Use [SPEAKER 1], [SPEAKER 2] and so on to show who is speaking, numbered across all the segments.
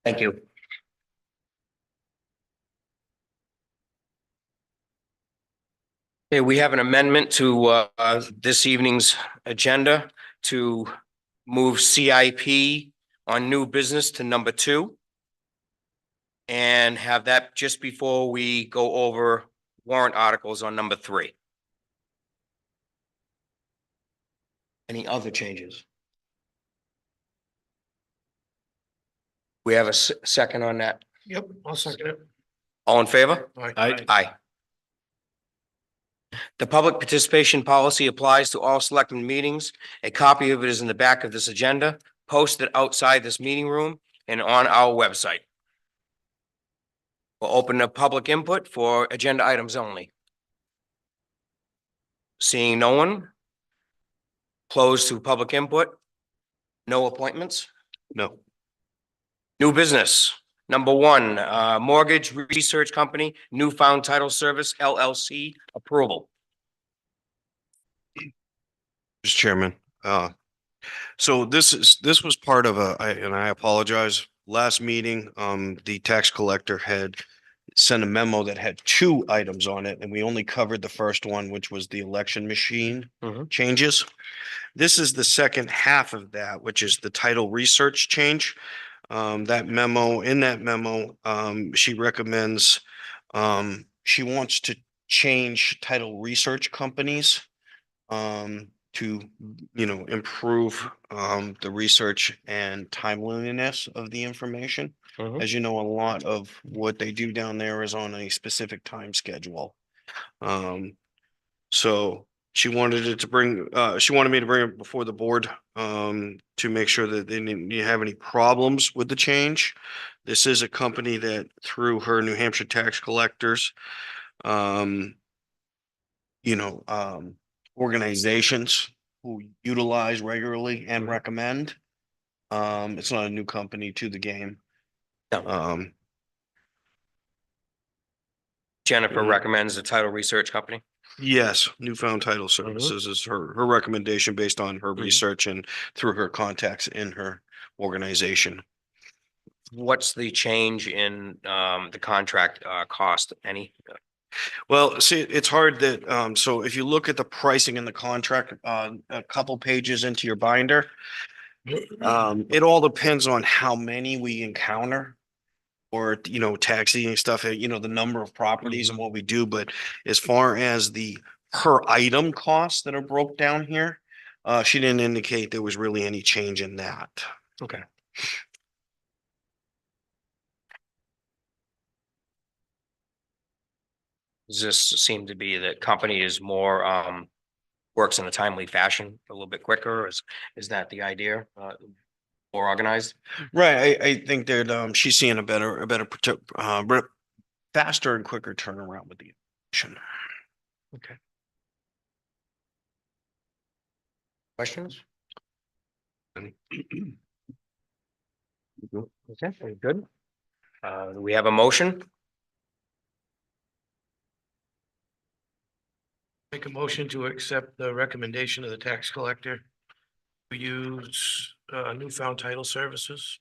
[SPEAKER 1] Thank you. Okay, we have an amendment to this evening's agenda to move CIP on new business to number 2. And have that just before we go over warrant articles on number 3. Any other changes? We have a second on that.
[SPEAKER 2] Yep, I'll second it.
[SPEAKER 1] All in favor?
[SPEAKER 2] Aye.
[SPEAKER 1] Aye. The public participation policy applies to all selectmen meetings. A copy of it is in the back of this agenda, posted outside this meeting room and on our website. We'll open the public input for agenda items only. Seeing no one. Close to public input. No appointments.
[SPEAKER 3] No.
[SPEAKER 1] New business. Number 1, Mortgage Research Company, Newfound Title Service LLC approval.
[SPEAKER 3] Mr. Chairman, so this was part of and I apologize, last meeting, the tax collector had sent a memo that had 2 items on it, and we only covered the first one, which was the election machine changes. This is the second half of that, which is the title research change. In that memo, she recommends, she wants to change title research companies to, improve the research and timeliness of the information. As you know, a lot of what they do down there is on a specific time schedule. So she wanted me to bring it before the board to make sure that they didn't have any problems with the change. This is a company that, through her New Hampshire tax collectors, organizations who utilize regularly and recommend. It's not a new company to the game.
[SPEAKER 1] No. Jennifer recommends the title research company.
[SPEAKER 3] Yes, Newfound Title Services is her recommendation based on her research and through her contacts in her organization.
[SPEAKER 1] What's the change in the contract cost? Any?
[SPEAKER 3] Well, see, it's hard that, so if you look at the pricing in the contract, a couple pages into your binder, it all depends on how many we encounter or, taxiing stuff, the number of properties and what we do. But as far as the per item costs that are broke down here, she didn't indicate there was really any change in that.
[SPEAKER 1] Okay. Does this seem to be that company is more works in a timely fashion, a little bit quicker? Is that the idea? More organized?
[SPEAKER 3] Right. I think that she's seeing a better faster and quicker turnaround with the information.
[SPEAKER 1] Okay. Questions? Okay, very good. We have a motion.
[SPEAKER 2] Make a motion to accept the recommendation of the tax collector to use Newfound Title Services.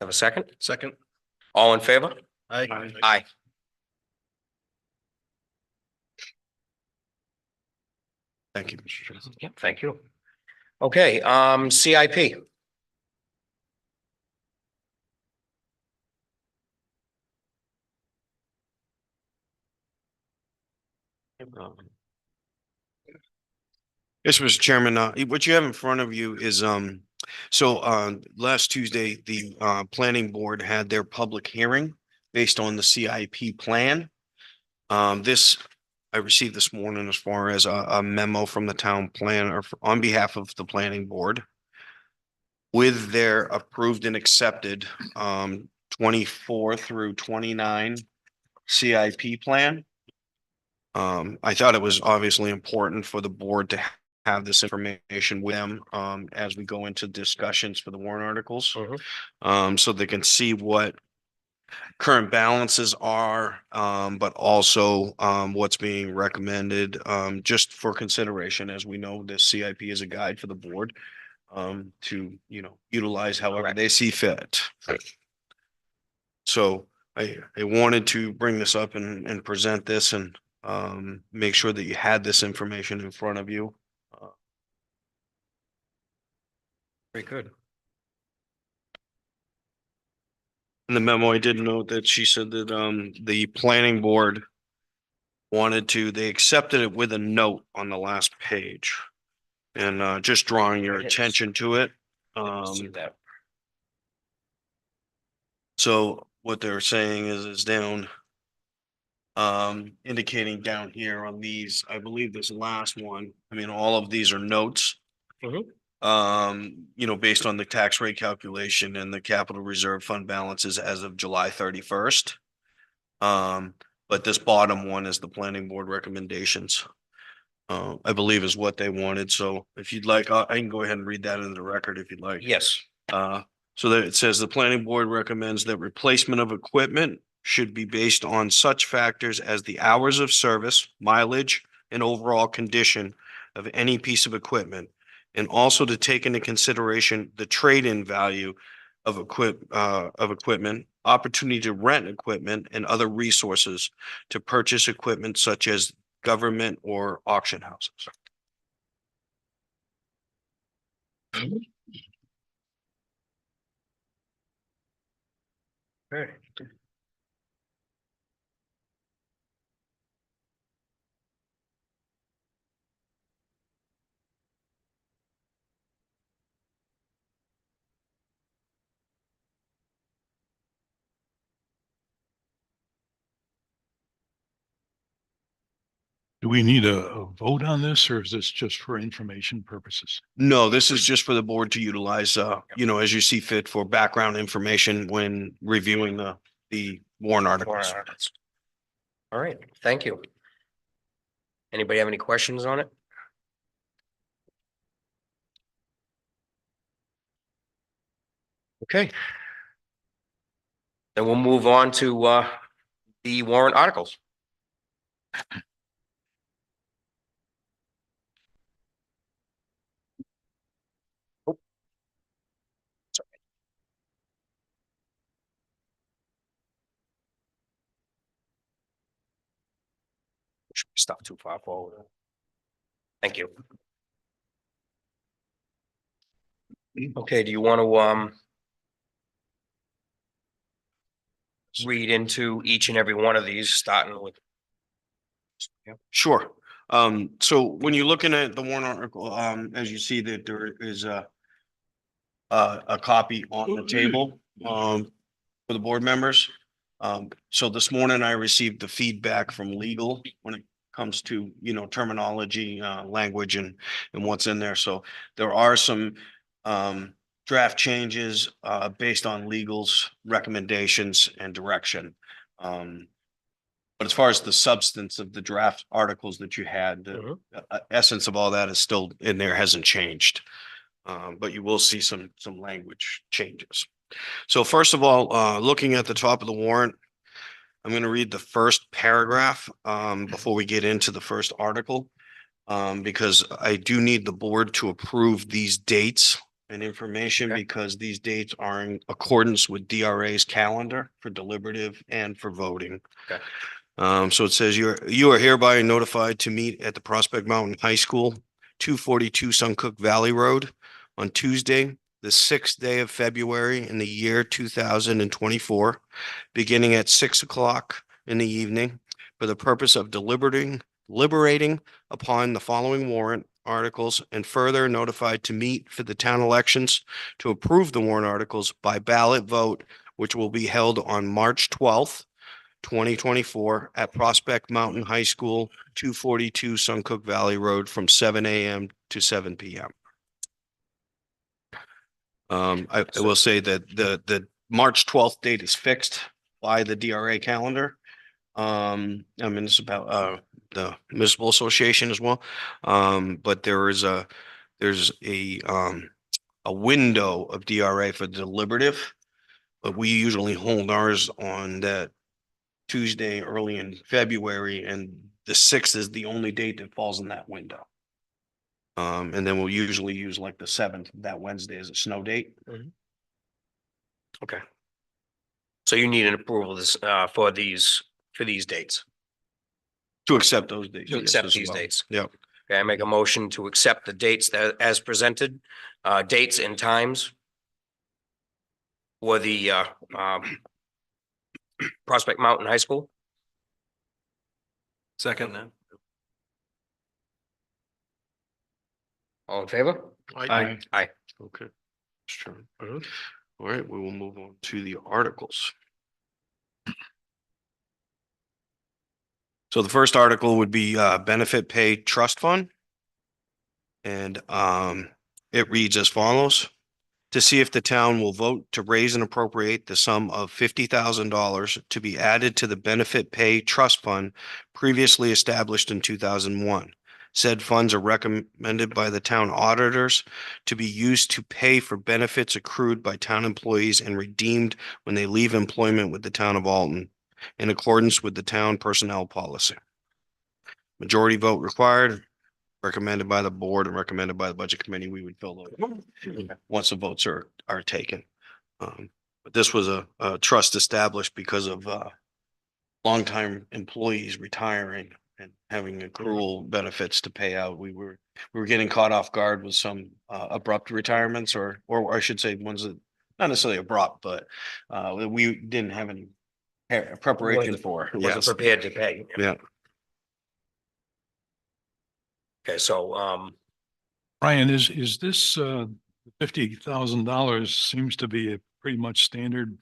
[SPEAKER 1] Have a second?
[SPEAKER 3] Second.
[SPEAKER 1] All in favor?
[SPEAKER 2] Aye.
[SPEAKER 1] Aye.
[SPEAKER 3] Thank you, Mr. Chairman.
[SPEAKER 1] Yep, thank you. Okay, CIP.
[SPEAKER 3] Yes, Mr. Chairman, what you have in front of you is, last Tuesday, the planning board had their public hearing based on the CIP plan. This I received this morning as far as a memo from the town planner on behalf of the planning board with their approved and accepted 24 through 29 CIP plan. I thought it was obviously important for the board to have this information with them as we go into discussions for the warrant articles. So they can see what current balances are, but also what's being recommended just for consideration. As we know, the CIP is a guide for the board. to, utilize however
[SPEAKER 1] Correct.
[SPEAKER 3] they see fit. So I wanted to bring this up and present this and, make sure that you had this information in front of you.
[SPEAKER 1] Very good.
[SPEAKER 3] In the memo, I did note that she said that, the planning board they accepted it with a note on the last page. And, just drawing your attention to it.
[SPEAKER 1] See that.
[SPEAKER 3] So what they're saying is down, indicating down here on these, I believe this last one, I mean, all of these are notes.
[SPEAKER 1] Mhm.
[SPEAKER 3] Based on the tax rate calculation and the capital reserve fund balances as of July 31st. But this bottom one is the planning board recommendations. I believe is what they wanted. So if you'd like, I can go ahead and read that into the record if you'd like.
[SPEAKER 1] Yes.
[SPEAKER 3] So that it says the planning board recommends that replacement of equipment should be based on such factors as the hours of service, mileage, and overall condition of any piece of equipment. And also to take into consideration the trade-in value of equipment, opportunity to rent equipment and other resources to purchase equipment such as government or auction houses.
[SPEAKER 1] Okay.
[SPEAKER 4] Do we need a vote on this, or is this just for information purposes?
[SPEAKER 3] No, this is just for the board to utilize, as you see fit for background information when reviewing the warrant articles.
[SPEAKER 1] All right, thank you. Anybody have any questions on it? Okay. Then we'll move on to the warrant articles. Oh. Sorry. Stuff too far forward. Thank you. Okay, do you want to read into each and every one of these, starting with?
[SPEAKER 3] Sure. So when you're looking at the warrant article, as you see that there is a copy on the table, for the board members. So this morning I received the feedback from legal when it comes to, terminology, language and what's in there. So there are some, draft changes, based on legal's recommendations and direction. But as far as the substance of the draft articles that you had, the essence of all that is still in there, hasn't changed. But you will see some language changes. So first of all, looking at the top of the warrant, I'm going to read the first paragraph before we get into the first article. Because I do need the board to approve these dates and information
[SPEAKER 1] Okay.
[SPEAKER 3] because these dates are in accordance with DRA's calendar for deliberative and for voting.
[SPEAKER 1] Okay.
[SPEAKER 3] So it says you are hereby notified to meet at the Prospect Mountain High School, 242 Suncook Valley Road on Tuesday, the sixth day of February in the year 2024, beginning at 6 o'clock in the evening for the purpose of deliberating upon the following warrant articles and further notified to meet for the town elections to approve the warrant articles by ballot vote, which will be held on March 12th, 2024 at Prospect Mountain High School, 242 Suncook Valley Road from 7 a.m. to 7 p.m. I will say that the March 12th date is fixed by the DRA calendar. It's about the municipal association as well. But there's a window of DRA for deliberative, but we usually hold ours on that Tuesday early in February, and the 6th is the only date that falls in that window. And then we'll usually use like the 7th, that Wednesday as a snow date.
[SPEAKER 1] Okay. So you need an approval this, for these dates,
[SPEAKER 3] To accept those dates.
[SPEAKER 1] to
[SPEAKER 3] yes,
[SPEAKER 1] accept
[SPEAKER 3] as
[SPEAKER 1] these
[SPEAKER 3] well.
[SPEAKER 1] dates.
[SPEAKER 3] Yep.
[SPEAKER 1] Okay, I make a motion to accept the dates that as presented, dates and times for the, Prospect Mountain High School.
[SPEAKER 2] Second.
[SPEAKER 1] All in favor?
[SPEAKER 2] Aye.
[SPEAKER 1] Aye.
[SPEAKER 3] Okay. Sure. All right, we will move on to the articles. So the first article would be benefit pay trust fund. And it reads as follows. To see if the town will vote to raise and appropriate the sum of $50,000 to be added to the benefit pay trust fund previously established in 2001. Said funds are recommended by the town auditors to be used to pay for benefits accrued by town employees and redeemed when they leave employment with the town of Alton, in accordance with the town personnel policy. Majority vote required, recommended by the board and recommended by the budget committee. We would fill those once the votes are taken. But this was a trust established because of longtime employees retiring and having accrual benefits to pay out. We were getting caught off guard with some abrupt retirements, or I should say ones that not necessarily abrupt, but that we didn't have any preparation for.
[SPEAKER 1] Wasn't
[SPEAKER 3] Yes.
[SPEAKER 1] prepared to pay.
[SPEAKER 3] Yeah.
[SPEAKER 1] Okay, so,
[SPEAKER 4] Brian, is this, $50,000 seems to be a pretty much standard,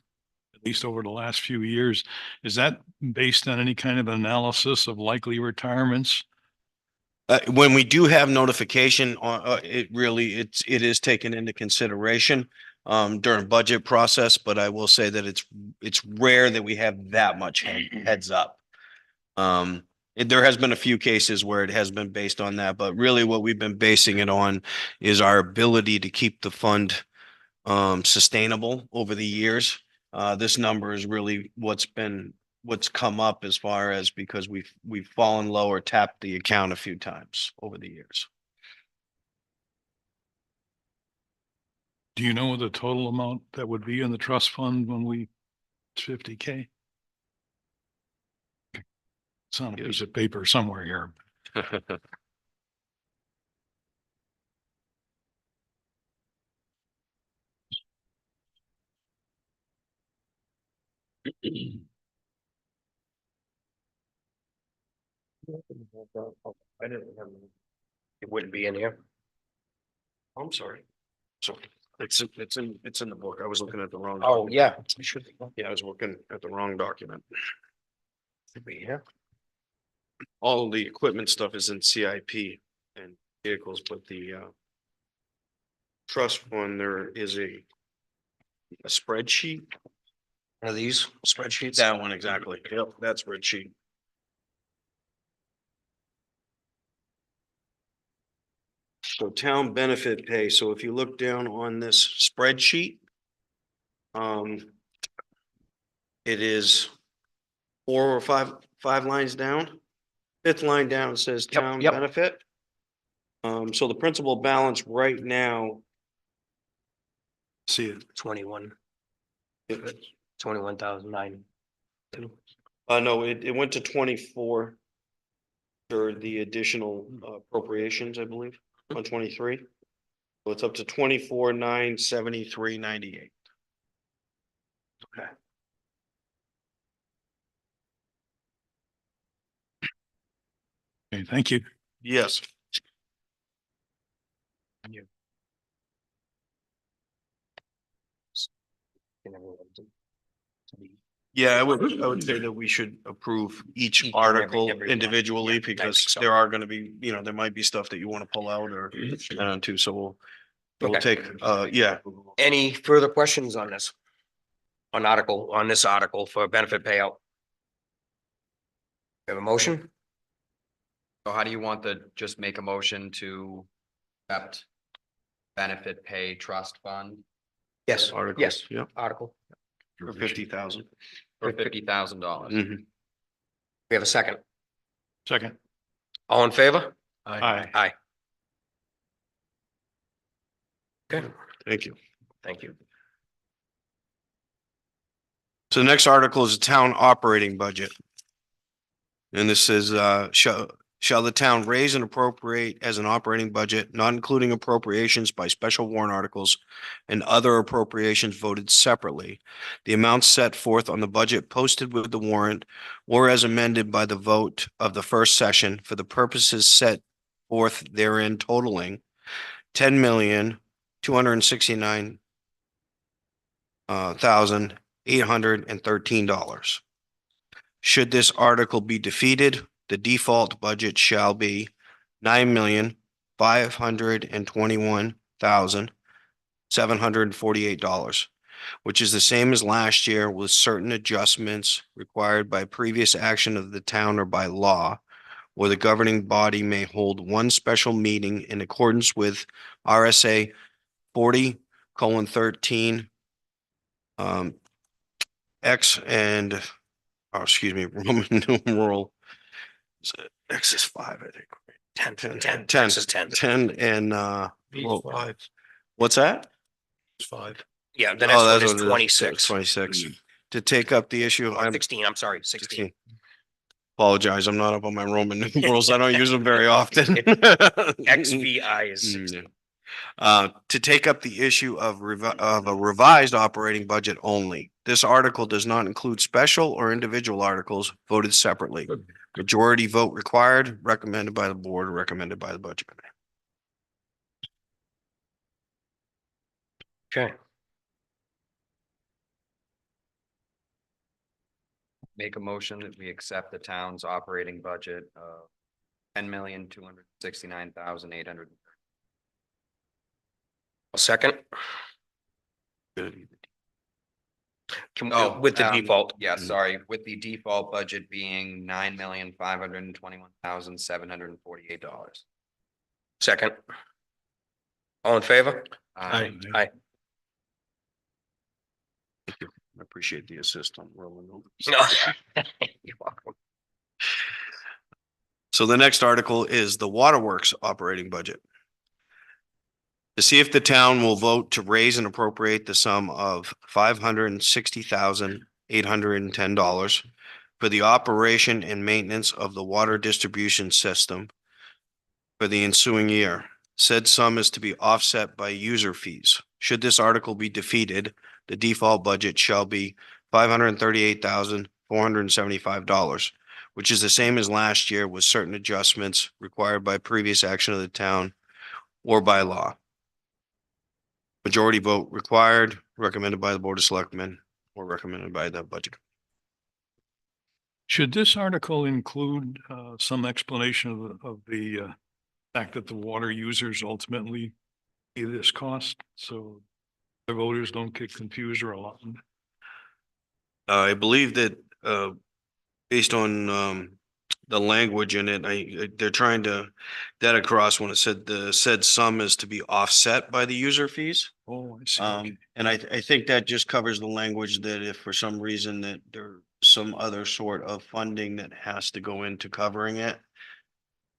[SPEAKER 4] at least over the last few years. Is that based on any kind of analysis of likely retirements?
[SPEAKER 3] When we do have notification on, it is taken into consideration during budget process, but I will say that it's rare that we have that much heads up. There has been a few cases where it has been based on that, but really what we've been basing it on is our ability to keep the fund sustainable over the years. This number is really what's come up as far as because we've fallen low or tapped the account a few times over the years.
[SPEAKER 4] Do you know the total amount that would be in the trust fund when it's 50K? It's on a piece of paper somewhere here.
[SPEAKER 1] I didn't have. It wouldn't be in here.
[SPEAKER 3] I'm sorry. So it's in the book. I was looking at the wrong.
[SPEAKER 1] Oh,
[SPEAKER 3] document.
[SPEAKER 1] yeah. It should be.
[SPEAKER 3] Yeah, I was looking at the wrong document.
[SPEAKER 1] Should be here.
[SPEAKER 3] All of the equipment stuff is in CIP and vehicles, but the trust fund, there is a spreadsheet.
[SPEAKER 1] One of these spreadsheets.
[SPEAKER 3] That one, exactly. Yep, that spreadsheet. So town benefit pay. So if you look down on this spreadsheet, it is 4 or 5 lines down. 5th line down says
[SPEAKER 1] Yep,
[SPEAKER 3] town
[SPEAKER 1] yep.
[SPEAKER 3] benefit. So the principal balance right now. See it.
[SPEAKER 1] 21,009.
[SPEAKER 3] No, it went to 24. For the additional appropriations, I believe, on 23. So it's up to 24,973.98.
[SPEAKER 1] Okay.
[SPEAKER 4] Okay, thank you.
[SPEAKER 3] Yes. Yeah, I would say that we should approve each
[SPEAKER 1] Each and
[SPEAKER 3] article
[SPEAKER 1] every one.
[SPEAKER 3] individually
[SPEAKER 1] Yeah, I think
[SPEAKER 3] because
[SPEAKER 1] so.
[SPEAKER 3] there are gonna be, there might be stuff that you want to pull out or too, so we'll
[SPEAKER 1] Okay.
[SPEAKER 3] take, yeah.
[SPEAKER 1] Any further questions on this? On this article for benefit payout? We have a motion?
[SPEAKER 5] So how do you want just make a motion to accept benefit pay trust fund
[SPEAKER 1] Yes,
[SPEAKER 3] Articles,
[SPEAKER 1] yes,
[SPEAKER 3] yeah,
[SPEAKER 1] article.
[SPEAKER 3] for 50,000.
[SPEAKER 5] for $50,000?
[SPEAKER 3] Mhm.
[SPEAKER 1] We have a second.
[SPEAKER 4] Second.
[SPEAKER 1] All in favor?
[SPEAKER 3] Aye.
[SPEAKER 1] Aye. Okay,
[SPEAKER 3] Thank you.
[SPEAKER 1] thank you.
[SPEAKER 3] So the next article is a town operating budget. And this says, shall the town raise and appropriate as an operating budget, not including appropriations by special warrant articles and other appropriations voted separately, the amounts set forth on the budget posted with the warrant or as amended by the vote of the first session for the purposes set forth therein totaling 10,269,813. Should this article be defeated, the default budget shall be 9,521,748, which is the same as last year with certain adjustments required by previous action of the town or by law, or the governing body may hold one special meeting in accordance with RSA 40:13 X and Roman numeral. X is 5, I think.
[SPEAKER 1] 10,
[SPEAKER 3] 10,
[SPEAKER 1] 10,
[SPEAKER 3] 10,
[SPEAKER 1] This is 10.
[SPEAKER 3] 10 and,
[SPEAKER 2] It's 5,
[SPEAKER 3] what's that?
[SPEAKER 2] it's 5.
[SPEAKER 1] Yeah, the
[SPEAKER 3] Oh,
[SPEAKER 1] next one
[SPEAKER 3] that's
[SPEAKER 1] is
[SPEAKER 3] what it
[SPEAKER 1] 26.
[SPEAKER 3] 26. To take up the issue,
[SPEAKER 1] Or
[SPEAKER 3] I'm
[SPEAKER 1] 16, I'm sorry, 16.
[SPEAKER 3] 16. Apologize, I'm not up on my Roman numerals. I don't use them very often.
[SPEAKER 1] XVI is 16.
[SPEAKER 3] To take up the issue of a revised operating budget only. This article does not include special or individual articles voted separately. Majority vote required, recommended by the board, or recommended by the budget committee.
[SPEAKER 1] Okay,
[SPEAKER 5] Make a motion that we accept the town's operating budget of 10,269,800.
[SPEAKER 1] a second. Can,
[SPEAKER 5] Oh,
[SPEAKER 1] with the default.
[SPEAKER 5] Yeah, sorry, with the default budget being $9,521,748.
[SPEAKER 1] Second. All in favor?
[SPEAKER 2] Aye.
[SPEAKER 1] Aye.
[SPEAKER 3] I appreciate the assist on Roman numerals.
[SPEAKER 1] You're welcome.
[SPEAKER 3] So the next article is the waterworks operating budget. To see if the town will vote to raise and appropriate the sum of $560,810 for the operation and maintenance of the water distribution system for the ensuing year. Said sum is to be offset by user fees. Should this article be defeated, the default budget shall be $538,475, which is the same as last year with certain adjustments required by previous action of the town or by law. Majority vote required, recommended by the Board of Selectmen or recommended by the budget.
[SPEAKER 4] Should this article include some explanation of the fact that the water users ultimately pay this cost? So the voters don't get confused or alarmed.
[SPEAKER 3] I believe that, based on, the language in it, they're trying to that across when it said the said sum is to be offset by the user fees.
[SPEAKER 4] Oh, I see. Okay.
[SPEAKER 3] And I think that just covers the language that if for some reason that there's some other sort of funding that has to go into covering it,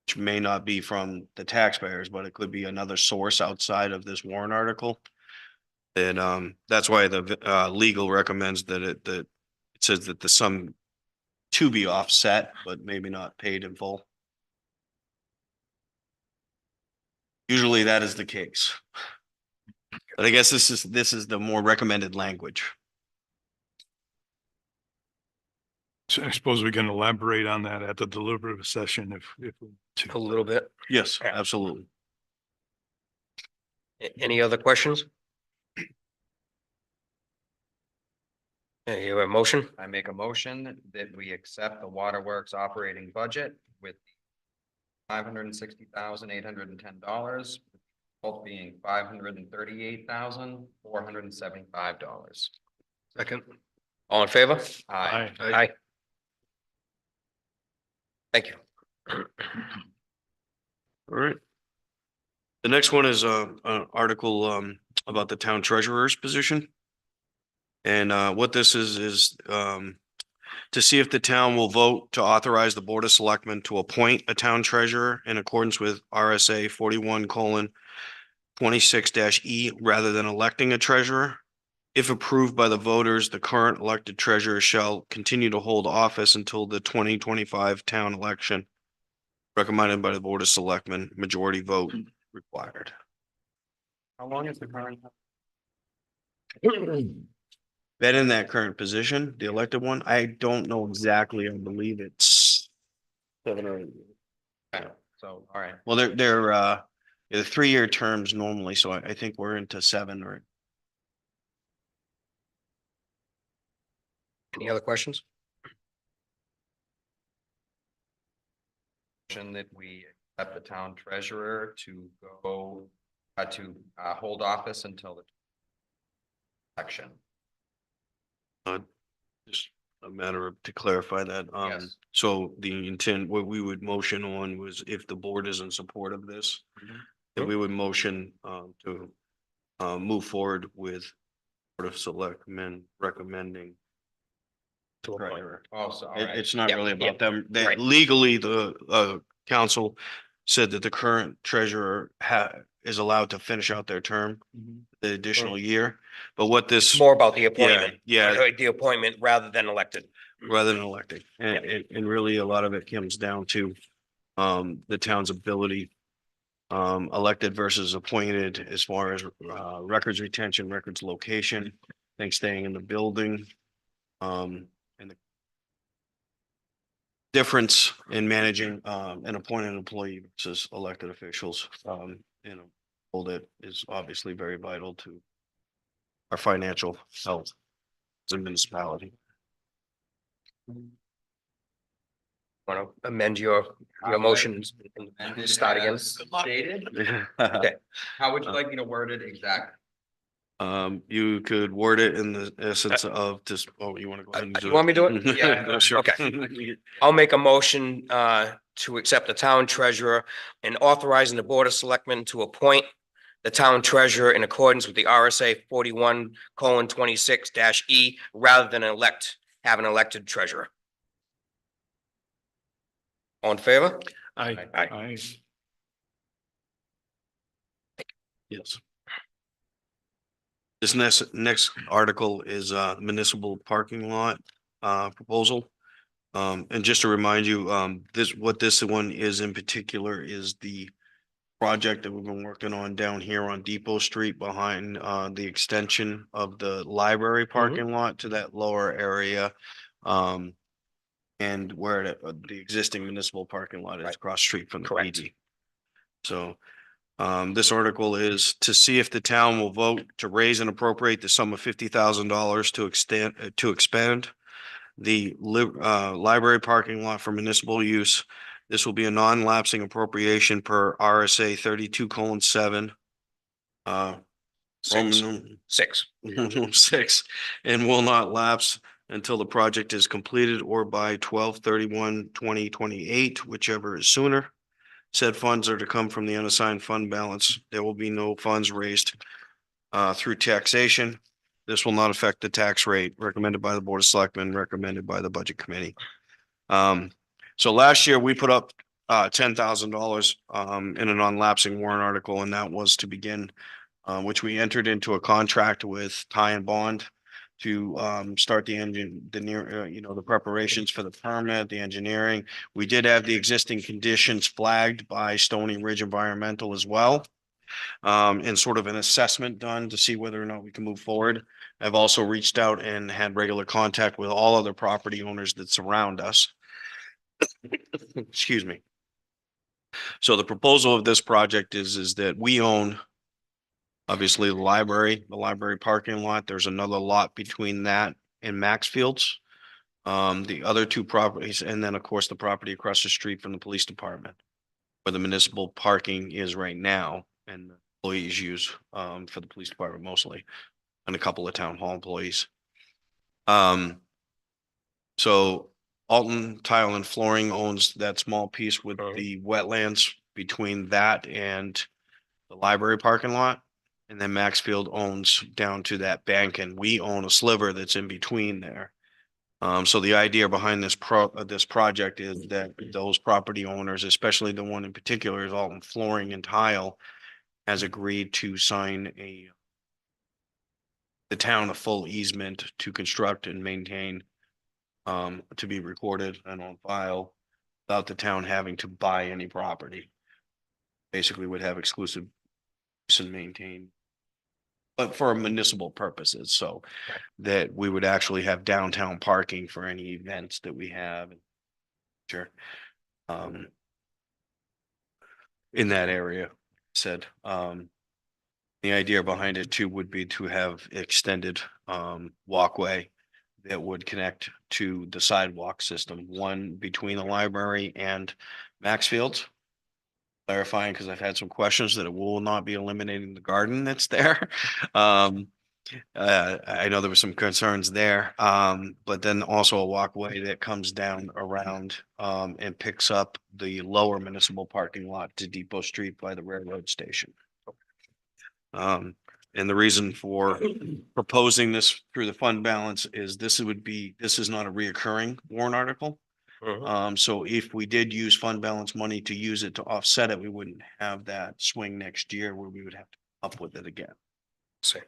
[SPEAKER 3] which may not be from the taxpayers, but it could be another source outside of this warrant article. And that's why the legal recommends that it says that the sum to be offset, but maybe not paid in full. Usually that is the case. But I guess this is the more recommended language.
[SPEAKER 4] So I suppose we can elaborate on that at the deliberative session if
[SPEAKER 1] A little bit.
[SPEAKER 3] Yes,
[SPEAKER 1] Yeah.
[SPEAKER 3] absolutely.
[SPEAKER 1] Any other questions? You have a motion?
[SPEAKER 5] I make a motion that we accept the waterworks operating budget with $560,810, both being $538,475.
[SPEAKER 1] Second. All in favor?
[SPEAKER 5] Aye.
[SPEAKER 1] Aye. Thank you.
[SPEAKER 3] All right. The next one is an article about the town treasurer's position. And what this is to see if the town will vote to authorize the Board of Selectmen to appoint a town treasurer in accordance with RSA 41:13 26 E rather than electing a treasurer. If approved by the voters, the current elected treasurer shall continue to hold office until the 2025 town election. Recommended by the Board of Selectmen, majority vote required.
[SPEAKER 5] How long is the current?
[SPEAKER 3] Been in that current position, the elected one, I don't know exactly, I believe it's 7 or 8.
[SPEAKER 5] So, all right.
[SPEAKER 3] Well, they're 3-year terms normally, so I think we're into 7 or.
[SPEAKER 1] Any other questions?
[SPEAKER 5] Motion that we accept the town treasurer to go, hold office until the election.
[SPEAKER 3] Just a matter of, to clarify that,
[SPEAKER 5] Yes.
[SPEAKER 3] so the intent, what we would motion on was if the board is in support of this. That we would motion, to, move forward with Board of Selectmen recommending.
[SPEAKER 1] To appoint.
[SPEAKER 3] treasurer.
[SPEAKER 5] Oh, so, all
[SPEAKER 3] It,
[SPEAKER 5] right.
[SPEAKER 3] it's not
[SPEAKER 1] Yep,
[SPEAKER 3] really
[SPEAKER 1] yep,
[SPEAKER 3] about them. They
[SPEAKER 1] right.
[SPEAKER 3] legally, the council said that the current treasurer is allowed to finish out their term, the additional year. But what
[SPEAKER 1] It's
[SPEAKER 3] this,
[SPEAKER 1] more about the appointment.
[SPEAKER 3] yeah.
[SPEAKER 1] The appointment rather than elected.
[SPEAKER 3] rather than electing, and really a lot of it comes down to the town's ability. Elected versus appointed as far as records retention, records location, things staying in the building. And the difference in managing an appointed employee versus elected officials, all that is obviously very vital to our financial health as a municipality.
[SPEAKER 1] Want to amend your motions and start again?
[SPEAKER 5] Stated,
[SPEAKER 1] Okay.
[SPEAKER 5] how would you like me to word it exactly?
[SPEAKER 3] You could word it in the essence of just, oh, you want to go ahead and do it?
[SPEAKER 1] You want me to do it?
[SPEAKER 5] Yeah.
[SPEAKER 3] Go, sure.
[SPEAKER 1] Okay. I'll make a motion to accept the town treasurer and authorizing the Board of Selectmen to appoint the town treasurer in accordance with the RSA 41:26 E rather than have an elected treasurer. All in favor?
[SPEAKER 4] Aye.
[SPEAKER 1] Aye.
[SPEAKER 4] Aye.
[SPEAKER 3] Yes. This next article is municipal parking lot proposal. And just to remind you, what this one is in particular is the project that we've been working on down here on Depot Street behind the extension of the library parking lot to that lower area. And where the existing municipal parking lot is
[SPEAKER 1] Right.
[SPEAKER 3] across the street from the
[SPEAKER 1] Correct.
[SPEAKER 3] PD. So this article is to see if the town will vote to raise and appropriate the sum of $50,000 to expand the library parking lot for municipal use. This will be a non-lapsing appropriation per RSA 32:7. Roman
[SPEAKER 1] Six.
[SPEAKER 3] 6, and will not lapse until the project is completed or by 12/31/2028, whichever is sooner. Said funds are to come from the unassigned fund balance. There will be no funds raised through taxation. This will not affect the tax rate recommended by the Board of Selectmen, recommended by the Budget Committee. So last year we put up $10,000 in a non-lapsing warrant article, and that was to begin, which we entered into a contract with Ty and Bond to start the preparations for the permit, the engineering. We did have the existing conditions flagged by Stony Ridge Environmental as well. And sort of an assessment done to see whether or not we can move forward. I've also reached out and had regular contact with all other property owners that surround us. Excuse me. So the proposal of this project is that we own obviously the library parking lot. There's another lot between that and Maxfield's. The other two properties, and then of course the property across the street from the police department, where the municipal parking is right now and employees use for the police department mostly, and a couple of town hall employees. So Alton Tile and Flooring owns that small piece with the wetlands between that and the library parking lot. And then Maxfield owns down to that bank, and we own a sliver that's in between there. So the idea behind this project is that those property owners, especially the one in particular is Alton Flooring and Tile, has agreed to sign the town a full easement to construct and maintain, to be recorded and on file without the town having to buy any property. Basically would have exclusive use and maintain, but for municipal purposes, so
[SPEAKER 1] Right.
[SPEAKER 3] that we would actually have downtown parking for any events that we have. Sure. In that area, said, the idea behind it too would be to have extended, walkway that would connect to the sidewalk system, one between the library and Maxfield's. Clarifying, because I've had some questions that it will not be eliminating the garden that's there. I know there were some concerns there, but then also a walkway that comes down around, and picks up the lower municipal parking lot to Depot Street by the railroad station. And the reason for proposing this through the fund balance is this is not a reoccurring warrant article. So if we did use fund balance money to use it to offset it, we wouldn't have that swing next year where we would have to come up with it again.
[SPEAKER 1] See.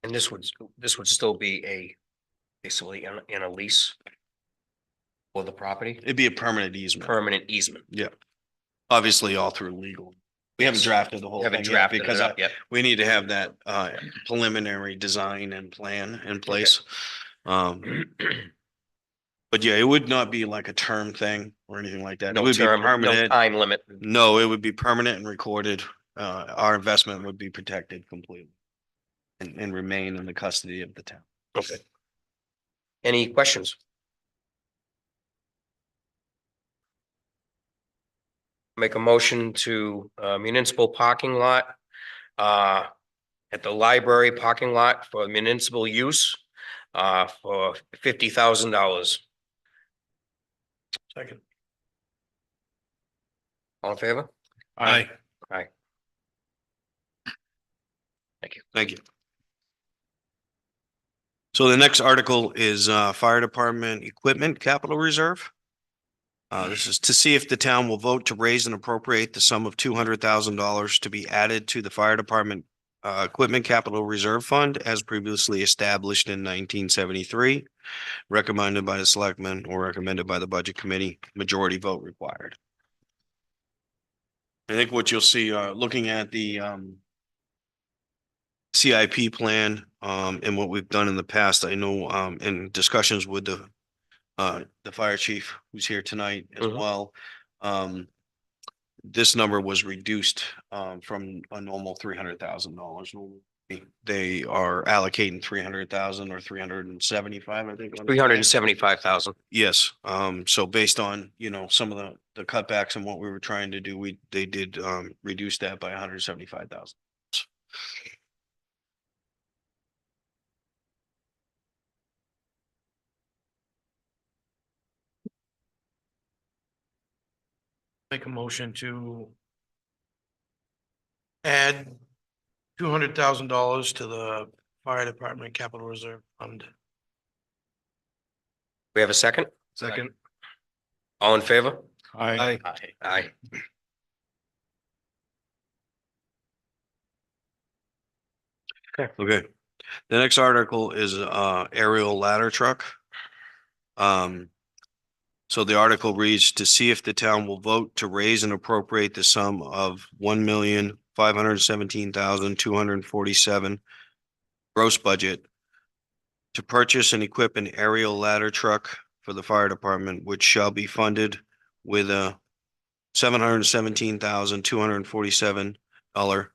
[SPEAKER 1] And this would still be basically in a lease for the property,
[SPEAKER 3] It'd be a permanent easement,
[SPEAKER 1] permanent easement.
[SPEAKER 3] obviously all through legal. We haven't
[SPEAKER 1] Yes.
[SPEAKER 3] drafted the whole
[SPEAKER 1] Haven't
[SPEAKER 3] thing yet
[SPEAKER 1] drafted
[SPEAKER 3] because
[SPEAKER 1] it up yet.
[SPEAKER 3] we need to have that preliminary design and plan in place. But yeah, it would not be like a term thing or anything like that. It
[SPEAKER 1] No
[SPEAKER 3] would be
[SPEAKER 1] term, no
[SPEAKER 3] permanent.
[SPEAKER 1] time limit.
[SPEAKER 3] No, it would be permanent and recorded. Our investment would be protected completely and remain in the custody of the town.
[SPEAKER 1] Okay. Any questions? Make a motion to municipal parking lot at the library parking lot for municipal use for $50,000.
[SPEAKER 2] Second.
[SPEAKER 1] All in favor?
[SPEAKER 2] Aye.
[SPEAKER 1] Aye. Thank you.
[SPEAKER 3] Thank you. So the next article is Fire Department Equipment Capital Reserve. This is to see if the town will vote to raise and appropriate the sum of $200,000 to be added to the Fire Department Equipment Capital Reserve Fund as previously established in 1973, recommended by the selectmen or recommended by the Budget Committee, majority vote required. I think what you'll see, looking at the CIP plan, and what we've done in the past, I know, in discussions with the fire chief who's here tonight as
[SPEAKER 1] Mhm.
[SPEAKER 3] well. This number was reduced, from a normal $300,000. They are allocating 300,000 or 375, I think. on the plan.
[SPEAKER 1] 375,000.
[SPEAKER 3] Yes, so based on, some of the cutbacks and what we were trying to do, they did, reduce that by 175,000.
[SPEAKER 2] Make a motion to add $200,000 to the fire department capital reserve fund.
[SPEAKER 1] We have a second?
[SPEAKER 2] Second.
[SPEAKER 1] All in favor?
[SPEAKER 4] Aye.
[SPEAKER 1] Aye.
[SPEAKER 3] Okay, the next article is aerial ladder truck. So the article reads to see if the town will vote to raise and appropriate the sum of $1,517,247 gross budget to purchase and equip an aerial ladder truck for the fire department, which shall be funded with a $717,247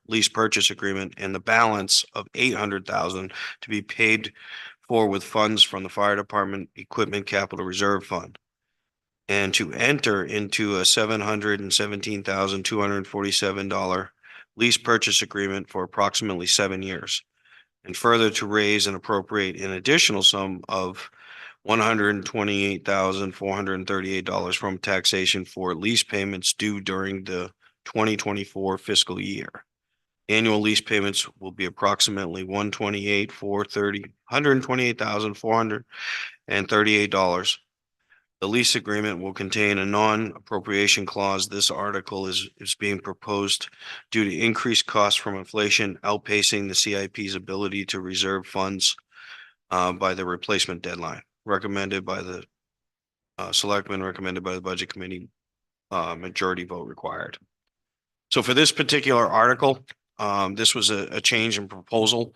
[SPEAKER 3] lease purchase agreement and the balance of $800,000 to be paid for with funds from the fire department equipment capital reserve fund. And to enter into a $717,247 lease purchase agreement for approximately 7 years. And further to raise and appropriate an additional sum of $128,438 from taxation for lease payments due during the 2024 fiscal year. Annual lease payments will be approximately $128,438. The lease agreement will contain a non-appropriation clause. This article is being proposed due to increased costs from inflation outpacing the CIP's ability to reserve funds by the replacement deadline, recommended by the selectmen, recommended by the budget committee, majority vote required. So for this particular article, this was a change in proposal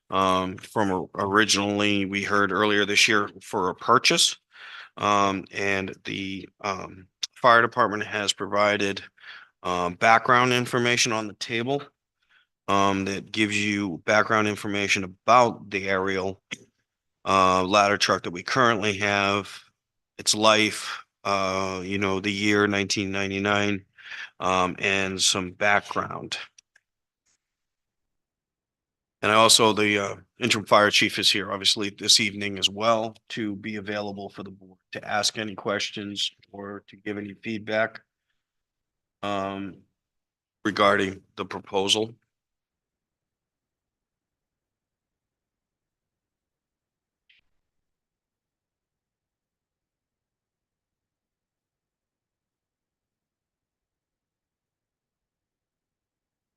[SPEAKER 3] from originally we heard earlier this year for a purchase. And the fire department has provided background information on the table that gives you background information about the aerial ladder truck that we currently have, its life, the year 1999, and some background. And also the interim fire chief is here, obviously, this evening as well, to be available for the board to ask any questions or to give any feedback regarding the proposal.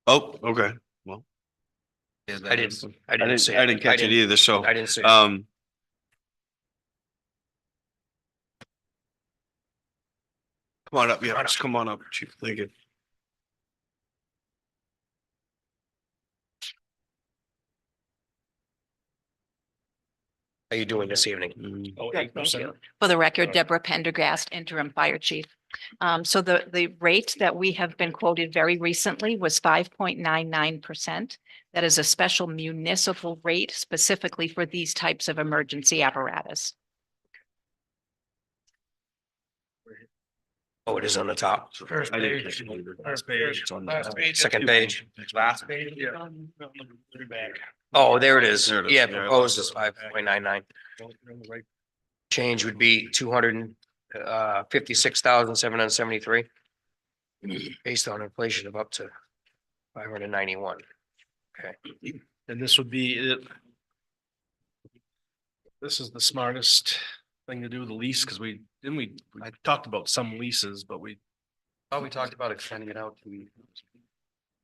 [SPEAKER 3] Oh, okay. Well,
[SPEAKER 1] I didn't see it.
[SPEAKER 3] I didn't catch it either, so.
[SPEAKER 1] I didn't see it.
[SPEAKER 3] Come on up, yeah, just come on up, chief, thank you.
[SPEAKER 1] How are you doing this evening?
[SPEAKER 2] Oh,
[SPEAKER 6] Good, thank
[SPEAKER 2] 8%.
[SPEAKER 6] you. For the record, Deborah Pendergast, interim fire chief. So the rate that we have been quoted very recently was 5.99%. That is a special municipal rate specifically for these types of emergency apparatus.
[SPEAKER 1] Oh, it is on the top.
[SPEAKER 2] First
[SPEAKER 3] I didn't
[SPEAKER 2] page.
[SPEAKER 3] catch it either.
[SPEAKER 2] First page.
[SPEAKER 3] It's on the
[SPEAKER 2] Last
[SPEAKER 3] top.
[SPEAKER 2] page.
[SPEAKER 1] Second page.
[SPEAKER 2] Last page.
[SPEAKER 4] Yeah.
[SPEAKER 1] Oh, there it is.
[SPEAKER 3] There it is.
[SPEAKER 1] Yeah,
[SPEAKER 3] Yeah.
[SPEAKER 1] proposed is 5.99. Change would be 256,773. Based on inflation of up to 591.
[SPEAKER 7] And this would be it. This is the smartest thing to do, the lease, because I talked about some leases, but we
[SPEAKER 5] talked about extending it out to.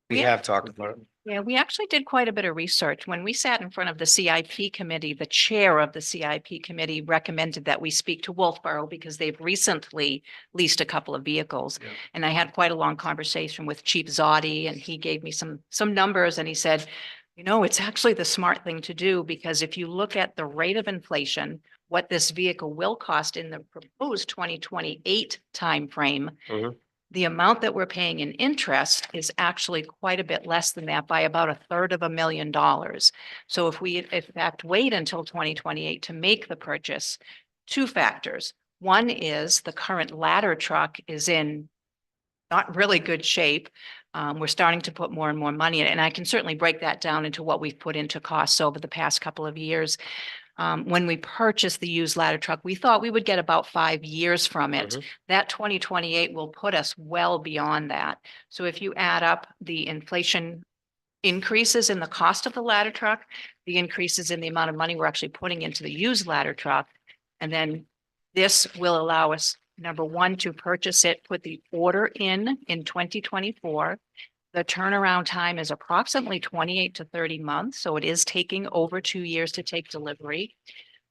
[SPEAKER 1] We
[SPEAKER 6] Yeah.
[SPEAKER 1] have talked about it.
[SPEAKER 6] Yeah, we actually did quite a bit of research. When we sat in front of the CIP committee, the chair of the CIP committee recommended that we speak to Wolfboro because they've recently leased a couple of vehicles.
[SPEAKER 7] Yeah.
[SPEAKER 6] And I had quite a long conversation with Chief Zotti and he gave me some numbers and he said, it's actually the smart thing to do because if you look at the rate of inflation, what this vehicle will cost in the proposed 2028 timeframe,
[SPEAKER 1] Mhm.
[SPEAKER 6] the amount that we're paying in interest is actually quite a bit less than that by about $350,000. So if we in fact wait until 2028 to make the purchase, two factors. One is the current ladder truck is in not really good shape. We're starting to put more and more money in it, and I can certainly break that down into what we've put into costs over the past couple of years. When we purchased the used ladder truck, we thought we would get about 5 years from it.
[SPEAKER 1] Mhm.
[SPEAKER 6] That 2028 will put us well beyond that. So if you add up the inflation increases in the cost of the ladder truck, the increases in the amount of money we're actually putting into the used ladder truck, and then this will allow us, number one, to purchase it, put the order in 2024. The turnaround time is approximately 28 to 30 months, so it is taking over 2 years to take delivery.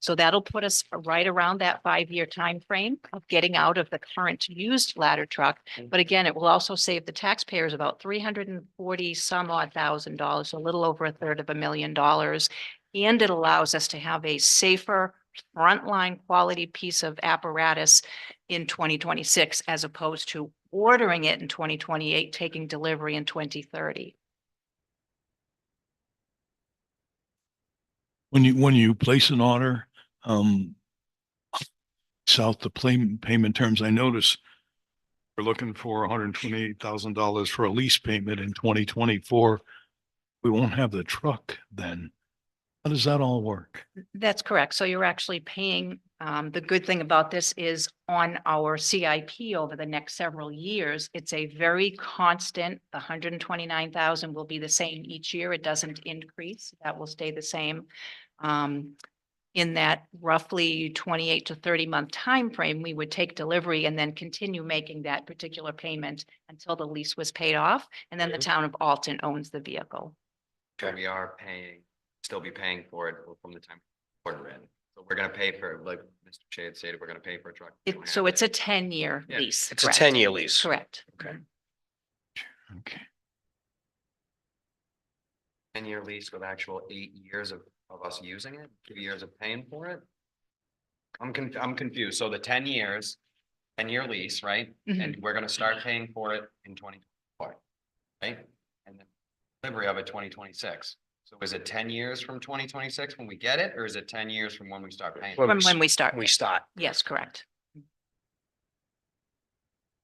[SPEAKER 6] So that'll put us right around that 5-year time frame of getting out of the current used ladder truck. But again, it will also save the taxpayers about $340 some odd thousand, a little over $250,000. And it allows us to have a safer frontline quality piece of apparatus in 2026 as opposed to ordering it in 2028, taking delivery in 2030.
[SPEAKER 4] When you place an order, south the payment terms, I notice we're looking for $128,000 for a lease payment in 2024. We won't have the truck then. How does that all work?
[SPEAKER 6] That's correct. So you're actually paying, the good thing about this is on our CIP over the next several years, it's a very constant, the 129,000 will be the same each year. It doesn't increase. That will stay the same. in that roughly 28 to 30-month time frame, we would take delivery and then continue making that particular payment until the lease was paid off. And then the town of Alton owns the vehicle.
[SPEAKER 5] So we are paying, still be paying for it from the time order in. So we're gonna pay for, like Mr. Shade said, we're gonna pay for a truck. We don't
[SPEAKER 6] So
[SPEAKER 5] have
[SPEAKER 6] it's
[SPEAKER 5] it.
[SPEAKER 6] a 10-year
[SPEAKER 5] Yeah.
[SPEAKER 6] lease.
[SPEAKER 1] It's a
[SPEAKER 6] correct?
[SPEAKER 1] 10-year lease.
[SPEAKER 6] Correct.
[SPEAKER 1] Okay.
[SPEAKER 4] Okay.
[SPEAKER 5] 10-year lease with actual 8 years of us using it, 2 years of paying for it. I'm confused. So the 10 years, 10-year lease, right?
[SPEAKER 6] Mhm.
[SPEAKER 5] And we're gonna start paying for it in 2024, right? And then delivery of it 2026. So is it 10 years from 2026 when we get it, or is it 10 years from when we start paying?
[SPEAKER 6] From when we start.
[SPEAKER 1] We start.
[SPEAKER 6] Yes, correct.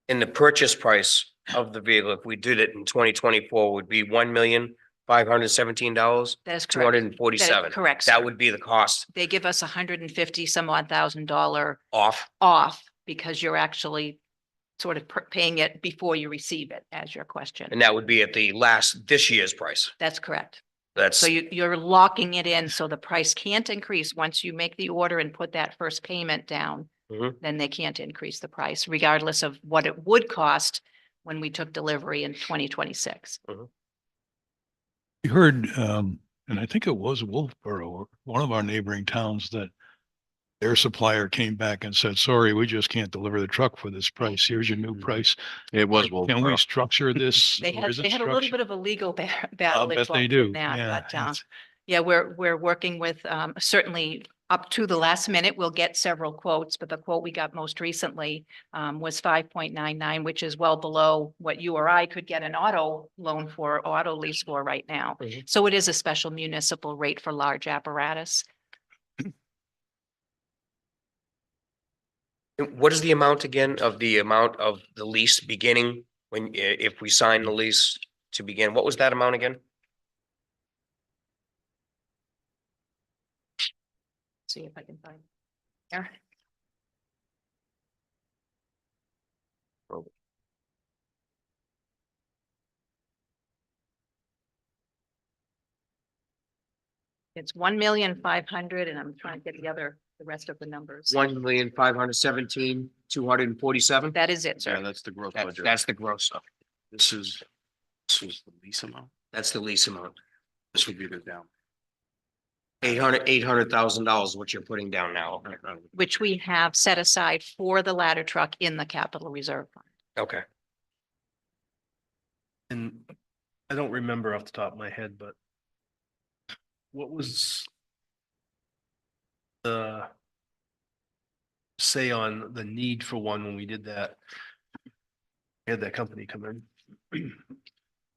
[SPEAKER 1] And the purchase price of the vehicle, if we did it in 2024, would be $1,517,
[SPEAKER 6] That is correct.
[SPEAKER 1] 247.
[SPEAKER 6] Correct.
[SPEAKER 1] That
[SPEAKER 6] sir.
[SPEAKER 1] would be the cost
[SPEAKER 6] They give us $150 some odd $1,000
[SPEAKER 1] off.
[SPEAKER 6] off because you're actually sort of paying it before you receive it, as your question.
[SPEAKER 1] And that would be at this year's price.
[SPEAKER 6] That's correct.
[SPEAKER 1] That's,
[SPEAKER 6] So you're locking it in, so the price can't increase once you make the order and put that first payment down.
[SPEAKER 1] Mhm.
[SPEAKER 6] Then they can't increase the price regardless of what it would cost when we took delivery in 2026.
[SPEAKER 4] We heard, and I think it was Wolfboro, or one of our neighboring towns, that their supplier came back and said, sorry, we just can't deliver the truck for this price. Here's your new price.
[SPEAKER 3] It was
[SPEAKER 4] Can we
[SPEAKER 3] Wolfboro.
[SPEAKER 4] structure this?
[SPEAKER 6] They
[SPEAKER 4] or
[SPEAKER 6] had,
[SPEAKER 4] is it
[SPEAKER 6] they had a little
[SPEAKER 4] structured?
[SPEAKER 6] bit of a legal
[SPEAKER 4] I'll
[SPEAKER 6] battle
[SPEAKER 4] bet they
[SPEAKER 6] involved
[SPEAKER 4] do.
[SPEAKER 6] in that,
[SPEAKER 4] Yeah.
[SPEAKER 6] but
[SPEAKER 4] it's-
[SPEAKER 6] yeah, we're working with certainly up to the last minute, we'll get several quotes, but the quote we got most recently was 5.99, which is well below what you or I could get an auto loan for, auto lease for right now.
[SPEAKER 1] Mhm.
[SPEAKER 6] So it is a special municipal rate for large apparatus.
[SPEAKER 1] what is the amount again of the lease beginning when, if we sign the lease to begin? What was that amount again?
[SPEAKER 6] See if I can find. There. It's 1,500,000 and I'm trying to get the rest of the numbers.
[SPEAKER 1] 1,517,247.
[SPEAKER 6] That is it,
[SPEAKER 3] Yeah,
[SPEAKER 6] sir.
[SPEAKER 3] that's the gross
[SPEAKER 1] That-
[SPEAKER 3] budget.
[SPEAKER 1] That's the gross stuff.
[SPEAKER 3] This is the lease amount.
[SPEAKER 1] That's the lease amount.
[SPEAKER 3] This would be the down.
[SPEAKER 1] $800,000, what you're putting down now.
[SPEAKER 6] Which we have set aside for the ladder truck in the capital reserve fund.
[SPEAKER 1] Okay.
[SPEAKER 7] And I don't remember off the top of my head, but what was the say on the need for one when we did that? We had that company come in.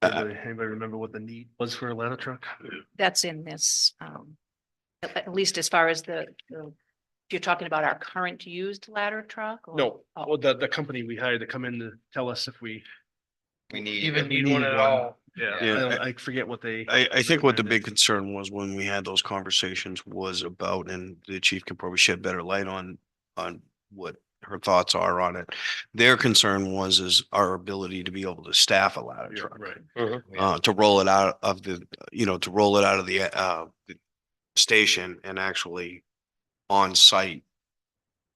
[SPEAKER 7] Anybody remember what the need was for a ladder truck?
[SPEAKER 6] That's in this, at least as far as if you're talking about our current used ladder truck? or-
[SPEAKER 7] No,
[SPEAKER 6] Oh.
[SPEAKER 7] well, the company we hired to come in to tell us if we
[SPEAKER 5] We need.
[SPEAKER 7] even need one at all. Yeah,
[SPEAKER 3] Yeah.
[SPEAKER 7] I forget what they.
[SPEAKER 3] I think what the big concern was when we had those conversations was about, and the chief can probably shed better light on what her thoughts are on it. Their concern is our ability to be able to staff a ladder
[SPEAKER 7] Yeah,
[SPEAKER 3] truck.
[SPEAKER 7] right.
[SPEAKER 3] To roll it out of the station and actually on site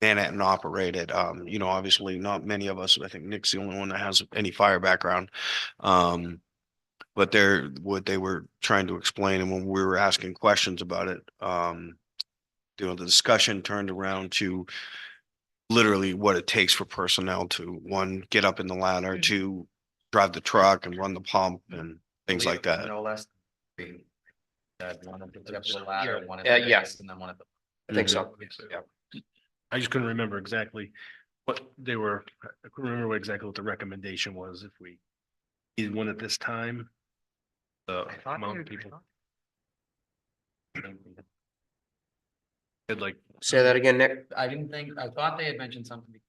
[SPEAKER 3] man it and operate it. Obviously not many of us, I think Nick's the only one that has any fire background. But what they were trying to explain, and when we were asking questions about it, the discussion turned around to literally what it takes for personnel to, one, get up in the ladder, to drive the truck and run the pump and things like that.
[SPEAKER 5] No less. Than one at the ladder, one at
[SPEAKER 1] Yeah,
[SPEAKER 5] the
[SPEAKER 1] yeah.
[SPEAKER 5] base, and then one at the.
[SPEAKER 1] I think so.
[SPEAKER 7] Mhm.
[SPEAKER 1] Yeah.
[SPEAKER 7] I just couldn't remember exactly what they were, I couldn't remember exactly what the recommendation was if we needed one at this time. The
[SPEAKER 5] I thought
[SPEAKER 7] amount
[SPEAKER 5] they
[SPEAKER 7] of
[SPEAKER 5] were-
[SPEAKER 7] people. Had like,
[SPEAKER 1] Say that again, Nick.
[SPEAKER 5] I didn't think, I thought they had mentioned something,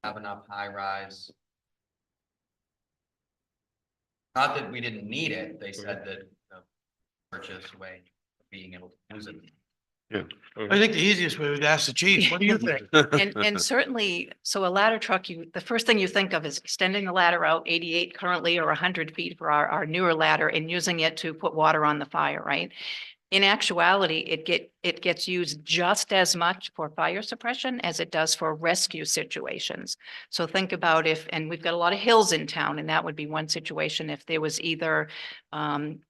[SPEAKER 5] have enough high rise. Not that we didn't need it, they said that the purchase way of being able to use it.
[SPEAKER 2] I think the easiest way would ask the chief, what do you think?
[SPEAKER 6] And certainly, so a ladder truck, the first thing you think of is extending the ladder out 88 currently or 100 feet for our newer ladder and using it to put water on the fire, right? In actuality, it it gets used just as much for fire suppression as it does for rescue situations. So think about if, and we've got a lot of hills in town, and that would be one situation if there was either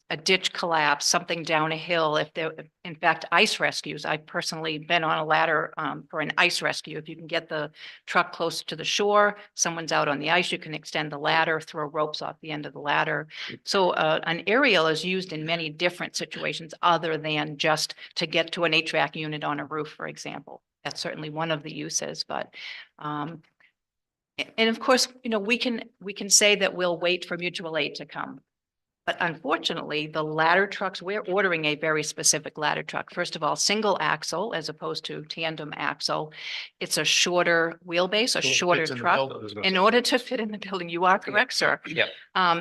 [SPEAKER 6] a ditch collapse, something down a hill, if there, in fact, ice rescues. I've personally been on a ladder for an ice rescue. If you can get the truck close to the shore, someone's out on the ice, you can extend the ladder, throw ropes off the end of the ladder. So an aerial is used in many different situations other than just to get to an HVAC unit on a roof, for example. That's certainly one of the uses, but and of course, you know, we can say that we'll wait for mutual aid to come. But unfortunately, the ladder trucks, we're ordering a very specific ladder truck. First of all, single axle as opposed to tandem axle. It's a shorter wheelbase, a
[SPEAKER 2] So it
[SPEAKER 6] shorter
[SPEAKER 2] fits in the
[SPEAKER 6] truck.
[SPEAKER 2] building.
[SPEAKER 6] In order to fit in the building, you are correct, sir.
[SPEAKER 1] Yep.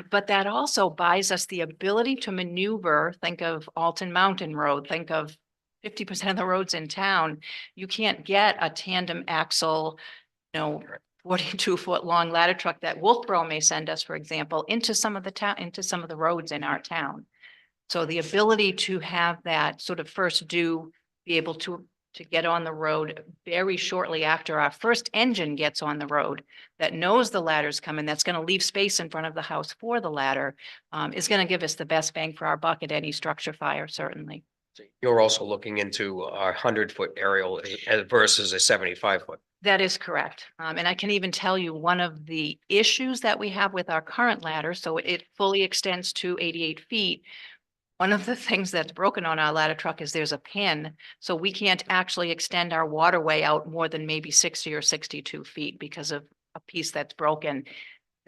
[SPEAKER 6] But that also buys us the ability to maneuver. Think of Alton Mountain Road, think of 50% of the roads in town. You can't get a tandem axle, you know, 42-foot long ladder truck that Wolfboro may send us, for example, into some of the roads in our town. So the ability to have that sort of be able to get on the road very shortly after our first engine gets on the road that knows the ladder's coming, that's going to leave space in front of the house for the ladder, is going to give us the best bang for our buck at any structure fire, certainly.
[SPEAKER 1] You're also looking into our 100-foot aerial versus a 75-foot.
[SPEAKER 6] That is correct. And I can even tell you one of the issues that we have with our current ladder, so it fully extends to 88 feet. One of the things that's broken on our ladder truck is there's a pin, so we can't actually extend our waterway out more than maybe 60 or 62 feet because of a piece that's broken.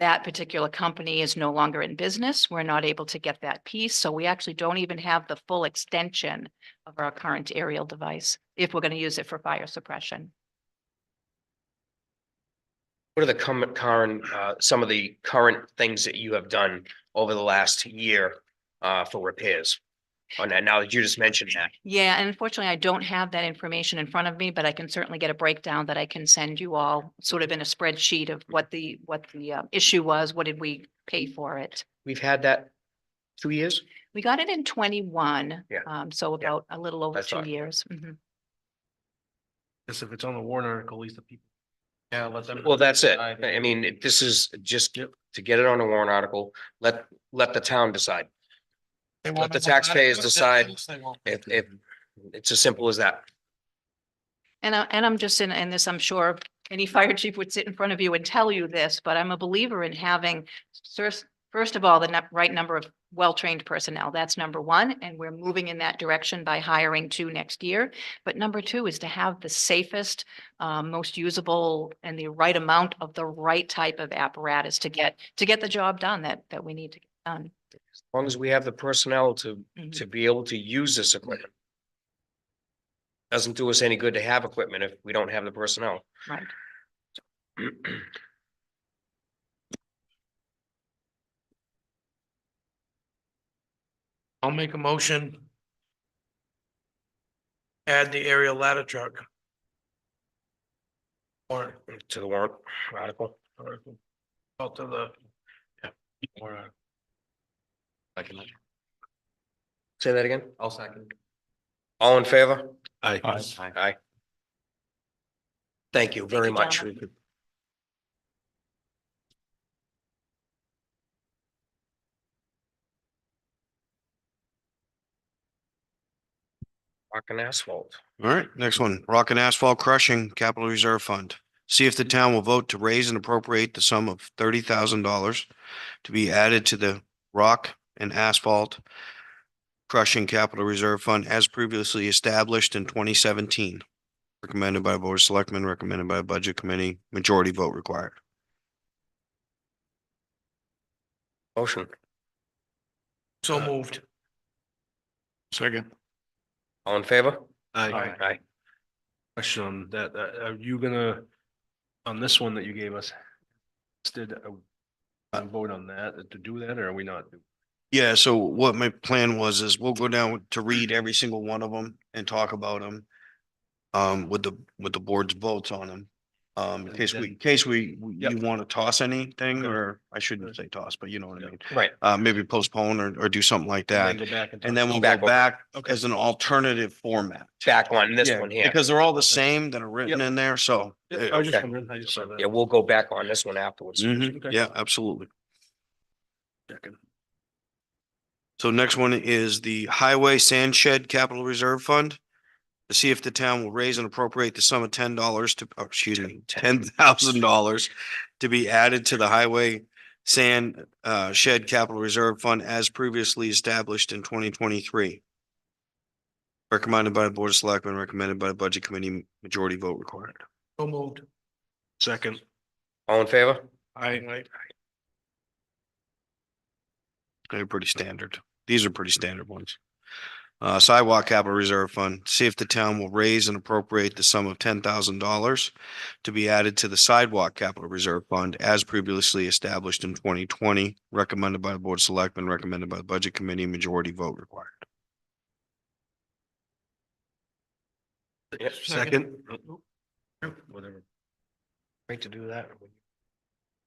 [SPEAKER 6] That particular company is no longer in business. We're not able to get that piece, so we actually don't even have the full extension of our current aerial device if we're going to use it for fire suppression.
[SPEAKER 1] What are the some of the current things that you have done over the last year for repairs on that? Now that you just mentioned that.
[SPEAKER 6] Yeah, and unfortunately, I don't have that information in front of me, but I can certainly get a breakdown that I can send you all, sort of in a spreadsheet of what the issue was, what did we pay for it?
[SPEAKER 1] We've had that 2 years?
[SPEAKER 6] We got it in 21.
[SPEAKER 1] Yeah.
[SPEAKER 6] So about a little over
[SPEAKER 1] That's
[SPEAKER 6] 2
[SPEAKER 1] right.
[SPEAKER 6] years. Mhm.
[SPEAKER 7] Guess if it's on the warrant article, at least the people.
[SPEAKER 5] Yeah, let them.
[SPEAKER 1] Well, that's it.
[SPEAKER 5] decide.
[SPEAKER 1] I mean, this is just to get it on a warrant article, let the town decide. Let the taxpayers decide if it's as simple as that.
[SPEAKER 6] And I'm just in this, I'm sure any fire chief would sit in front of you and tell you this, but I'm a believer in having first of all, the right number of well-trained personnel. That's number one. And we're moving in that direction by hiring 2 next year. But number 2 is to have the safest, most usable and the right amount of the right type of apparatus to get the job done that we need to get done.
[SPEAKER 1] As long as we have the personnel to
[SPEAKER 6] Mhm.
[SPEAKER 1] be able to use this equipment. Doesn't do us any good to have equipment if we don't have the personnel.
[SPEAKER 6] Right.
[SPEAKER 2] I'll make a motion. Add the aerial ladder truck. Or,
[SPEAKER 1] To the warrant article.
[SPEAKER 2] out to the. Yeah. Or,
[SPEAKER 5] Second.
[SPEAKER 1] Say that again.
[SPEAKER 5] I'll second.
[SPEAKER 1] All in favor?
[SPEAKER 7] Aye.
[SPEAKER 5] Aye.
[SPEAKER 1] Aye. Thank you very
[SPEAKER 6] you,
[SPEAKER 1] much.
[SPEAKER 6] gentlemen.
[SPEAKER 1] Rock and asphalt.
[SPEAKER 3] All right, next one, rock and asphalt crushing capital reserve fund. See if the town will vote to raise and appropriate the sum of $30,000 to be added to the rock and asphalt crushing capital reserve fund as previously established in 2017. Recommended by Board of Selectmen, recommended by Budget Committee, majority vote required.
[SPEAKER 1] Motion.
[SPEAKER 2] so moved.
[SPEAKER 4] Second.
[SPEAKER 1] All in favor?
[SPEAKER 7] Aye.
[SPEAKER 1] Aye.
[SPEAKER 7] Question on that, are you gonna, on this one that you gave us, did vote on that, to do that, or are we not?
[SPEAKER 3] Yeah, so what my plan was is we'll go down to read every single one of them and talk about them. With the board's votes on them. In case we,
[SPEAKER 7] Yep.
[SPEAKER 3] you want to toss anything,
[SPEAKER 7] Okay.
[SPEAKER 3] or I shouldn't say toss, but you know what I mean?
[SPEAKER 1] Right.
[SPEAKER 3] Maybe postpone or do something like
[SPEAKER 7] And then
[SPEAKER 3] that.
[SPEAKER 7] go back
[SPEAKER 3] And then we'll
[SPEAKER 1] Back
[SPEAKER 3] go
[SPEAKER 1] over.
[SPEAKER 3] back
[SPEAKER 7] Okay.
[SPEAKER 3] as an alternative format.
[SPEAKER 1] Back on this
[SPEAKER 3] Yeah,
[SPEAKER 1] one here.
[SPEAKER 3] because they're all the same that are written
[SPEAKER 7] Yep.
[SPEAKER 3] in there, so.
[SPEAKER 7] I was just
[SPEAKER 1] Okay.
[SPEAKER 7] wondering, I just saw that.
[SPEAKER 1] Yeah, we'll go back on this one afterwards.
[SPEAKER 3] Mhm,
[SPEAKER 7] Okay.
[SPEAKER 3] yeah, absolutely.
[SPEAKER 7] Checking.
[SPEAKER 3] So next one is the Highway Sand Shed Capital Reserve Fund. To see if the town will raise and appropriate the sum of $10 to, oh, excuse me, $10,000 to be added to the Highway Sand Shed Capital Reserve Fund as previously established in 2023. Recommended by the Board of Selectmen, recommended by the Budget Committee, majority vote required.
[SPEAKER 2] So moved.
[SPEAKER 7] Second.
[SPEAKER 1] All in favor?
[SPEAKER 7] Right.
[SPEAKER 3] They're pretty standard. These are pretty standard ones. Sidewalk Capital Reserve Fund, see if the town will raise and appropriate the sum of $10,000 to be added to the Sidewalk Capital Reserve Fund as previously established in 2020, recommended by the Board of Selectmen, recommended by the Budget Committee, majority vote required.
[SPEAKER 1] Yep.
[SPEAKER 7] Second. Whatever.
[SPEAKER 2] Great to do that.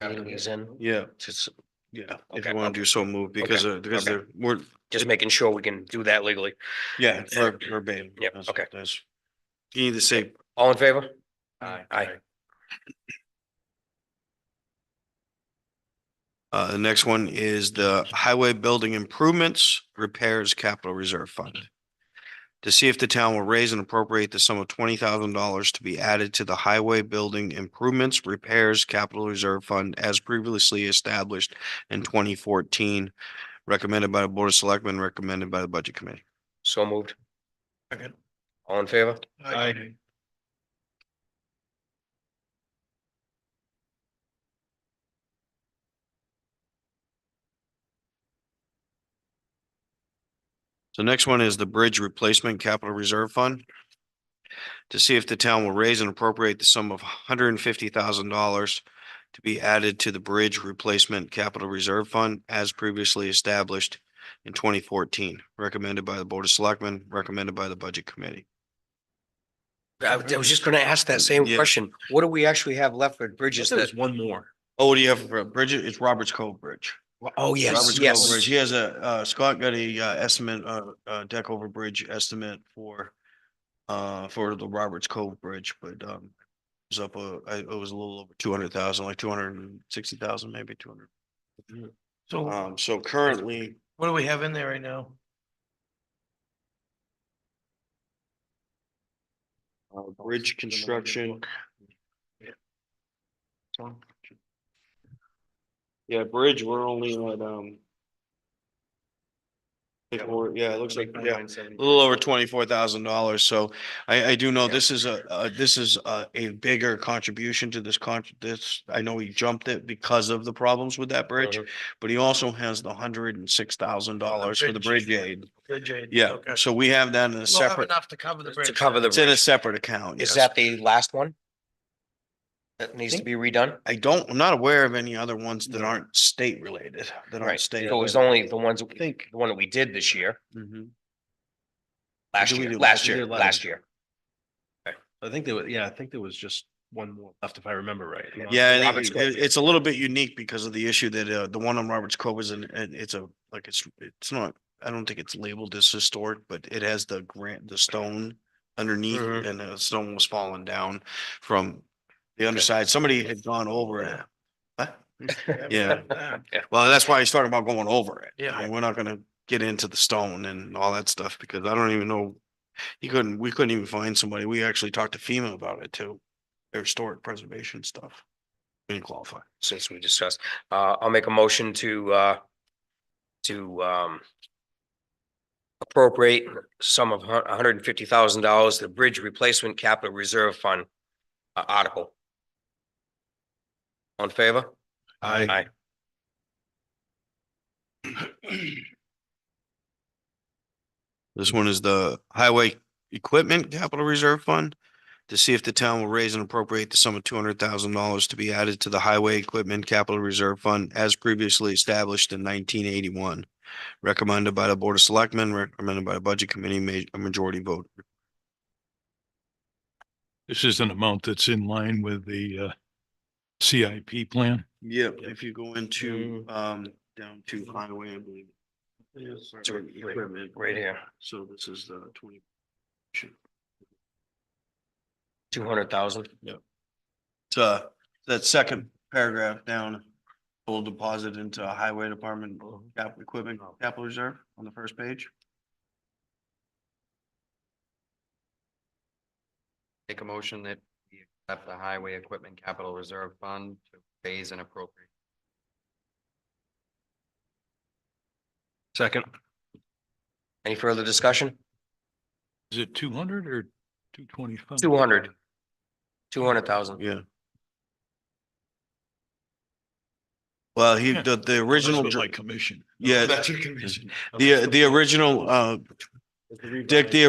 [SPEAKER 1] Getting these in,
[SPEAKER 3] Yeah,
[SPEAKER 1] just,
[SPEAKER 3] yeah, if
[SPEAKER 1] Okay,
[SPEAKER 3] you want to do so move because
[SPEAKER 1] okay,
[SPEAKER 3] because
[SPEAKER 1] okay.
[SPEAKER 3] we're,
[SPEAKER 1] just making sure we can do that legally.
[SPEAKER 3] yeah, verbatim.
[SPEAKER 1] Yep,
[SPEAKER 3] That's-
[SPEAKER 1] okay.
[SPEAKER 3] that's- You either say,
[SPEAKER 1] All in favor?
[SPEAKER 5] Aye.
[SPEAKER 1] Aye.
[SPEAKER 3] the next one is the Highway Building Improvements Repairs Capital Reserve Fund. To see if the town will raise and appropriate the sum of $20,000 to be added to the Highway Building Improvements Repairs Capital Reserve Fund as previously established in 2014. Recommended by the Board of Selectmen, recommended by the Budget Committee.
[SPEAKER 1] So moved.
[SPEAKER 2] Second.
[SPEAKER 1] All in favor?
[SPEAKER 7] Aye.
[SPEAKER 3] So next one is the Bridge Replacement Capital Reserve Fund. To see if the town will raise and appropriate the sum of $150,000 to be added to the Bridge Replacement Capital Reserve Fund as previously established in 2014, recommended by the Board of Selectmen, recommended by the Budget Committee.
[SPEAKER 1] I was just gonna ask that same
[SPEAKER 3] Yeah.
[SPEAKER 1] question. What do we actually have left for
[SPEAKER 7] Just
[SPEAKER 1] bridges
[SPEAKER 7] there was
[SPEAKER 1] that?
[SPEAKER 7] one more.
[SPEAKER 3] Oh, what do you have for a bridge? It's Roberts Cove Bridge.
[SPEAKER 1] Oh, yes,
[SPEAKER 3] Roberts Cove Bridge.
[SPEAKER 1] yes.
[SPEAKER 3] He has Scott got a estimate, deck over bridge estimate for the Roberts Cove Bridge, but it was up, it was a little over 200,000, like 260,000, maybe 200.
[SPEAKER 2] So
[SPEAKER 3] So currently,
[SPEAKER 2] what do we have in there right now?
[SPEAKER 3] bridge construction. Yeah, bridge, we're only at, it looks like, yeah, a little over $24,000. So I do know this is a bigger contribution to this. I know he jumped it because of the problems with that bridge,
[SPEAKER 1] Mhm.
[SPEAKER 3] but he also has the $106,000 for the bridge aid.
[SPEAKER 2] Bridge aid.
[SPEAKER 3] Yeah,
[SPEAKER 2] Okay.
[SPEAKER 3] so we have that in a
[SPEAKER 2] We'll have
[SPEAKER 3] separate,
[SPEAKER 2] enough to cover the bridge.
[SPEAKER 1] To cover the
[SPEAKER 3] it's in a
[SPEAKER 1] bridge.
[SPEAKER 3] separate account.
[SPEAKER 1] Is
[SPEAKER 3] yes.
[SPEAKER 1] that the last one? That needs to be redone?
[SPEAKER 3] I'm not aware of any other ones that aren't state related, that aren't
[SPEAKER 1] Right,
[SPEAKER 3] state.
[SPEAKER 1] so it was only the ones,
[SPEAKER 3] I think.
[SPEAKER 1] the one that we did this year,
[SPEAKER 3] Mhm.
[SPEAKER 1] last
[SPEAKER 3] Did we
[SPEAKER 1] year,
[SPEAKER 3] do
[SPEAKER 1] last
[SPEAKER 3] last
[SPEAKER 1] year,
[SPEAKER 7] year?
[SPEAKER 1] last year.
[SPEAKER 7] I think there was, I think there was just one more left, if I remember right.
[SPEAKER 3] Yeah, I think
[SPEAKER 1] Roberts Cove.
[SPEAKER 3] it's a little bit unique because of the issue that the one on Roberts Cove is it's not, I don't think it's labeled as historic, but it has the stone underneath
[SPEAKER 1] Mhm.
[SPEAKER 3] and the stone was falling down from the underside. Somebody had gone over it. Huh? Yeah. Well, that's why he's talking about going over it.
[SPEAKER 2] Yeah.
[SPEAKER 3] I mean, we're not gonna get into the stone and all that stuff because I don't even know. We couldn't even find somebody. We actually talked to FEMA about it too. Their historic preservation stuff. Didn't qualify.
[SPEAKER 1] Since we discussed, I'll make a motion to appropriate sum of $150,000 to the Bridge Replacement Capital Reserve Fund article. On favor? Aye.
[SPEAKER 3] This one is the Highway Equipment Capital Reserve Fund. To see if the town will raise and appropriate the sum of $200,000 to be added to the Highway Equipment Capital Reserve Fund as previously established in 1981. Recommended by the Board of Selectmen, recommended by the Budget Committee, a majority vote.
[SPEAKER 4] This is an amount that's in line with the CIP plan.
[SPEAKER 3] Yeah, if you go into, down to highway, I believe. Sorry, equipment.
[SPEAKER 1] Right here,
[SPEAKER 3] So this is the 20.
[SPEAKER 1] 200,000.
[SPEAKER 3] It's, that second paragraph down, full deposit into highway department equipment capital reserve on the first page.
[SPEAKER 5] Make a motion that we accept the highway equipment capital reserve fund to raise and appropriate.
[SPEAKER 7] Second.
[SPEAKER 1] Any further discussion?
[SPEAKER 4] Is it 200 or 225?
[SPEAKER 1] 200. 200,000.
[SPEAKER 3] Yeah. Well, he, the
[SPEAKER 4] That's
[SPEAKER 3] original,
[SPEAKER 4] what my commission.
[SPEAKER 3] yeah,
[SPEAKER 4] That's your commission.
[SPEAKER 3] the original, Dick, the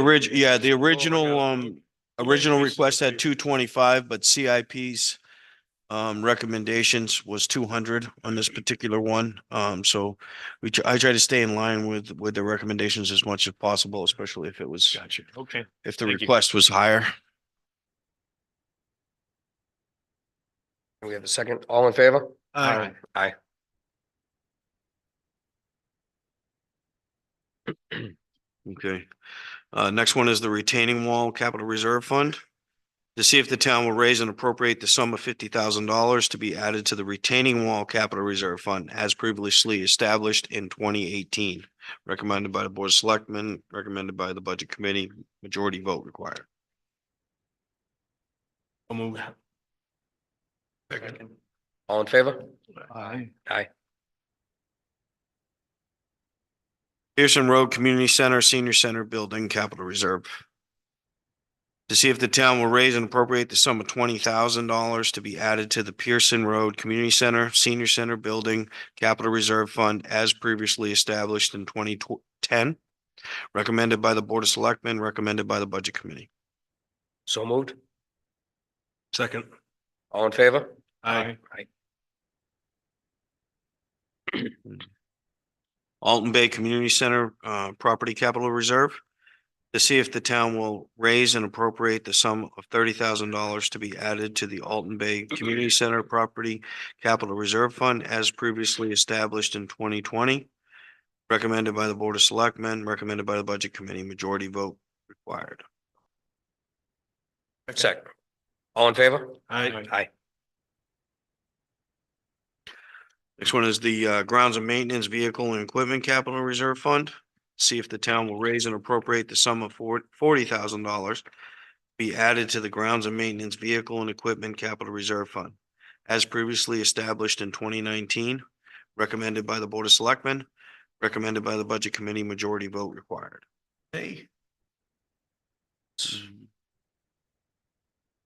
[SPEAKER 3] original request had 225, but CIP's recommendations was 200 on this particular one. So I try to stay in line with the recommendations as much as possible, especially if it was,
[SPEAKER 4] Gotcha. Okay.
[SPEAKER 3] if the
[SPEAKER 7] Thank you.
[SPEAKER 3] request was higher.
[SPEAKER 1] We have a second. All in favor?
[SPEAKER 7] Aye.
[SPEAKER 1] Aye.
[SPEAKER 3] Okay. Next one is the retaining wall capital reserve fund. To see if the town will raise and appropriate the sum of $50,000 to be added to the retaining wall capital reserve fund as previously established in 2018. Recommended by the Board of Selectmen, recommended by the Budget Committee, majority vote required.
[SPEAKER 7] I'll move.
[SPEAKER 2] Second.
[SPEAKER 1] All in favor?
[SPEAKER 4] Aye.
[SPEAKER 1] Aye.
[SPEAKER 3] Pearson Road Community Center, Senior Center Building Capital Reserve. To see if the town will raise and appropriate the sum of $20,000 to be added to the Pearson Road Community Center, Senior Center Building Capital Reserve Fund as previously established in 2010. Recommended by the Board of Selectmen, recommended by the Budget Committee.
[SPEAKER 1] So moved.
[SPEAKER 7] Second.
[SPEAKER 1] All in favor?
[SPEAKER 7] Aye.
[SPEAKER 3] Alton Bay Community Center, Property Capital Reserve. To see if the town will raise and appropriate the sum of $30,000 to be added to the Alton Bay Community Center Property Capital Reserve Fund as previously established in 2020. Recommended by the Board of Selectmen, recommended by the Budget Committee, majority vote required.
[SPEAKER 1] Second. All in favor?
[SPEAKER 7] Aye.
[SPEAKER 1] Aye.
[SPEAKER 3] Next one is the Grounds and Maintenance Vehicle and Equipment Capital Reserve Fund. See if the town will raise and appropriate the sum of $40,000 be added to the Grounds and Maintenance Vehicle and Equipment Capital Reserve Fund as previously established in 2019, recommended by the Board of Selectmen, recommended by the Budget Committee, majority vote required.
[SPEAKER 2] Hey.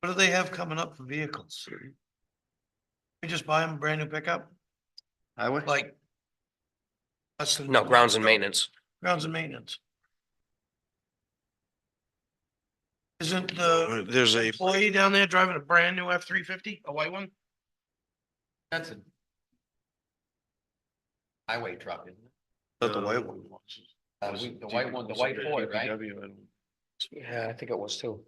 [SPEAKER 2] What do they have coming up for vehicles? We just buy them a brand new pickup,
[SPEAKER 3] Highway?
[SPEAKER 2] like. Less than.
[SPEAKER 1] No, grounds and maintenance.
[SPEAKER 2] Grounds and maintenance. Isn't the
[SPEAKER 3] There's a,
[SPEAKER 2] employee down there driving a brand new F-350, a white one?
[SPEAKER 5] That's a highway truck, isn't it?
[SPEAKER 3] not the white one.
[SPEAKER 5] The white one, the white Ford, right?
[SPEAKER 1] Yeah, I think it was too.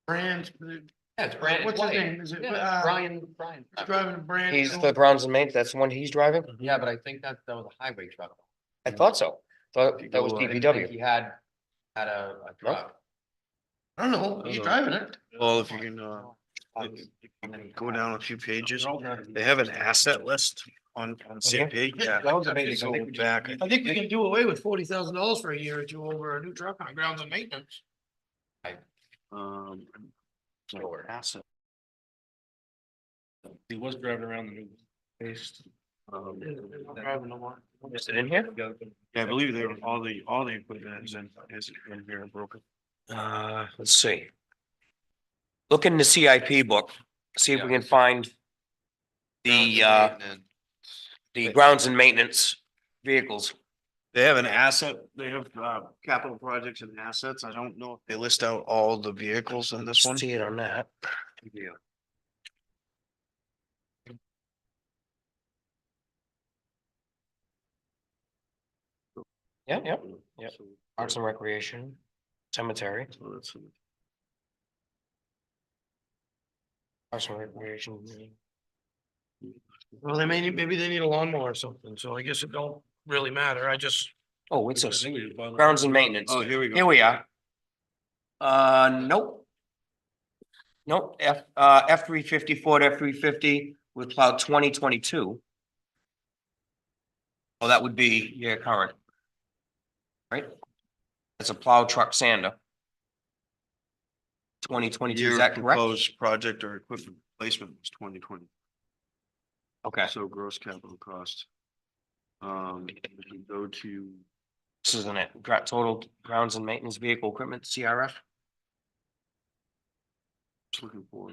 [SPEAKER 2] Brand.
[SPEAKER 5] Yeah, it's brand.
[SPEAKER 2] What's his name? Is it,
[SPEAKER 5] Brian.
[SPEAKER 2] he's driving a brand.
[SPEAKER 1] He's
[SPEAKER 2] new-
[SPEAKER 1] the grounds and maintenance. That's the one he's driving?
[SPEAKER 5] Yeah, but I think that was a highway truck.
[SPEAKER 1] I thought so. Thought that was
[SPEAKER 5] I didn't think
[SPEAKER 1] DPW.
[SPEAKER 5] He had a truck.
[SPEAKER 2] I don't know, he's driving it.
[SPEAKER 3] Well, if you can, go down a few pages, they have an asset list on CIP. Yeah.
[SPEAKER 5] Grounds and maintenance, I
[SPEAKER 3] So
[SPEAKER 5] think we just-
[SPEAKER 3] back,
[SPEAKER 2] I think we can do away with $40,000 for a year or two over a new truck on grounds and maintenance.
[SPEAKER 3] um.
[SPEAKER 5] Sure.
[SPEAKER 3] Asset.
[SPEAKER 7] He was driving around the new base.
[SPEAKER 2] Driving the one.
[SPEAKER 1] Is it in here?
[SPEAKER 3] Yeah, I believe they were all the equipment is in here and broken.
[SPEAKER 1] Let's see. Look in the CIP book, see if we can find the grounds and maintenance vehicles.
[SPEAKER 3] They have an asset, they have capital projects and assets. I don't know if they list out all the vehicles in this one.
[SPEAKER 1] See it on that. Yeah, yeah. Yep. Arts and Recreation, Cemetery.
[SPEAKER 3] So that's-
[SPEAKER 2] Well, they may need, maybe they need a lawnmower or something, so I guess it don't really matter. I just,
[SPEAKER 1] Oh, it's a grounds and maintenance.
[SPEAKER 3] Oh, here we go.
[SPEAKER 1] Here we are. Nope. Nope, F-350 Ford F-350 with plow 2022. Oh, that would be, yeah, current. Right? It's a plow truck sander. 2022, is
[SPEAKER 3] Year
[SPEAKER 1] that correct?
[SPEAKER 3] proposed project or equipment placement was 2020.
[SPEAKER 1] Okay,
[SPEAKER 3] So gross capital cost. We can go to,
[SPEAKER 1] this isn't it, total grounds and maintenance vehicle equipment, CRF.
[SPEAKER 3] just looking for.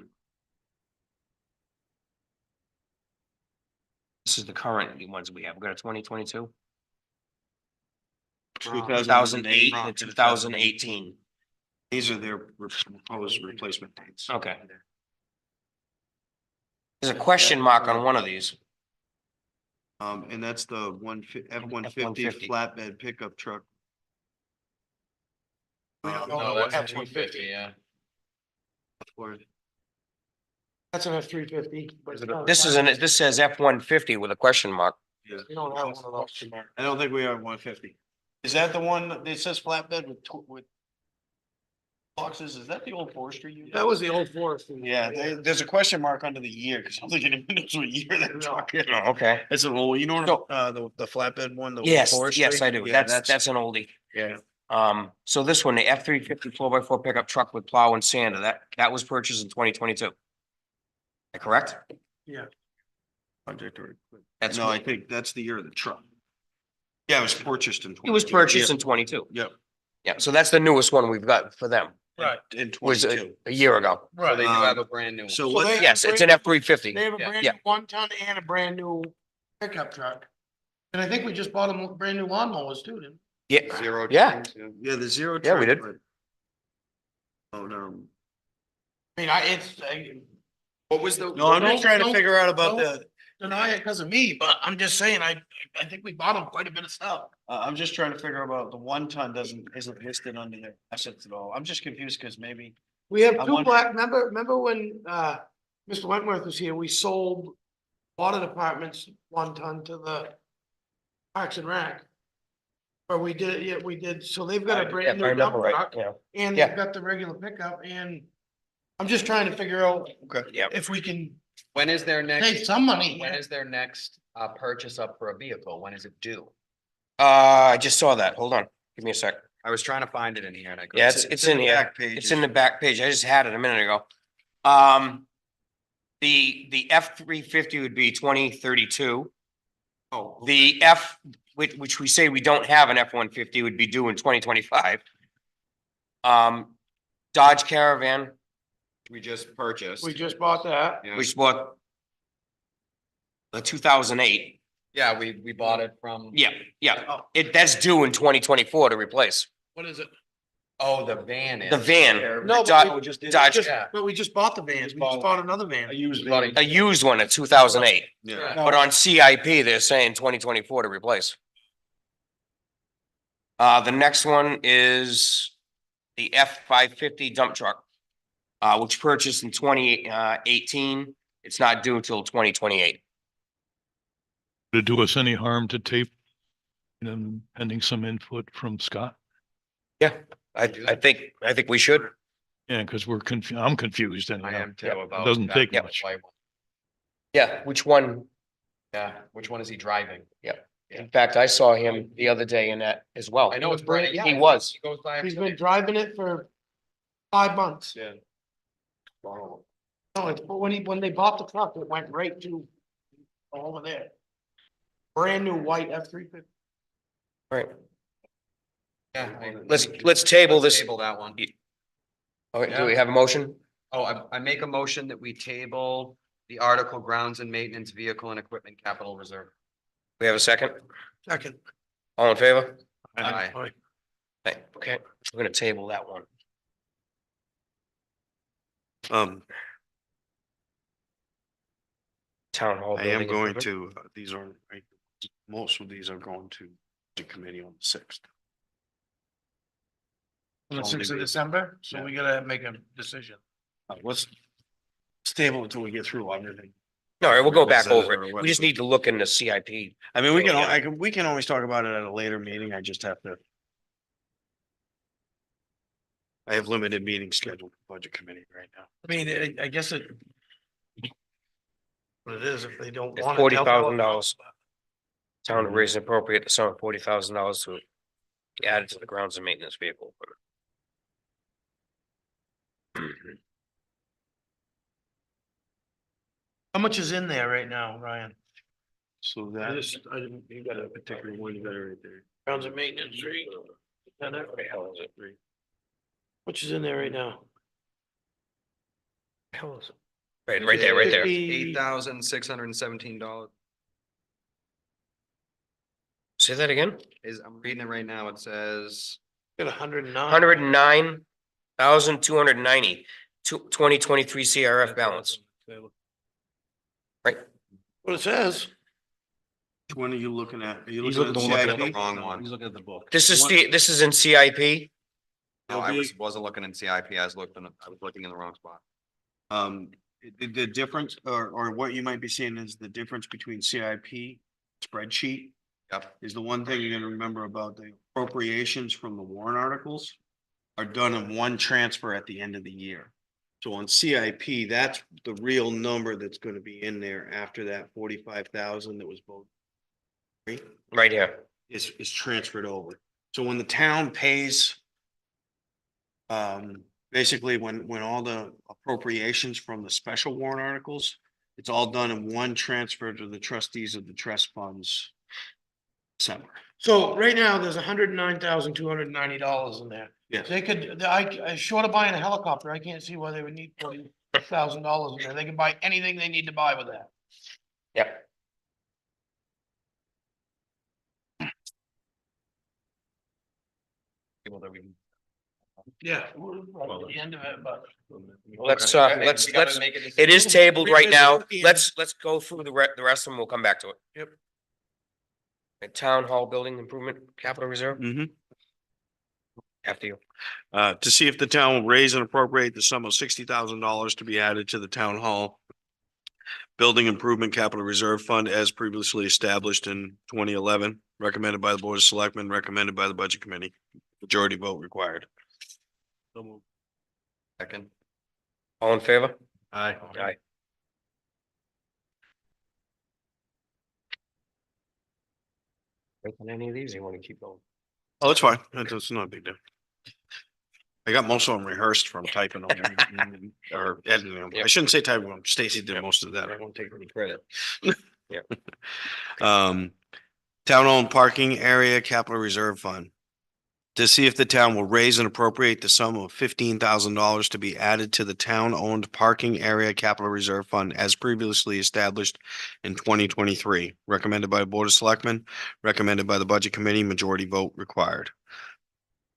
[SPEAKER 1] This is the current ones we have. We've got a 2022,
[SPEAKER 3] 2008
[SPEAKER 1] 2008 and 2018.
[SPEAKER 3] These are their proposed replacement dates.
[SPEAKER 1] Okay. There's a question mark on one of these.
[SPEAKER 3] And that's the F-150
[SPEAKER 1] F-150.
[SPEAKER 3] flatbed pickup truck.
[SPEAKER 2] we don't
[SPEAKER 5] No,
[SPEAKER 2] know
[SPEAKER 5] that's
[SPEAKER 2] what
[SPEAKER 5] a 350, yeah.
[SPEAKER 3] Or
[SPEAKER 2] that's an F-350, but
[SPEAKER 1] This isn't, this says F-150 with a question mark.
[SPEAKER 2] we don't have one of those.
[SPEAKER 3] I don't think we are 150. Is that the one that says flatbed with boxes? Is that the old forestry unit?
[SPEAKER 2] That was the old forest.
[SPEAKER 3] Yeah, there's a question mark under the year because I don't think anyone knows what year that truck is.
[SPEAKER 1] Oh, okay.
[SPEAKER 3] It's an old, you know,
[SPEAKER 1] So-
[SPEAKER 3] the flatbed one, the
[SPEAKER 1] Yes,
[SPEAKER 3] forestry?
[SPEAKER 1] yes, I do.
[SPEAKER 3] Yeah,
[SPEAKER 1] That's an oldie.
[SPEAKER 3] yeah.
[SPEAKER 1] So this one, the F-350 4x4 pickup truck with plow and sander, that was purchased in 2022. Correct?
[SPEAKER 3] Project or equipment.
[SPEAKER 1] That's
[SPEAKER 3] No, I think that's the year of the truck. Yeah, it was purchased in.
[SPEAKER 1] It was purchased in 22.
[SPEAKER 3] Yep.
[SPEAKER 1] Yeah, so that's the newest one we've got for them.
[SPEAKER 2] Right,
[SPEAKER 3] In
[SPEAKER 1] Was
[SPEAKER 3] twenty-two.
[SPEAKER 1] a year ago.
[SPEAKER 5] So they do
[SPEAKER 3] Right.
[SPEAKER 5] have a brand new one.
[SPEAKER 3] So
[SPEAKER 2] So
[SPEAKER 3] what?
[SPEAKER 2] they-
[SPEAKER 1] Yes, it's an F-350.
[SPEAKER 2] they have a
[SPEAKER 5] Yeah.
[SPEAKER 2] brand
[SPEAKER 1] Yeah.
[SPEAKER 2] new 1 ton and a brand new pickup truck. And I think we just bought them brand new lawnmowers too, didn't
[SPEAKER 1] Yeah,
[SPEAKER 5] Zero.
[SPEAKER 1] yeah.
[SPEAKER 5] turns,
[SPEAKER 3] Yeah, the zero.
[SPEAKER 1] Yeah, we
[SPEAKER 3] truck,
[SPEAKER 1] did.
[SPEAKER 3] but- Oh, no.
[SPEAKER 2] we? I mean, it's,
[SPEAKER 5] What was the?
[SPEAKER 3] No, I'm just trying to
[SPEAKER 2] don't-
[SPEAKER 3] figure out about
[SPEAKER 2] don't-
[SPEAKER 3] the,
[SPEAKER 2] deny it because of me, but I'm just saying, I think we bought them quite a bit of stuff.
[SPEAKER 3] I'm just trying to figure out the 1 ton isn't listed under their assets at all. I'm just confused because maybe.
[SPEAKER 2] We have
[SPEAKER 3] I
[SPEAKER 2] two
[SPEAKER 3] wonder-
[SPEAKER 2] black, remember when, Mr. Wentworth was here, we sold water departments 1 ton to the Parks and Rec. Or we did, yeah, we did, so they've got a
[SPEAKER 1] If
[SPEAKER 2] brand
[SPEAKER 1] I
[SPEAKER 2] new dump
[SPEAKER 1] remember right,
[SPEAKER 2] truck
[SPEAKER 1] yeah.
[SPEAKER 2] and
[SPEAKER 1] Yeah.
[SPEAKER 2] they've got the regular pickup and I'm just trying to figure out
[SPEAKER 3] Okay.
[SPEAKER 1] Yeah.
[SPEAKER 2] if we can
[SPEAKER 5] When is their
[SPEAKER 2] save
[SPEAKER 5] next,
[SPEAKER 2] some money
[SPEAKER 5] when
[SPEAKER 2] here.
[SPEAKER 5] is their next purchase up for a vehicle? When is it due?
[SPEAKER 1] I just saw that. Hold on. Give me a sec.
[SPEAKER 5] I was trying to find it in here and I. couldn't.
[SPEAKER 1] Yeah, it's in
[SPEAKER 3] the
[SPEAKER 1] here.
[SPEAKER 3] back page.
[SPEAKER 1] It's in the back page. I just had it a minute ago. The F-350 would be 2032.
[SPEAKER 5] Oh,
[SPEAKER 1] The F, which we say we don't have an F-150 would be due in 2025. Dodge Caravan,
[SPEAKER 5] we just purchased.
[SPEAKER 2] We just bought that.
[SPEAKER 5] Yeah.
[SPEAKER 1] we bought the 2008.
[SPEAKER 5] Yeah, we bought it from.
[SPEAKER 1] Yeah, that's due in 2024 to replace.
[SPEAKER 2] What is it?
[SPEAKER 5] Oh, the van is.
[SPEAKER 1] The van.
[SPEAKER 2] No,
[SPEAKER 1] Dodge-
[SPEAKER 2] but
[SPEAKER 3] just did.
[SPEAKER 1] Dodge-
[SPEAKER 5] Yeah.
[SPEAKER 2] But we just bought the vans. We just bought another van.
[SPEAKER 3] I used.
[SPEAKER 5] We bought
[SPEAKER 1] A used one in 2008,
[SPEAKER 3] Yeah.
[SPEAKER 1] but on CIP, they're saying 2024 to replace. The next one is the F-550 dump truck, which purchased in 2018. It's not due until 2028.
[SPEAKER 4] To do us any harm to tape? And pending some input from Scott?
[SPEAKER 1] I think we should.
[SPEAKER 4] Yeah, because I'm confused
[SPEAKER 5] I
[SPEAKER 4] anyhow.
[SPEAKER 5] am too about.
[SPEAKER 4] Doesn't
[SPEAKER 5] that
[SPEAKER 4] take
[SPEAKER 5] white
[SPEAKER 4] much.
[SPEAKER 5] one.
[SPEAKER 1] Yeah, which one?
[SPEAKER 5] Yeah, which one is he driving?
[SPEAKER 1] In fact, I saw him the other day in that as well.
[SPEAKER 5] I know it's brand. yeah,
[SPEAKER 1] He
[SPEAKER 5] I
[SPEAKER 1] was.
[SPEAKER 5] think He goes by.
[SPEAKER 2] He's been driving it for 5 months.
[SPEAKER 3] Yeah.
[SPEAKER 2] No, it's, but when they bought the truck, it went right to over there. Brand new white F-350.
[SPEAKER 1] Right.
[SPEAKER 5] Yeah.
[SPEAKER 1] Let's table this.
[SPEAKER 5] Table that one.
[SPEAKER 1] Okay, do we have a motion?
[SPEAKER 5] Oh, I make a motion that we table the article grounds and maintenance vehicle and equipment capital reserve.
[SPEAKER 1] We have a second?
[SPEAKER 2] Second.
[SPEAKER 1] All in favor?
[SPEAKER 5] Aye.
[SPEAKER 1] Okay, we're gonna table that one. Town hall.
[SPEAKER 3] I am
[SPEAKER 1] building
[SPEAKER 3] going
[SPEAKER 1] improvement.
[SPEAKER 3] to, these are, most of these are going to the committee on the 6th.
[SPEAKER 2] On the
[SPEAKER 3] Only
[SPEAKER 2] 6th of
[SPEAKER 3] me.
[SPEAKER 2] December, so
[SPEAKER 3] Yeah.
[SPEAKER 2] we gotta make a decision.
[SPEAKER 3] Let's table until we get through everything.
[SPEAKER 1] No, we'll go back
[SPEAKER 3] Representative
[SPEAKER 1] over
[SPEAKER 3] or
[SPEAKER 1] it.
[SPEAKER 3] what-
[SPEAKER 1] We just need to look in the CIP.
[SPEAKER 3] I mean, we can,
[SPEAKER 1] Yeah.
[SPEAKER 3] we can always talk about it at a later meeting. I just have to. I have limited meetings scheduled for budget committee right now.
[SPEAKER 2] I mean, I guess it. What it is, if they don't
[SPEAKER 1] It's
[SPEAKER 2] want it. they'll-
[SPEAKER 1] $40,000. Town to raise and appropriate the sum of $40,000 to be added to the grounds and maintenance vehicle. equipment.
[SPEAKER 2] How much is in there right now, Ryan?
[SPEAKER 3] So
[SPEAKER 2] I
[SPEAKER 3] that,
[SPEAKER 2] just, I didn't, you got a particular one, you got it right there. Grounds and maintenance, right?
[SPEAKER 1] What the hell is it?
[SPEAKER 2] Which is in there right now?
[SPEAKER 1] Hell is it? Right there, right there.
[SPEAKER 5] $8,617
[SPEAKER 1] Say that again?
[SPEAKER 5] is, I'm reading it right now. It says,
[SPEAKER 2] Got 109.
[SPEAKER 1] 109,290, 2023 CRF balance, right?
[SPEAKER 2] What it says.
[SPEAKER 3] which one are you looking at? Are you
[SPEAKER 7] He's
[SPEAKER 3] looking
[SPEAKER 7] looking
[SPEAKER 3] at
[SPEAKER 7] at the
[SPEAKER 3] CIP?
[SPEAKER 5] wrong one.
[SPEAKER 7] He's looking at the book.
[SPEAKER 1] This is this is in CIP.
[SPEAKER 5] No, I
[SPEAKER 3] It'll
[SPEAKER 5] was, wasn't looking in CIP. I was looking in the wrong spot.
[SPEAKER 3] The difference or what you might be seeing is the difference between CIP spreadsheet
[SPEAKER 5] Yep.
[SPEAKER 3] is the one thing you're gonna remember about the appropriations from the warrant articles are done in one transfer at the end of the year. So on CIP, that's the real number that's gonna be in there after that 45,000 that was voted.
[SPEAKER 1] Right here.
[SPEAKER 3] Is transferred over. So when the town pays. Basically, when all the appropriations from the special warrant articles, it's all done in one transfer to the trustees of the trust funds. Separate.
[SPEAKER 2] So right now, there's $109,290 in there.
[SPEAKER 3] Yes.
[SPEAKER 2] They could, short of buying a helicopter, I can't see why they would need $40,000 in there. They can buy anything they need to buy with that.
[SPEAKER 1] Yep.
[SPEAKER 5] People that we can.
[SPEAKER 2] Yeah. We're right at the end of it, but.
[SPEAKER 1] Let's
[SPEAKER 5] Okay,
[SPEAKER 1] let's
[SPEAKER 5] we gotta
[SPEAKER 1] let's.
[SPEAKER 5] make a
[SPEAKER 1] It is
[SPEAKER 5] decision.
[SPEAKER 1] tabled right now.
[SPEAKER 2] Yeah.
[SPEAKER 1] Let's go through the rest of them. We'll come back to it.
[SPEAKER 2] Yep.
[SPEAKER 1] A town hall building improvement capital reserve after you.
[SPEAKER 3] To see if the town will raise and appropriate the sum of $60,000 to be added to the town hall. Building Improvement Capital Reserve Fund as previously established in 2011, recommended by the Board of Selectmen, recommended by the Budget Committee. Majority vote required.
[SPEAKER 5] Second.
[SPEAKER 1] All in favor?
[SPEAKER 7] Aye.
[SPEAKER 1] Aye. On any of these, you want to keep going?
[SPEAKER 3] Oh, it's fine. It's not a big deal. I got most of them rehearsed from typing them or editing them. I shouldn't say typing them. Stacy did most of that. I won't take any credit.
[SPEAKER 1] Yeah.
[SPEAKER 3] Town-owned parking area capital reserve fund. To see if the town will raise and appropriate the sum of $15,000 to be added to the town-owned parking area capital reserve fund as previously established in 2023. Recommended by the Board of Selectmen, recommended by the Budget Committee, majority vote required.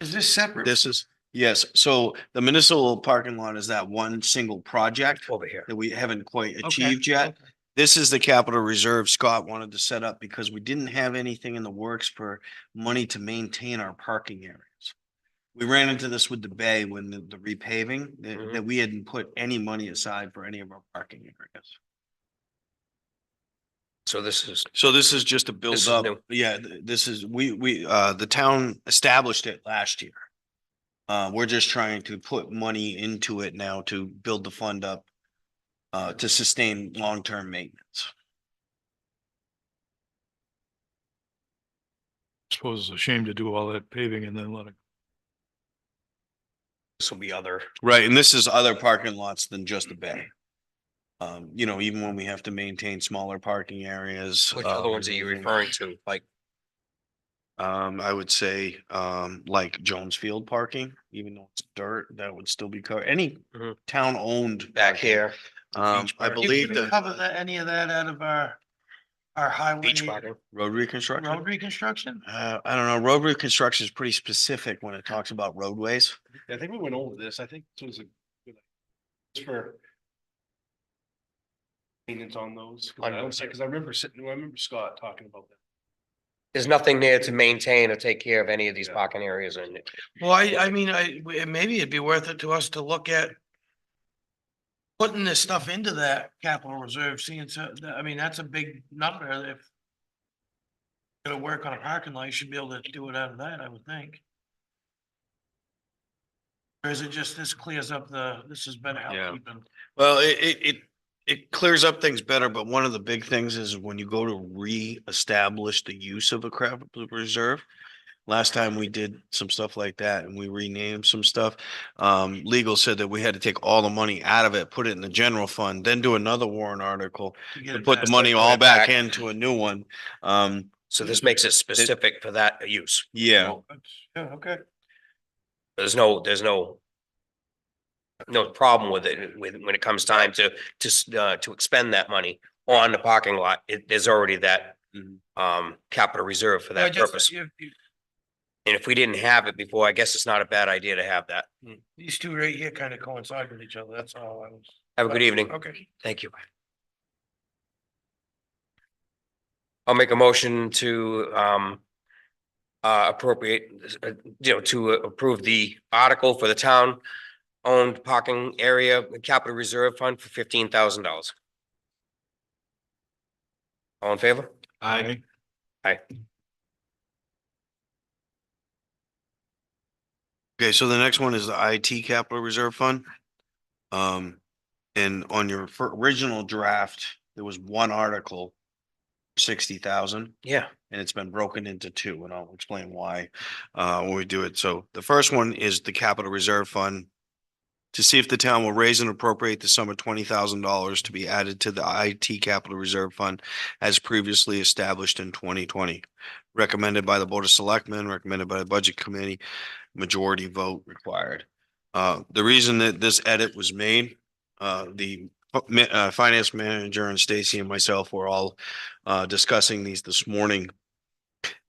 [SPEAKER 2] Is this separate?
[SPEAKER 3] This is, yes, so the municipal parking lot is that one single project
[SPEAKER 1] Over here.
[SPEAKER 3] that we haven't quite
[SPEAKER 2] Okay,
[SPEAKER 3] achieved yet.
[SPEAKER 2] okay.
[SPEAKER 3] This is the capital reserve Scott wanted to set up because we didn't have anything in the works for money to maintain our parking areas. We ran into this with the bay when the repaving, that we hadn't put any money aside for any of our parking areas.
[SPEAKER 1] So this is,
[SPEAKER 3] So this is just to build
[SPEAKER 1] This is
[SPEAKER 3] up.
[SPEAKER 1] new.
[SPEAKER 3] Yeah, this is, the town established it last year. We're just trying to put money into it now to build the fund up. To sustain long-term maintenance.
[SPEAKER 4] Suppose it's a shame to do all that paving and then let it.
[SPEAKER 1] this will be other,
[SPEAKER 3] Right, and this is other parking lots than just a bay. Even when we have to maintain smaller parking areas.
[SPEAKER 1] which other ones are you referring to? Like,
[SPEAKER 3] I would say, like Jones Field parking, even though it's dirt, that would still be covered. Any
[SPEAKER 1] Mhm.
[SPEAKER 3] town-owned.
[SPEAKER 1] back
[SPEAKER 3] parking.
[SPEAKER 1] here,
[SPEAKER 3] I
[SPEAKER 2] You
[SPEAKER 3] believe
[SPEAKER 2] can
[SPEAKER 3] the
[SPEAKER 2] cover that, any of that out of our highway
[SPEAKER 1] beach parking.
[SPEAKER 3] road reconstruction.
[SPEAKER 2] road reconstruction?
[SPEAKER 3] I don't know, road reconstruction is pretty specific when it talks about roadways.
[SPEAKER 7] I think we went over this. I think this was a good. It's for. Maintenance on those.
[SPEAKER 1] On
[SPEAKER 7] I don't
[SPEAKER 1] those.
[SPEAKER 7] say, because I remember Scott talking about that.
[SPEAKER 1] There's nothing there to maintain or take care of any of these
[SPEAKER 7] Yeah.
[SPEAKER 1] parking areas in it.
[SPEAKER 2] Well, I mean, maybe it'd be worth it to us to look at putting this stuff into that capital reserve, seeing so, I mean, that's a big number. If gonna work on a parking lot, you should be able to do it out of that, I would think. Or is it just this clears up this is better
[SPEAKER 3] Yeah.
[SPEAKER 2] housekeeping?
[SPEAKER 3] Well, it clears up things better, but one of the big things is when you go to reestablish the use of a capital reserve. Last time we did some stuff like that and we renamed some stuff, legal said that we had to take all the money out of it, put it in the general fund, then do another warrant article
[SPEAKER 2] To get
[SPEAKER 3] to
[SPEAKER 2] it
[SPEAKER 3] put the
[SPEAKER 2] back?
[SPEAKER 3] money
[SPEAKER 1] Put
[SPEAKER 3] all
[SPEAKER 1] it
[SPEAKER 3] back
[SPEAKER 1] back.
[SPEAKER 3] into a new one.
[SPEAKER 1] So this makes it specific for that use.
[SPEAKER 3] Yeah,
[SPEAKER 2] Yeah, okay.
[SPEAKER 1] There's no problem with it, when it comes time to expend that money on the parking lot. There's already that capital reserve for
[SPEAKER 2] Yeah,
[SPEAKER 1] that purpose. And if we didn't have it before, I guess it's not a bad idea to have that.
[SPEAKER 2] These two right here kind of coincide with each other, that's all I was.
[SPEAKER 1] Have a good evening.
[SPEAKER 2] Okay.
[SPEAKER 1] Thank you. I'll make a motion to appropriate, to approve the article for the town owned parking area capital reserve fund for $15,000. All in favor?
[SPEAKER 3] I,
[SPEAKER 1] Aye.
[SPEAKER 3] okay, so the next one is the IT capital reserve fund. And on your original draft, there was one article, 60,000.
[SPEAKER 1] Yeah.
[SPEAKER 3] And it's been broken into two, and I'll explain why when we do it. So the first one is the capital reserve fund to see if the town will raise and appropriate the sum of $20,000 to be added to the IT capital reserve fund as previously established in 2020. Recommended by the Board of Selectmen, recommended by the Budget Committee, majority vote required. The reason that this edit was made, the finance manager and Stacy and myself were all discussing these this morning.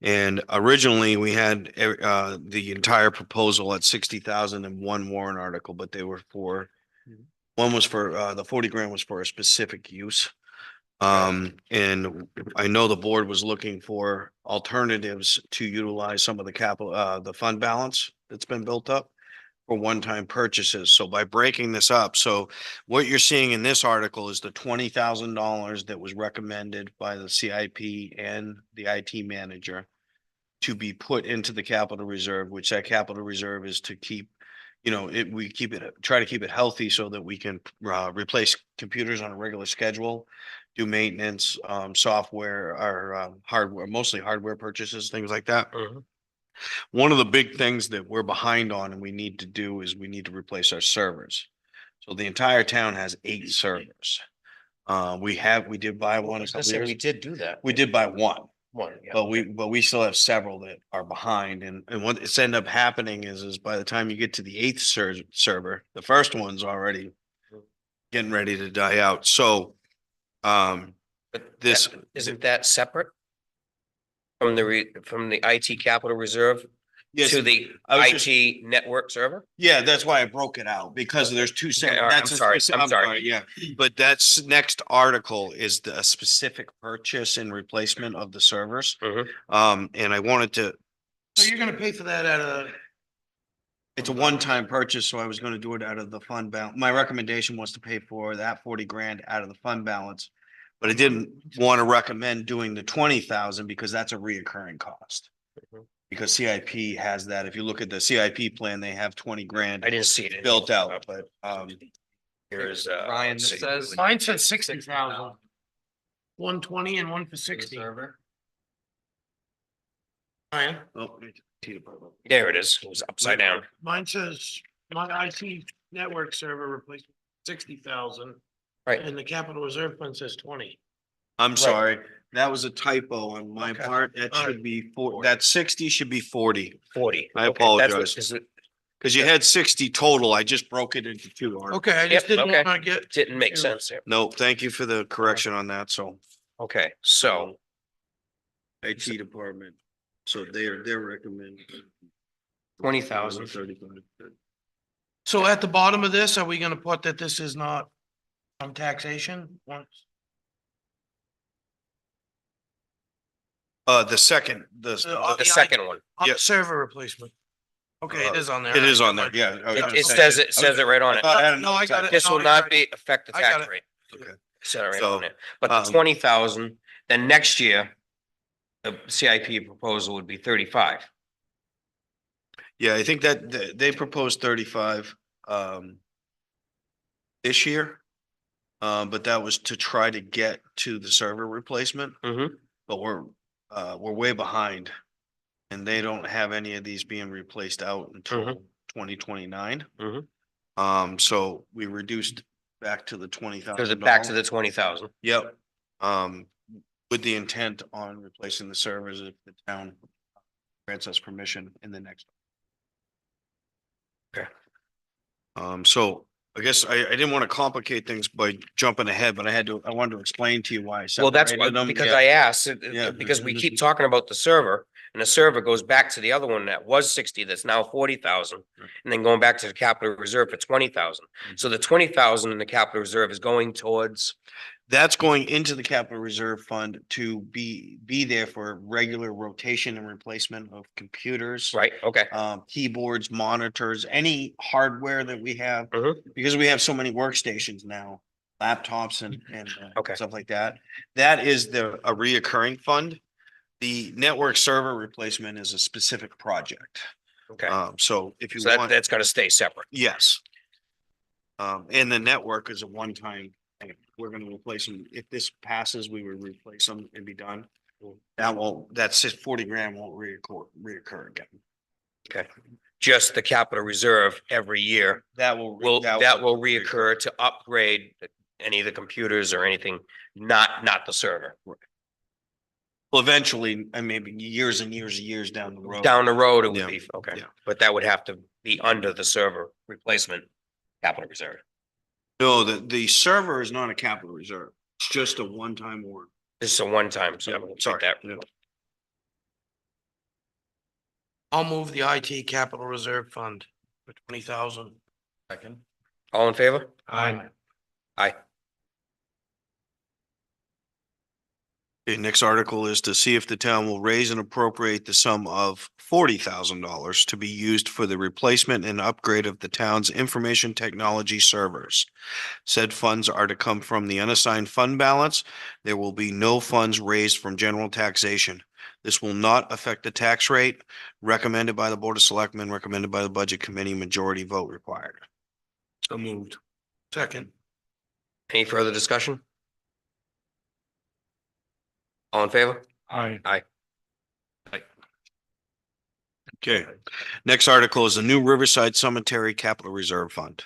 [SPEAKER 3] And originally we had the entire proposal at 60,000 and one warrant article, but they were for, one was for the 40 grand was for a specific use. And I know the board was looking for alternatives to utilize some of the capital, the fund balance that's been built up for one-time purchases. So by breaking this up, so what you're seeing in this article is the $20,000 that was recommended by the CIP and the IT manager to be put into the capital reserve, which that capital reserve is to keep, we keep it, try to keep it healthy so that we can replace computers on a regular schedule, do maintenance, software or hardware, mostly hardware purchases, things like that. One of the big things that we're behind on and we need to do is we need to replace our servers. So the entire town has 8 servers. We did buy one a couple years.
[SPEAKER 1] We did do that.
[SPEAKER 3] We did buy one.
[SPEAKER 1] Yeah.
[SPEAKER 3] But we still have several that are behind and what it's end up happening is by the time you get to the 8th server, the first one's already getting ready to die out. So,
[SPEAKER 1] But
[SPEAKER 3] this,
[SPEAKER 1] isn't that separate from the IT capital reserve
[SPEAKER 3] yes,
[SPEAKER 1] to the
[SPEAKER 3] I was just-
[SPEAKER 1] IT network server?
[SPEAKER 3] yeah, that's why I broke it out because there's two
[SPEAKER 1] Okay, all
[SPEAKER 3] separate.
[SPEAKER 1] right,
[SPEAKER 3] That's
[SPEAKER 1] I'm
[SPEAKER 3] a
[SPEAKER 1] sorry,
[SPEAKER 3] specific-
[SPEAKER 1] I'm sorry.
[SPEAKER 3] Yeah, but that's next article is a specific purchase and replacement of the servers. And I wanted to,
[SPEAKER 2] So you're gonna pay for that out of,
[SPEAKER 3] it's a one-time purchase, so I was gonna do it out of the fund balance. My recommendation was to pay for that 40 grand out of the fund balance. But I didn't want to recommend doing the 20,000 because that's a reoccurring cost. Because CIP has that. If you look at the CIP plan, they have 20 grand
[SPEAKER 1] I didn't see it.
[SPEAKER 3] built out, but
[SPEAKER 1] Here's
[SPEAKER 5] Ryan,
[SPEAKER 1] let's
[SPEAKER 5] this
[SPEAKER 1] see.
[SPEAKER 5] says.
[SPEAKER 2] mine says 60,000. 120 and one for 60.
[SPEAKER 5] Server.
[SPEAKER 2] Ryan,
[SPEAKER 3] oh, T department.
[SPEAKER 1] There it is. It was upside down.
[SPEAKER 2] mine says my IT network server replacement, 60,000.
[SPEAKER 1] Right.
[SPEAKER 2] And the capital reserve fund says 20.
[SPEAKER 3] I'm sorry, that was a typo on my
[SPEAKER 2] Okay.
[SPEAKER 3] part. That
[SPEAKER 2] All right.
[SPEAKER 3] should be that 60 should be 40.
[SPEAKER 1] 40.
[SPEAKER 3] I
[SPEAKER 1] Okay, that's what-
[SPEAKER 3] apologize.
[SPEAKER 1] is it
[SPEAKER 3] Because you had 60 total. I just broke it into two. Art.
[SPEAKER 2] Okay, I just
[SPEAKER 1] Yep,
[SPEAKER 2] didn't
[SPEAKER 1] okay.
[SPEAKER 2] wanna get,
[SPEAKER 1] didn't make sense there.
[SPEAKER 3] No, thank you for the correction on that. So
[SPEAKER 1] Okay, so
[SPEAKER 3] IT department. So they're recommending
[SPEAKER 1] 20,000.
[SPEAKER 3] 35.
[SPEAKER 2] so at the bottom of this, are we gonna put that this is not on taxation once?
[SPEAKER 3] The second,
[SPEAKER 1] The second one.
[SPEAKER 2] On
[SPEAKER 3] Yeah.
[SPEAKER 2] the server replacement. Okay, it is on there.
[SPEAKER 3] It is on
[SPEAKER 2] Alright,
[SPEAKER 3] there,
[SPEAKER 2] never
[SPEAKER 3] yeah.
[SPEAKER 2] mind.
[SPEAKER 3] I was
[SPEAKER 1] It
[SPEAKER 3] gonna
[SPEAKER 1] says
[SPEAKER 3] say-
[SPEAKER 1] it says it right on it.
[SPEAKER 2] No, I got it.
[SPEAKER 1] This
[SPEAKER 2] No,
[SPEAKER 1] will
[SPEAKER 2] I
[SPEAKER 1] not
[SPEAKER 2] got
[SPEAKER 1] be affect the
[SPEAKER 2] I got
[SPEAKER 1] tax
[SPEAKER 2] it.
[SPEAKER 1] rate.
[SPEAKER 3] Okay.
[SPEAKER 1] Said it right
[SPEAKER 3] So,
[SPEAKER 1] on it. But the 20,000, then next year, the CIP proposal would be 35.
[SPEAKER 3] Yeah, I think that they proposed 35 this year. But that was to try to get to the server replacement,
[SPEAKER 1] Mm-hmm.
[SPEAKER 3] but we're way behind. And they don't have any of these being replaced out until 2029.
[SPEAKER 1] Mhm.
[SPEAKER 3] So we reduced back to the $20,000.
[SPEAKER 1] Because it back to the 20,000.
[SPEAKER 3] Yep. With the intent on replacing the servers if the town grants us permission in the next.
[SPEAKER 1] Okay.
[SPEAKER 3] So I guess I didn't want to complicate things by jumping ahead, but I wanted to explain to you why. I
[SPEAKER 1] Well, that's
[SPEAKER 3] separated them.
[SPEAKER 1] because
[SPEAKER 3] Yeah.
[SPEAKER 1] I asked,
[SPEAKER 3] Yeah.
[SPEAKER 1] because we keep talking about the server and the server goes back to the other one that was 60, that's now 40,000. And then going back to the capital reserve for 20,000. So the 20,000 in the capital reserve is going towards,
[SPEAKER 3] That's going into the capital reserve fund to be there for regular rotation and replacement of computers.
[SPEAKER 1] right, okay.
[SPEAKER 3] Keyboards, monitors, any hardware that we have,
[SPEAKER 1] Mhm.
[SPEAKER 3] because we have so many workstations now, laptops and
[SPEAKER 1] Okay.
[SPEAKER 3] stuff like that. That is a reoccurring fund. The network server replacement is a specific project.
[SPEAKER 1] Okay,
[SPEAKER 3] So if you
[SPEAKER 1] so
[SPEAKER 3] want.
[SPEAKER 1] that's gotta stay separate.
[SPEAKER 3] Yes. And the network is a one-time thing. We're gonna replace them. If this passes, we would replace them and be done. That's just 40 grand won't reoccur again.
[SPEAKER 1] Okay. Just the capital reserve every year
[SPEAKER 3] That will.
[SPEAKER 1] that will reoccur to upgrade any of the computers or anything, not the server.
[SPEAKER 3] Well, eventually, and maybe years and years and years down the road.
[SPEAKER 1] Down the road, it
[SPEAKER 3] Yeah,
[SPEAKER 1] would be, okay,
[SPEAKER 3] yeah.
[SPEAKER 1] but that would have to be under the server replacement capital reserve.
[SPEAKER 3] No, the server is not a capital reserve. It's just a one-time order.
[SPEAKER 1] This is a one-time, so
[SPEAKER 3] Yeah,
[SPEAKER 1] we'll take
[SPEAKER 3] sorry.
[SPEAKER 1] that.
[SPEAKER 3] Yeah.
[SPEAKER 2] I'll move the IT capital reserve fund for 20,000.
[SPEAKER 5] Second.
[SPEAKER 1] All in favor?
[SPEAKER 2] Aye.
[SPEAKER 1] Aye.
[SPEAKER 3] Okay, next article is to see if the town will raise and appropriate the sum of $40,000 to be used for the replacement and upgrade of the town's information technology servers. Said funds are to come from the unassigned fund balance. There will be no funds raised from general taxation. This will not affect the tax rate recommended by the Board of Selectmen, recommended by the Budget Committee, majority vote required.
[SPEAKER 2] So moved. Second.
[SPEAKER 1] Any further discussion? All in favor?
[SPEAKER 4] Aye.
[SPEAKER 3] Okay, next article is the new Riverside Cemetery Capital Reserve Fund.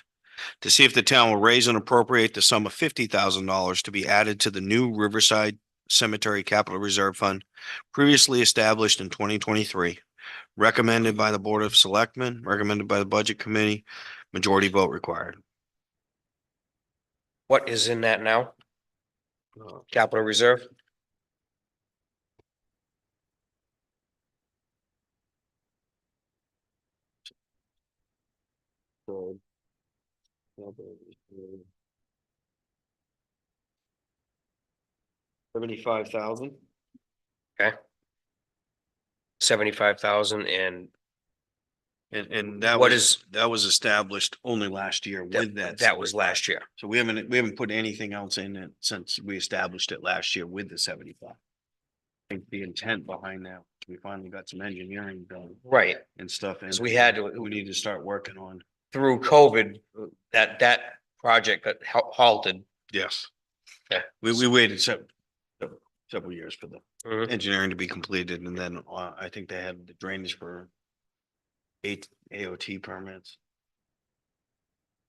[SPEAKER 3] To see if the town will raise and appropriate the sum of $50,000 to be added to the new Riverside Cemetery Capital Reserve Fund previously established in 2023. Recommended by the Board of Selectmen, recommended by the Budget Committee, majority vote required.
[SPEAKER 1] What is in that now? Capital reserve?
[SPEAKER 3] $75,000.
[SPEAKER 1] 75,000 and
[SPEAKER 3] And that
[SPEAKER 1] What
[SPEAKER 3] that was established only last year with that.
[SPEAKER 1] that was last year.
[SPEAKER 3] So we haven't put anything else in it since we established it last year with the 75. I think the intent behind that, we finally got some engineering done
[SPEAKER 1] Right,
[SPEAKER 3] and stuff. And
[SPEAKER 1] because we had
[SPEAKER 3] we need to start working on.
[SPEAKER 1] through COVID, that project got halted.
[SPEAKER 3] Yes.
[SPEAKER 1] Okay.
[SPEAKER 3] We waited several years for the
[SPEAKER 1] Mhm.
[SPEAKER 3] engineering to be completed and then I think they had the drainage for 8 AOT permits.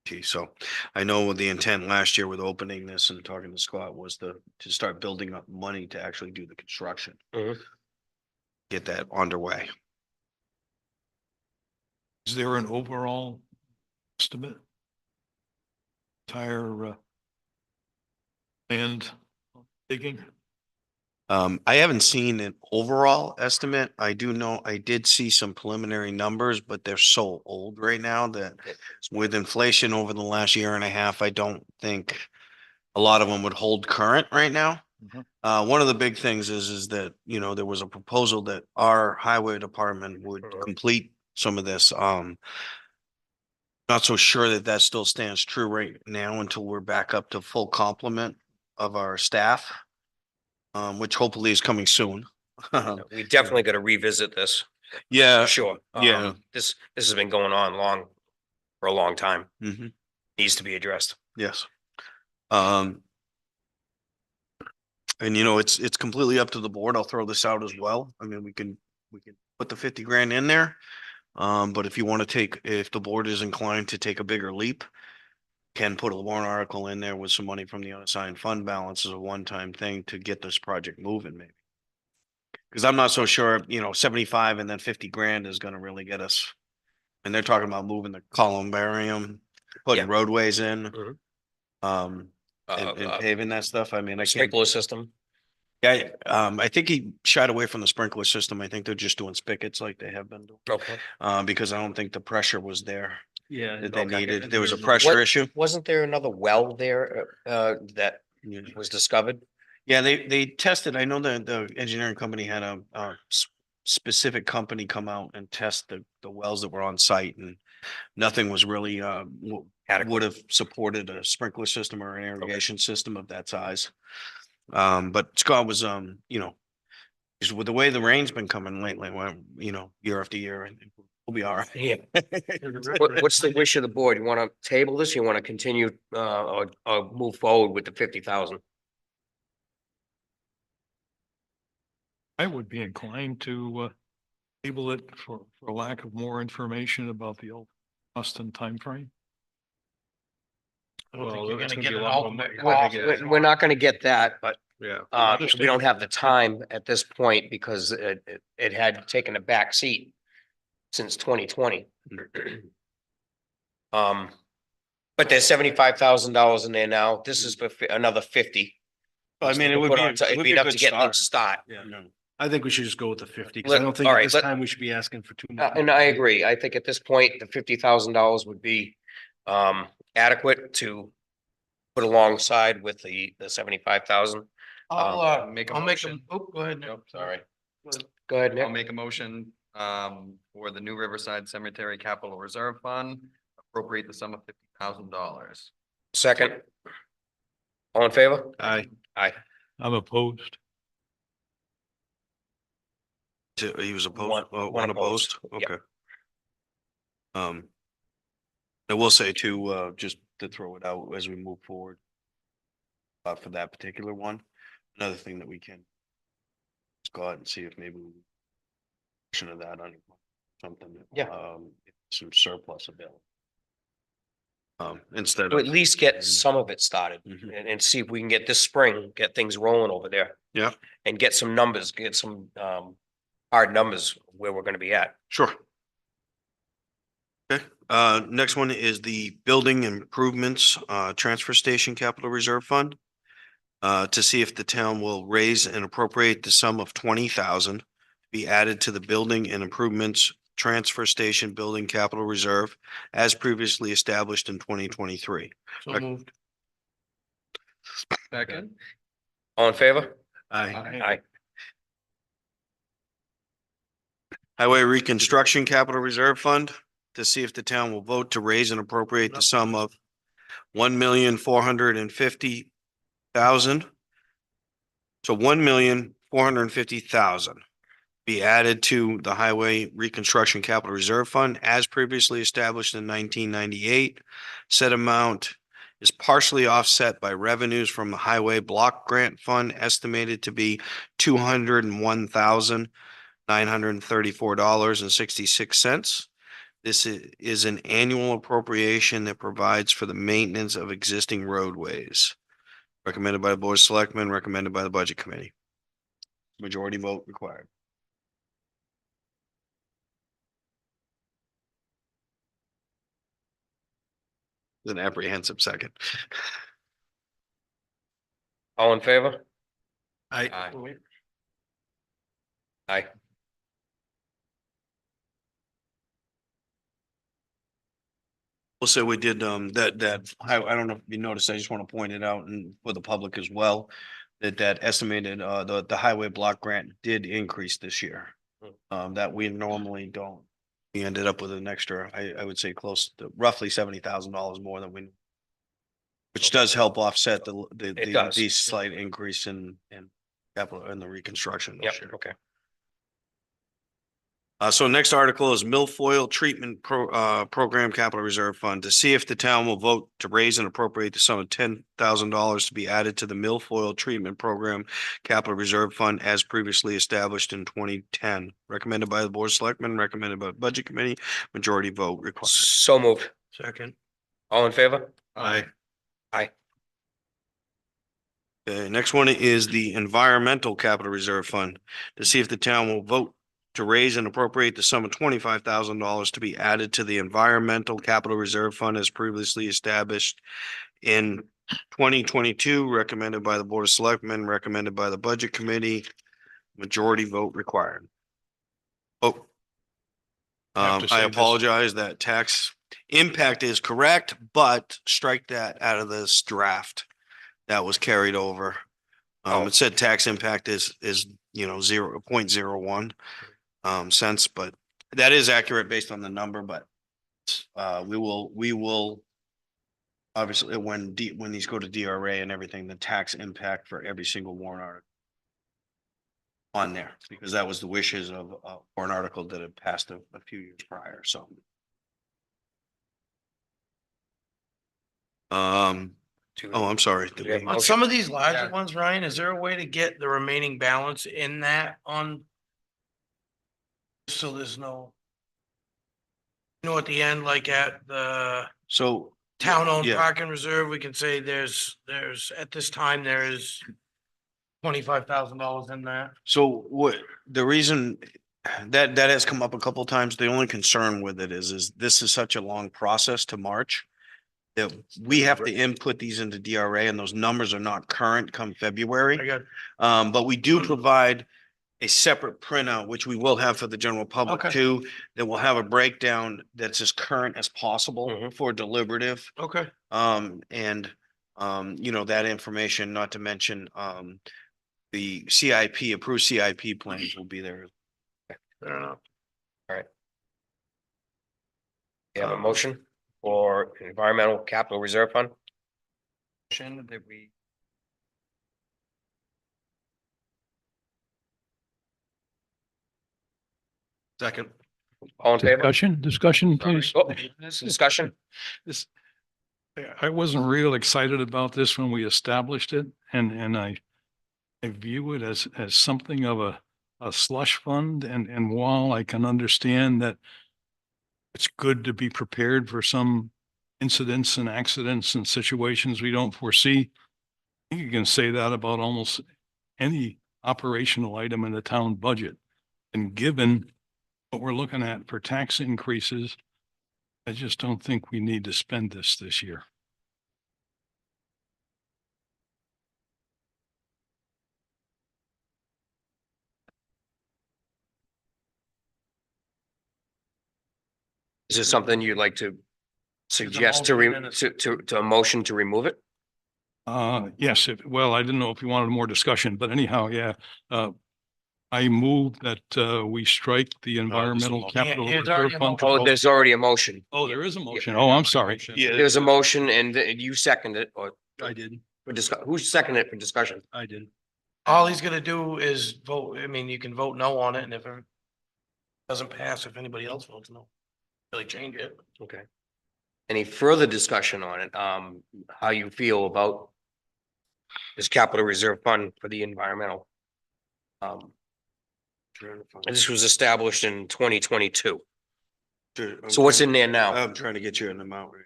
[SPEAKER 3] Gee, so I know the intent last year with opening this and talking to Scott was to start building up money to actually do the construction.
[SPEAKER 1] Mhm.
[SPEAKER 3] Get that underway.
[SPEAKER 4] Is there an overall estimate? Entire land digging?
[SPEAKER 3] I haven't seen an overall estimate. I do know, I did see some preliminary numbers, but they're so old right now that with inflation over the last year and a half, I don't think a lot of them would hold current right now.
[SPEAKER 4] Mhm.
[SPEAKER 3] One of the big things is that, there was a proposal that our highway department would
[SPEAKER 1] Mhm.
[SPEAKER 3] complete some of this. Not so sure that that still stands true right now until we're back up to full complement of our staff. Which hopefully is coming soon.
[SPEAKER 1] We definitely got to revisit this,
[SPEAKER 3] Yeah,
[SPEAKER 1] for sure.
[SPEAKER 3] yeah.
[SPEAKER 1] This has been going on for a long time.
[SPEAKER 3] mhm,
[SPEAKER 1] Needs to be addressed.
[SPEAKER 3] yes. Um. And it's completely up to the board. I'll throw this out as well. I mean, we can put the 50 grand in there. But if you want to if the board is inclined to take a bigger leap, can put a warrant article in there with some money from the unassigned fund balance as a one-time thing to get this project moving, maybe. Because I'm not so sure, 75 and then 50 grand is gonna really get us. And they're talking about moving the columbarium, putting
[SPEAKER 1] Yeah.
[SPEAKER 3] roadways in.
[SPEAKER 1] Mhm.
[SPEAKER 3] And
[SPEAKER 1] Uh,
[SPEAKER 3] paving that stuff. I mean, I can't.
[SPEAKER 1] Sprinkler system.
[SPEAKER 3] Yeah, I think he shied away from the sprinkler system. I think they're just doing spigots like they have been doing.
[SPEAKER 1] Okay.
[SPEAKER 3] Because I don't think the pressure was there
[SPEAKER 7] Yeah.
[SPEAKER 3] that they
[SPEAKER 1] Okay.
[SPEAKER 3] needed. There was a
[SPEAKER 7] What-
[SPEAKER 3] pressure issue.
[SPEAKER 1] Wasn't there another well there, that
[SPEAKER 3] Yeah.
[SPEAKER 1] was discovered?
[SPEAKER 3] Yeah, they tested. I know that the engineering company had a specific company come out and test the wells that were on site, and nothing was really would have supported a sprinkler system or an irrigation system of that size. But Scott was because with the way the rain's been coming lately, well, year after year, I think we'll be all right.
[SPEAKER 1] Yeah. What's the wish of the board? You want to table this? You want to continue, or move forward with the 50,000?
[SPEAKER 4] I would be inclined to table it for lack of more information about the ultimate cost and timeframe.
[SPEAKER 2] I don't think
[SPEAKER 7] Well,
[SPEAKER 2] you're
[SPEAKER 7] it's
[SPEAKER 2] gonna
[SPEAKER 7] gonna
[SPEAKER 2] get
[SPEAKER 7] be a
[SPEAKER 2] an
[SPEAKER 7] lot more
[SPEAKER 2] ultimate
[SPEAKER 7] money.
[SPEAKER 2] cost.
[SPEAKER 1] We're not going to get that, but
[SPEAKER 7] Yeah.
[SPEAKER 1] we don't have the time at this point because it had taken a back seat since 2020. But there's $75,000 in there now. This is for another 50.
[SPEAKER 3] I mean, it would
[SPEAKER 1] Put
[SPEAKER 3] be,
[SPEAKER 1] on to-
[SPEAKER 3] it
[SPEAKER 1] It'd
[SPEAKER 3] would
[SPEAKER 1] be
[SPEAKER 3] be a
[SPEAKER 1] enough to
[SPEAKER 3] good
[SPEAKER 1] get
[SPEAKER 3] start.
[SPEAKER 1] things start.
[SPEAKER 7] Yeah.
[SPEAKER 3] You know.
[SPEAKER 7] I think we should just go with the 50, because I don't think
[SPEAKER 1] All
[SPEAKER 7] at
[SPEAKER 1] right,
[SPEAKER 7] this time we should be asking for too much.
[SPEAKER 1] And I agree. I think at this point, the $50,000 would be adequate to put alongside with the 75,000.
[SPEAKER 2] I'll
[SPEAKER 5] make a
[SPEAKER 2] make
[SPEAKER 5] motion.
[SPEAKER 2] go ahead. Nick.
[SPEAKER 5] Nope, sorry.
[SPEAKER 1] Go ahead,
[SPEAKER 5] I'll
[SPEAKER 1] Nick.
[SPEAKER 5] make a motion for the New Riverside Cemetery Capital Reserve Fund, appropriate the sum of $50,000.
[SPEAKER 1] Second. All in favor?
[SPEAKER 3] Aye.
[SPEAKER 1] Aye.
[SPEAKER 4] I'm opposed.
[SPEAKER 3] He was opposed,
[SPEAKER 1] One
[SPEAKER 3] one
[SPEAKER 1] opposed.
[SPEAKER 3] opposed,
[SPEAKER 1] Yep.
[SPEAKER 3] okay. I will say too, just to throw it out as we move forward. For that particular one, another thing that we can. Let's go out and see if maybe we. Portion of that on something.
[SPEAKER 1] Yeah.
[SPEAKER 3] Some surplus available. Instead
[SPEAKER 1] To
[SPEAKER 3] of.
[SPEAKER 1] at least get some of it started
[SPEAKER 3] Mhm.
[SPEAKER 1] and see if we can get this spring, get things rolling over there.
[SPEAKER 3] Yeah.
[SPEAKER 1] And get some numbers, get some hard numbers where we're gonna be at.
[SPEAKER 3] Sure. Okay, next one is the building improvements, transfer station capital reserve fund. To see if the town will raise and appropriate the sum of 20,000. Be added to the building and improvements transfer station building capital reserve as previously established in 2023.
[SPEAKER 2] So
[SPEAKER 3] Rec-
[SPEAKER 2] moved.
[SPEAKER 5] Second.
[SPEAKER 1] All in favor?
[SPEAKER 3] Aye.
[SPEAKER 1] Aye.
[SPEAKER 3] Highway reconstruction capital reserve fund to see if the town will vote to raise and appropriate the sum of 1,450,000. So 1,450,000 be added to the highway reconstruction capital reserve fund as previously established in 1998. Said amount is partially offset by revenues from the highway block grant fund estimated to be $201,934.66. This is an annual appropriation that provides for the maintenance of existing roadways. Recommended by the Board of Selectmen, recommended by the Budget Committee. Majority vote required. An apprehensive second.
[SPEAKER 1] All in favor?
[SPEAKER 5] Aye.
[SPEAKER 1] Aye.
[SPEAKER 3] Also, we did, I don't know if you noticed, I just want to point it out and for the public as well. That estimated, the highway block grant did increase this year. That we normally don't. we ended up with an extra, I would say close to roughly $70,000 more than we. Which does help offset
[SPEAKER 1] It does.
[SPEAKER 3] the slight increase in capital and the reconstruction.
[SPEAKER 1] Yep,
[SPEAKER 3] this year.
[SPEAKER 1] okay.
[SPEAKER 3] So next article is milfoil treatment program capital reserve fund to see if the town will vote to raise and appropriate the sum of $10,000 to be added to the milfoil treatment program capital reserve fund as previously established in 2010. Recommended by the Board of Selectmen, recommended by the Budget Committee, majority vote required.
[SPEAKER 1] So moved.
[SPEAKER 2] Second.
[SPEAKER 1] All in favor?
[SPEAKER 3] Aye.
[SPEAKER 1] Aye.
[SPEAKER 3] Okay, next one is the environmental capital reserve fund to see if the town will vote to raise and appropriate the sum of $25,000 to be added to the environmental capital reserve fund as previously established in 2022, recommended by the Board of Selectmen, recommended by the Budget Committee, majority vote required. Oh.
[SPEAKER 7] have to
[SPEAKER 3] I
[SPEAKER 7] say this-
[SPEAKER 3] apologize, that tax impact is correct, but strike that out of this draft that was carried over. It said tax impact is, 0.01 cents, but that is accurate based on the number, but we will obviously, when these go to DRA and everything, the tax impact for every single warrant article on there, because that was the wishes of for an article that had passed a few years prior, so. I'm sorry.
[SPEAKER 1] Do we have a
[SPEAKER 2] On
[SPEAKER 1] motion?
[SPEAKER 2] some of these larger
[SPEAKER 5] Yeah.
[SPEAKER 2] ones, Ryan, is there a way to get the remaining balance in that on? So there's no. At the end, like at the
[SPEAKER 3] So.
[SPEAKER 2] town-owned
[SPEAKER 3] Yeah.
[SPEAKER 2] parking reserve, we can say there's, at this time, there is $25,000 in there.
[SPEAKER 3] So what, the reason that has come up a couple of times, the only concern with it is this is such a long process to March. That we have to input these into DRA and those numbers are not current come February.
[SPEAKER 2] I got,
[SPEAKER 3] But we do provide a separate printout, which we will have for the general public
[SPEAKER 2] Okay.
[SPEAKER 3] too. That will have a breakdown that's as current as possible
[SPEAKER 1] Mhm.
[SPEAKER 3] for deliberative.
[SPEAKER 2] okay,
[SPEAKER 3] That information, not to mention, the CIP, approved CIP plans will be there.
[SPEAKER 2] fair enough.
[SPEAKER 1] You have a motion for environmental capital reserve fund?
[SPEAKER 5] Motion that we
[SPEAKER 3] Second.
[SPEAKER 1] All in favor?
[SPEAKER 4] Discussion, please.
[SPEAKER 1] Oh, discussion?
[SPEAKER 4] This, I wasn't real excited about this when we established it and I view it as something of a slush fund and while I can understand that it's good to be prepared for some incidents and accidents and situations we don't foresee. I think you can say that about almost any operational item in the town budget. And given what we're looking at for tax increases, I just don't think we need to spend this year.
[SPEAKER 1] Is this something you'd like to suggest to
[SPEAKER 2] motion and a-
[SPEAKER 1] to a motion to remove it?
[SPEAKER 4] Yes, well, I didn't know if you wanted more discussion, but anyhow, yeah. I move that we strike the environmental
[SPEAKER 3] motion.
[SPEAKER 4] capital
[SPEAKER 2] Yeah, it's
[SPEAKER 4] reserve
[SPEAKER 2] already a
[SPEAKER 4] fund.
[SPEAKER 2] motion.
[SPEAKER 1] Oh, there's already a motion.
[SPEAKER 4] Oh, there is a motion. Oh, I'm sorry.
[SPEAKER 1] There's a motion and you seconded it or
[SPEAKER 3] I did.
[SPEAKER 1] for who seconded it for discussion?
[SPEAKER 3] I did.
[SPEAKER 2] All he's gonna do is vote, I mean, you can vote no on it, and if it doesn't pass, if anybody else votes no, really change it.
[SPEAKER 1] Okay. Any further discussion on it? How you feel about this capital reserve fund for the environmental? This was established in 2022. So what's in there now?
[SPEAKER 3] I'm trying to get you an amount. Right?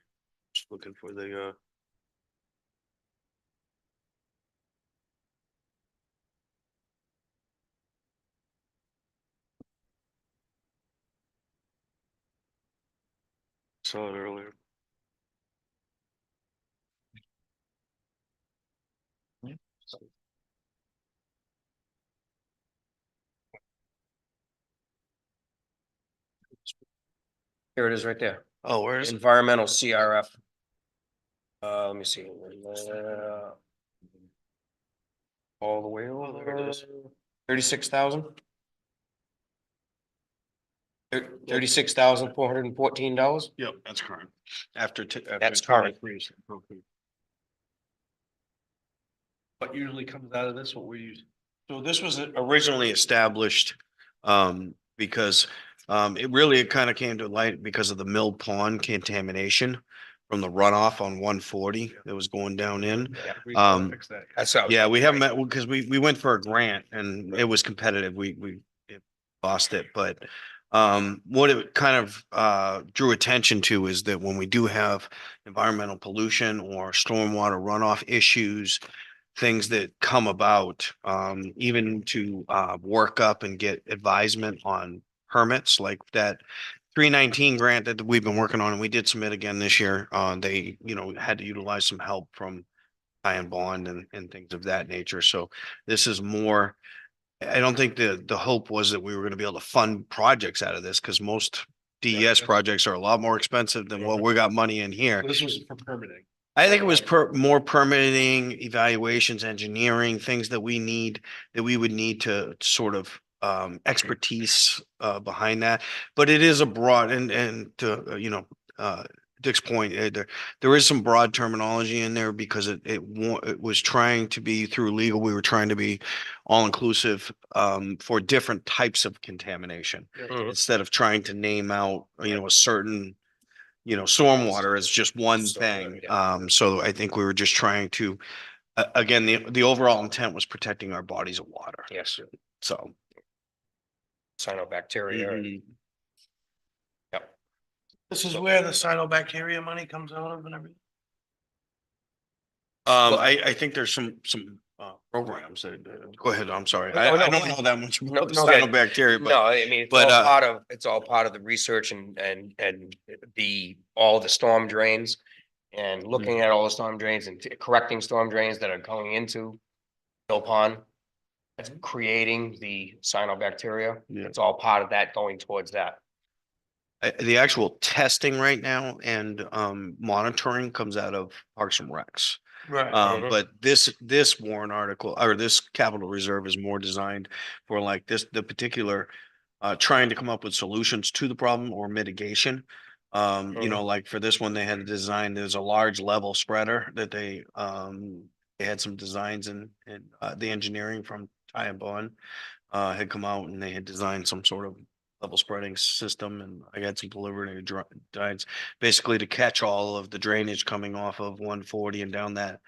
[SPEAKER 3] Just looking for the. Saw it earlier.
[SPEAKER 1] Here it is right there.
[SPEAKER 3] Oh, where is it?
[SPEAKER 1] Environmental CRF. Let me see. All the way over. 36,000? $36,414.
[SPEAKER 3] Yep, that's current. After.
[SPEAKER 1] That's current.
[SPEAKER 7] What usually comes out of this, what we use?
[SPEAKER 3] So this was originally established because it kind of came to light because of the mill pond contamination from the runoff on 140 that was going down in.
[SPEAKER 7] We gotta
[SPEAKER 3] Um,
[SPEAKER 7] fix that.
[SPEAKER 1] That's how.
[SPEAKER 3] Yeah, we haven't met, because we went for a grant and it was competitive. It lost it, but what it kind of drew attention to is that when we do have environmental pollution or stormwater runoff issues, things that come about, even to work up and get advisement on permits like that 319 grant that we've been working on, and we did submit again this year. They, had to utilize some help from high and bond and things of that nature. So this is more, I don't think the hope was that we were going to be able to fund projects out of this, because most DES projects are a lot more expensive than what we got money in here.
[SPEAKER 7] This was for permitting.
[SPEAKER 3] I think it was more permitting, evaluations, engineering, things that we need, that we would need to sort of expertise behind that. But it is a broad, and to, Dick's point, there is some broad terminology in there because it was trying to be, through legal, we were trying to be all inclusive for different types of contamination,
[SPEAKER 1] Mhm.
[SPEAKER 3] instead of trying to name out, a certain, stormwater is just one thing. So I think we were just trying to, again, the overall intent was protecting our bodies of water.
[SPEAKER 1] Yes,
[SPEAKER 3] So.
[SPEAKER 1] cyanobacteria.
[SPEAKER 3] Mhm.
[SPEAKER 2] This is where the cyanobacteria money comes out of and everything.
[SPEAKER 3] I think there's some programs that, go ahead, I'm sorry.
[SPEAKER 1] Oh,
[SPEAKER 3] I
[SPEAKER 1] no,
[SPEAKER 3] don't
[SPEAKER 1] go
[SPEAKER 3] know that much
[SPEAKER 1] No,
[SPEAKER 3] about
[SPEAKER 1] no, okay.
[SPEAKER 3] cyanobacteria, but
[SPEAKER 1] No, I mean,
[SPEAKER 3] but,
[SPEAKER 1] it's all part of the research and all the storm drains. And looking at all the storm drains and correcting storm drains that are going into Mill Pond. That's creating the cyanobacteria.
[SPEAKER 3] Yeah.
[SPEAKER 1] It's all part of that going towards that.
[SPEAKER 3] the actual testing right now and monitoring comes out of Parks and Recs.
[SPEAKER 2] Right.
[SPEAKER 1] Mhm.
[SPEAKER 3] But this warrant article, or this capital reserve, is more designed for like the particular trying to come up with solutions to the problem or mitigation. Like for this one, they had a design, there's a large level spreader that they had some designs, and the engineering from Ty and Bond had come out, and they had designed some sort of level spreading system, and I got some preliminary designs, basically to catch all of the drainage coming off of 140 and down that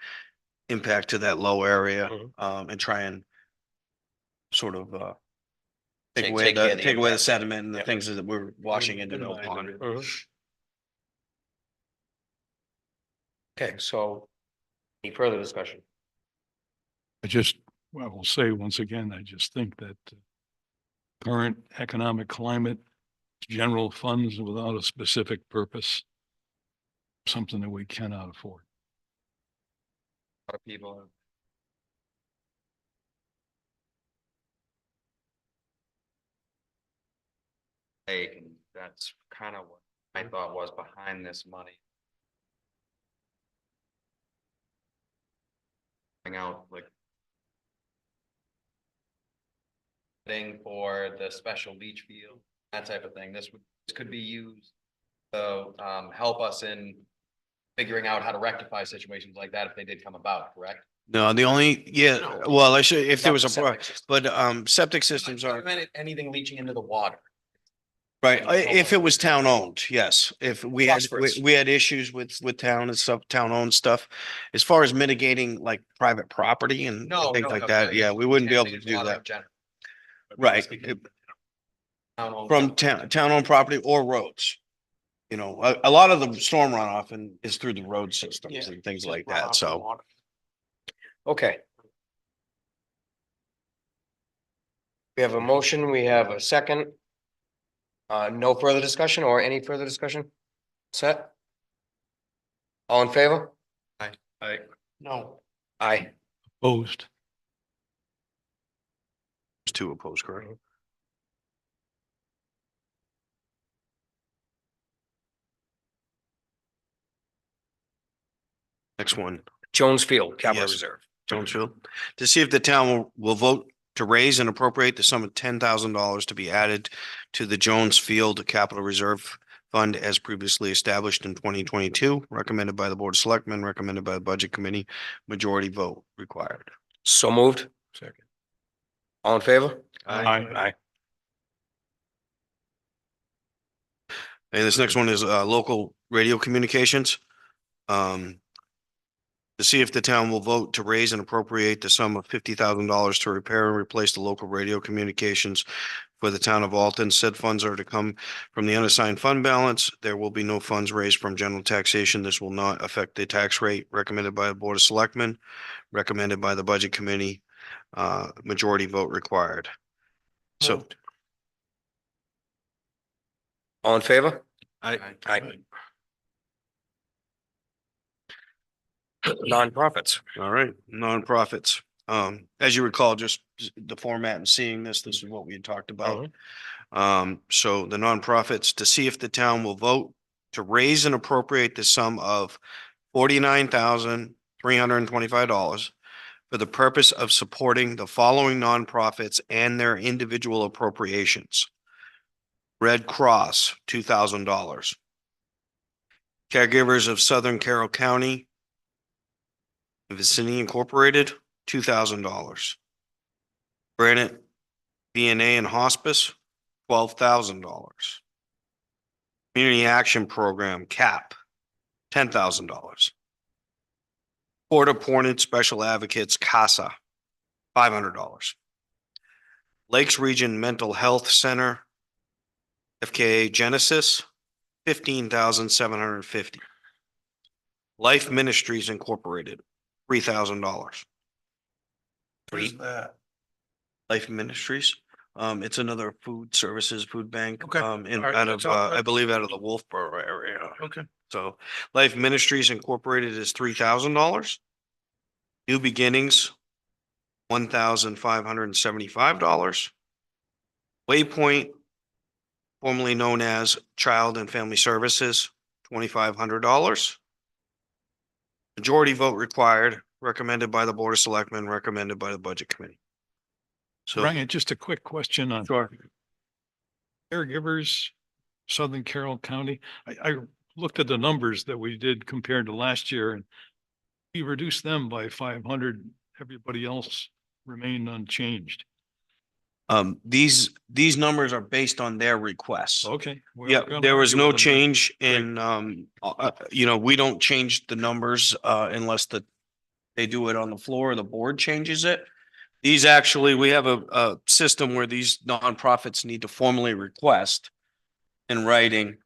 [SPEAKER 3] impact to that low area,
[SPEAKER 1] Mhm.
[SPEAKER 3] and try and sort of
[SPEAKER 1] Take care of the
[SPEAKER 3] take away the
[SPEAKER 1] impact.
[SPEAKER 3] sediment and the
[SPEAKER 1] Yep.
[SPEAKER 3] things that we're washing into Mill
[SPEAKER 7] Minimize
[SPEAKER 3] Pond.
[SPEAKER 7] everything.
[SPEAKER 1] Okay, so any further discussion?
[SPEAKER 4] I will say once again, I just think that current economic climate, general funds without a specific purpose, something that we cannot afford.
[SPEAKER 5] A lot of people. And that's kind of what I thought was behind this money. Bring out like. Thing for the special leach field, that type of thing. This could be used. To help us in figuring out how to rectify situations like that if they did come about, correct?
[SPEAKER 3] No,
[SPEAKER 2] No.
[SPEAKER 3] well, I should, if there
[SPEAKER 1] Not
[SPEAKER 3] was
[SPEAKER 1] the
[SPEAKER 3] a,
[SPEAKER 1] septic system.
[SPEAKER 3] but septic systems are,
[SPEAKER 5] Anything leaching into the water.
[SPEAKER 3] right, if it was town owned, yes. If we had,
[SPEAKER 1] Phosphorus.
[SPEAKER 3] we had issues with town and stuff, town owned stuff. As far as mitigating like private property and things like that, yeah, we wouldn't be able to do that. Right. From town owned property or roads. A lot of the storm runoff is through the road systems
[SPEAKER 2] Yeah.
[SPEAKER 3] and things
[SPEAKER 2] Just
[SPEAKER 3] like
[SPEAKER 2] run
[SPEAKER 3] that,
[SPEAKER 2] off the
[SPEAKER 3] so.
[SPEAKER 2] water.
[SPEAKER 1] Okay. We have a motion, we have a second. No further discussion or any further discussion? Set? All in favor?
[SPEAKER 2] No.
[SPEAKER 1] Aye.
[SPEAKER 4] Opposed?
[SPEAKER 3] Two opposed, correct? Next one,
[SPEAKER 1] Jones Field Capital
[SPEAKER 3] Yes.
[SPEAKER 1] Reserve.
[SPEAKER 3] Jonesfield, to see if the town will vote to raise and appropriate the sum of $10,000 to be added to the Jones Field Capital Reserve Fund as previously established in 2022, recommended by the Board of Selectmen, recommended by the Budget Committee, majority vote required.
[SPEAKER 1] So moved.
[SPEAKER 7] Second.
[SPEAKER 1] All in favor?
[SPEAKER 4] Aye.
[SPEAKER 3] And this next one is local radio communications. To see if the town will vote to raise and appropriate the sum of $50,000 to repair and replace the local radio communications for the town of Alton. Said funds are to come from the unassigned fund balance. There will be no funds raised from general taxation. This will not affect the tax rate recommended by the Board of Selectmen, recommended by the Budget Committee, majority vote required. So
[SPEAKER 2] Moved.
[SPEAKER 1] All in favor?
[SPEAKER 3] I,
[SPEAKER 1] Aye. Nonprofits.
[SPEAKER 3] all right, nonprofits. As you recall, just the format and seeing this is what we had talked about. So the nonprofits, to see if the town will vote to raise and appropriate the sum of $49,325 for the purpose of supporting the following nonprofits and their individual appropriations. Red Cross, $2,000. Caregivers of Southern Carroll County Vicinity Incorporated, $2,000. Granite VNA and Hospice, $12,000. Community Action Program, CAP, $10,000. Court Appointed Special Advocates, CASA, $500. Lakes Region Mental Health Center, FKA Genesis, $15,750. Life Ministries Incorporated, $3,000.
[SPEAKER 2] Where's that?
[SPEAKER 3] Life Ministries, it's another food services, food bank.
[SPEAKER 2] Okay.
[SPEAKER 3] In,
[SPEAKER 2] All right,
[SPEAKER 3] out
[SPEAKER 2] that's
[SPEAKER 3] of,
[SPEAKER 2] all.
[SPEAKER 3] I believe out of the Wolfboro area.
[SPEAKER 2] Okay.
[SPEAKER 3] So Life Ministries Incorporated is $3,000. New Beginnings, $1,575. Waypoint, formerly known as Child and Family Services, $2,500. Majority vote required, recommended by the Board of Selectmen, recommended by the Budget Committee. So,
[SPEAKER 4] Ryan, just a quick question on
[SPEAKER 3] sure.
[SPEAKER 4] caregivers, Southern Carroll County. I looked at the numbers that we did compared to last year and we reduced them by 500. Everybody else remained unchanged.
[SPEAKER 3] These numbers are based on their requests.
[SPEAKER 4] Okay. we're
[SPEAKER 3] Yeah,
[SPEAKER 4] gonna
[SPEAKER 3] there was
[SPEAKER 4] argue
[SPEAKER 3] no
[SPEAKER 4] with them.
[SPEAKER 3] change in, we don't change the numbers, unless they do it on the floor or the board changes it. These actually, we have a system where these nonprofits need to formally request in writing,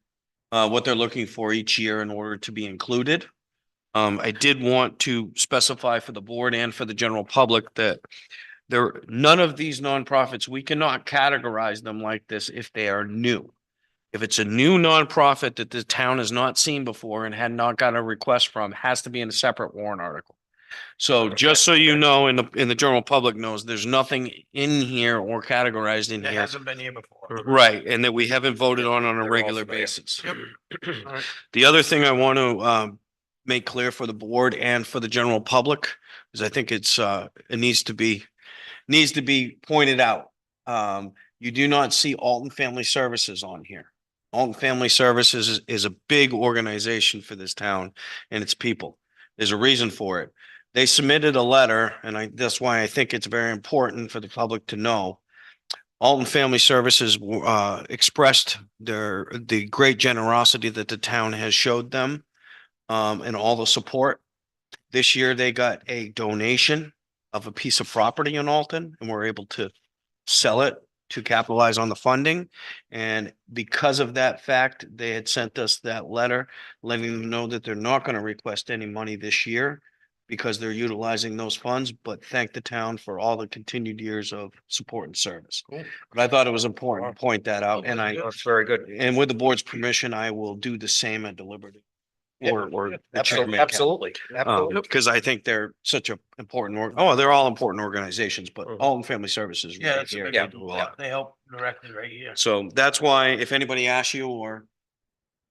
[SPEAKER 3] what they're looking for each year in order to be included. I did want to specify for the board and for the general public that none of these nonprofits, we cannot categorize them like this if they are new. If it's a new nonprofit that the town has not seen before and had not got a request from, has to be in a separate warrant article. So just so you know, in the general public knows, there's nothing in here or categorized in
[SPEAKER 2] That
[SPEAKER 3] here.
[SPEAKER 2] hasn't been here before.
[SPEAKER 3] Right, and that we haven't voted on a
[SPEAKER 1] They're all
[SPEAKER 3] regular
[SPEAKER 1] familiar.
[SPEAKER 3] basis.
[SPEAKER 2] Yep. All right.
[SPEAKER 3] The other thing I want to make clear for the board and for the general public is I think it needs to be pointed out. You do not see Alton Family Services on here. Alton Family Services is a big organization for this town and its people. There's a reason for it. They submitted a letter, and that's why I think it's very important for the public to know. Alton Family Services expressed the great generosity that the town has showed them, and all the support. This year, they got a donation of a piece of property in Alton, and were able to sell it to capitalize on the funding. And because of that fact, they had sent us that letter letting them know that they're not going to request any money this year because they're utilizing those funds, but thank the town for all the continued years of support and service.
[SPEAKER 1] Cool.
[SPEAKER 3] But I thought it was important to point that out, and
[SPEAKER 1] That's very good.
[SPEAKER 3] and with the board's permission, I will do the same at deliberative. Or the chairman can.
[SPEAKER 1] Absolutely. Absolutely.
[SPEAKER 3] Because I think they're such a important, they're all important organizations, but Alton Family Services.
[SPEAKER 2] Yeah,
[SPEAKER 3] right
[SPEAKER 2] that's a
[SPEAKER 3] here,
[SPEAKER 2] big
[SPEAKER 3] they
[SPEAKER 2] one.
[SPEAKER 3] do a
[SPEAKER 2] Yeah,
[SPEAKER 3] lot.
[SPEAKER 2] they help directly right here.
[SPEAKER 3] So that's why if anybody asks you or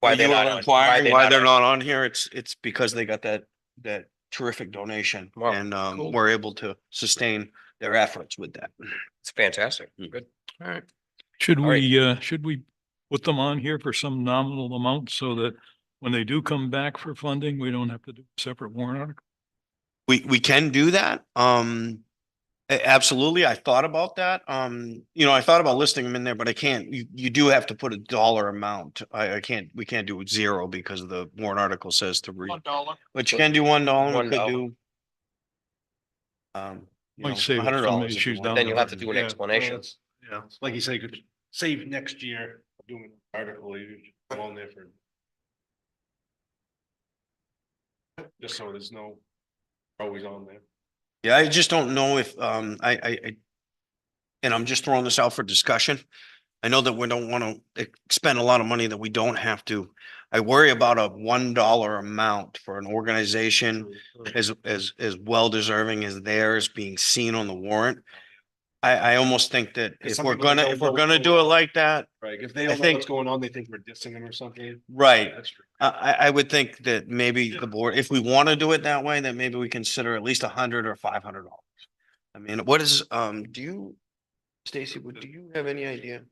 [SPEAKER 1] Why they're
[SPEAKER 3] you
[SPEAKER 1] not
[SPEAKER 3] are
[SPEAKER 1] on-
[SPEAKER 3] inquiring why they're
[SPEAKER 1] on-
[SPEAKER 3] not on here, it's because they got that terrific donation
[SPEAKER 1] Wow,
[SPEAKER 3] and
[SPEAKER 2] cool.
[SPEAKER 3] we're able to sustain their efforts with that.
[SPEAKER 1] it's fantastic.
[SPEAKER 3] Mm.
[SPEAKER 1] Good. All right.
[SPEAKER 4] Should
[SPEAKER 1] All right.
[SPEAKER 4] should we put them on here for some nominal amount so that when they do come back for funding, we don't have to do a separate warrant article?
[SPEAKER 3] We can do that. Absolutely. I thought about that. I thought about listing them in there, but I can't. You do have to put a dollar amount. I can't, we can't do zero because the warrant article says to read.
[SPEAKER 2] $1.
[SPEAKER 3] But you can do $1. We could
[SPEAKER 1] $1.
[SPEAKER 3] do.
[SPEAKER 4] Might save us
[SPEAKER 3] $100
[SPEAKER 4] some
[SPEAKER 3] if you
[SPEAKER 4] issues
[SPEAKER 3] want.
[SPEAKER 4] down
[SPEAKER 1] Then
[SPEAKER 4] the
[SPEAKER 1] you'll have to
[SPEAKER 4] road.
[SPEAKER 1] do an
[SPEAKER 7] Yeah,
[SPEAKER 1] explanation.
[SPEAKER 7] Yeah, like you say, you could save next year doing an article, you just go on there for. Just so there's no, always on there.
[SPEAKER 3] Yeah, I just don't know if, and I'm just throwing this out for discussion. I know that we don't want to expend a lot of money that we don't have to. I worry about a $1 amount for an organization as well deserving as theirs being seen on the warrant. I almost think that
[SPEAKER 7] Because
[SPEAKER 3] if
[SPEAKER 7] some
[SPEAKER 3] we're
[SPEAKER 7] people
[SPEAKER 3] gonna,
[SPEAKER 7] don't
[SPEAKER 3] if we're
[SPEAKER 7] know
[SPEAKER 3] gonna
[SPEAKER 7] what's
[SPEAKER 3] do it
[SPEAKER 7] going on.
[SPEAKER 3] like that,
[SPEAKER 7] Right, if they
[SPEAKER 3] I
[SPEAKER 7] don't know
[SPEAKER 3] think-
[SPEAKER 7] what's going on, they think we're dissing them or something.
[SPEAKER 3] right.
[SPEAKER 7] That's true.
[SPEAKER 3] I would think that maybe the board, if we want to do it that way, then maybe we consider at least $100 or $500. I mean, what is, do you, Stacy, do you have any idea?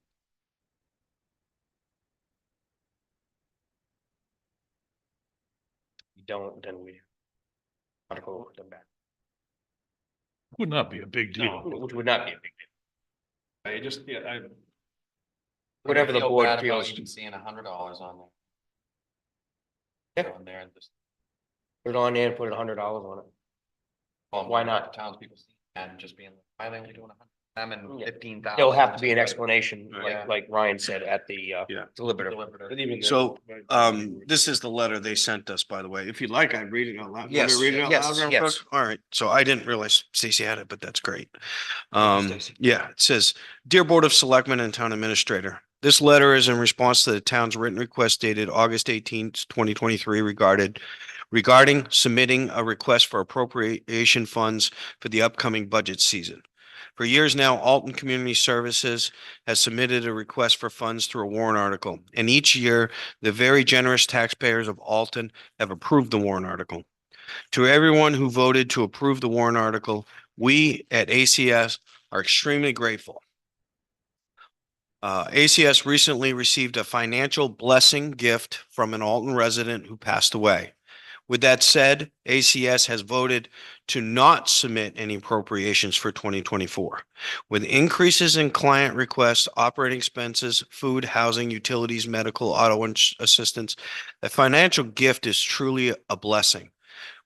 [SPEAKER 1] You don't, then we. Article them back,
[SPEAKER 4] Would not be a big deal.
[SPEAKER 1] which would not be a big deal.
[SPEAKER 7] I just, yeah, I.
[SPEAKER 1] Whatever the
[SPEAKER 5] Feel
[SPEAKER 1] board
[SPEAKER 5] bad about
[SPEAKER 1] feels.
[SPEAKER 5] Even seeing $100 on there.
[SPEAKER 1] Yeah.
[SPEAKER 5] Go in there and just,
[SPEAKER 1] Put it on there and put $100 on it.
[SPEAKER 5] well,
[SPEAKER 1] Why not?
[SPEAKER 5] Townspeople see that and just being like, why are they only doing 100? Them and
[SPEAKER 1] Yeah.
[SPEAKER 5] 15,000.
[SPEAKER 1] There'll have to be an explanation,
[SPEAKER 5] Yeah.
[SPEAKER 1] like Ryan said at the
[SPEAKER 3] Yeah.
[SPEAKER 1] deliberative.
[SPEAKER 7] But even then,
[SPEAKER 3] So,
[SPEAKER 7] like,
[SPEAKER 3] this is the letter they sent us, by the way. If you'd like, I read it out loud. Want me to
[SPEAKER 1] Yes,
[SPEAKER 3] read it out
[SPEAKER 1] yes,
[SPEAKER 3] loud real
[SPEAKER 1] yes.
[SPEAKER 3] quick? All right, so I didn't realize Stacy had it, but that's great.
[SPEAKER 1] Thank you, Stacy.
[SPEAKER 3] Yeah, it says, Dear Board of Selectmen and Town Administrator, this letter is in response to the town's written request dated August 18th, 2023 regarding submitting a request for appropriation funds for the upcoming budget season. For years now, Alton Community Services has submitted a request for funds through a warrant article, and each year, the very generous taxpayers of Alton have approved the warrant article. To everyone who voted to approve the warrant article, we at ACS are extremely grateful. ACS recently received a financial blessing gift from an Alton resident who passed away. With that said, ACS has voted to not submit any appropriations for 2024. With increases in client requests, operating expenses, food, housing, utilities, medical, auto assistance, the financial gift is truly a blessing.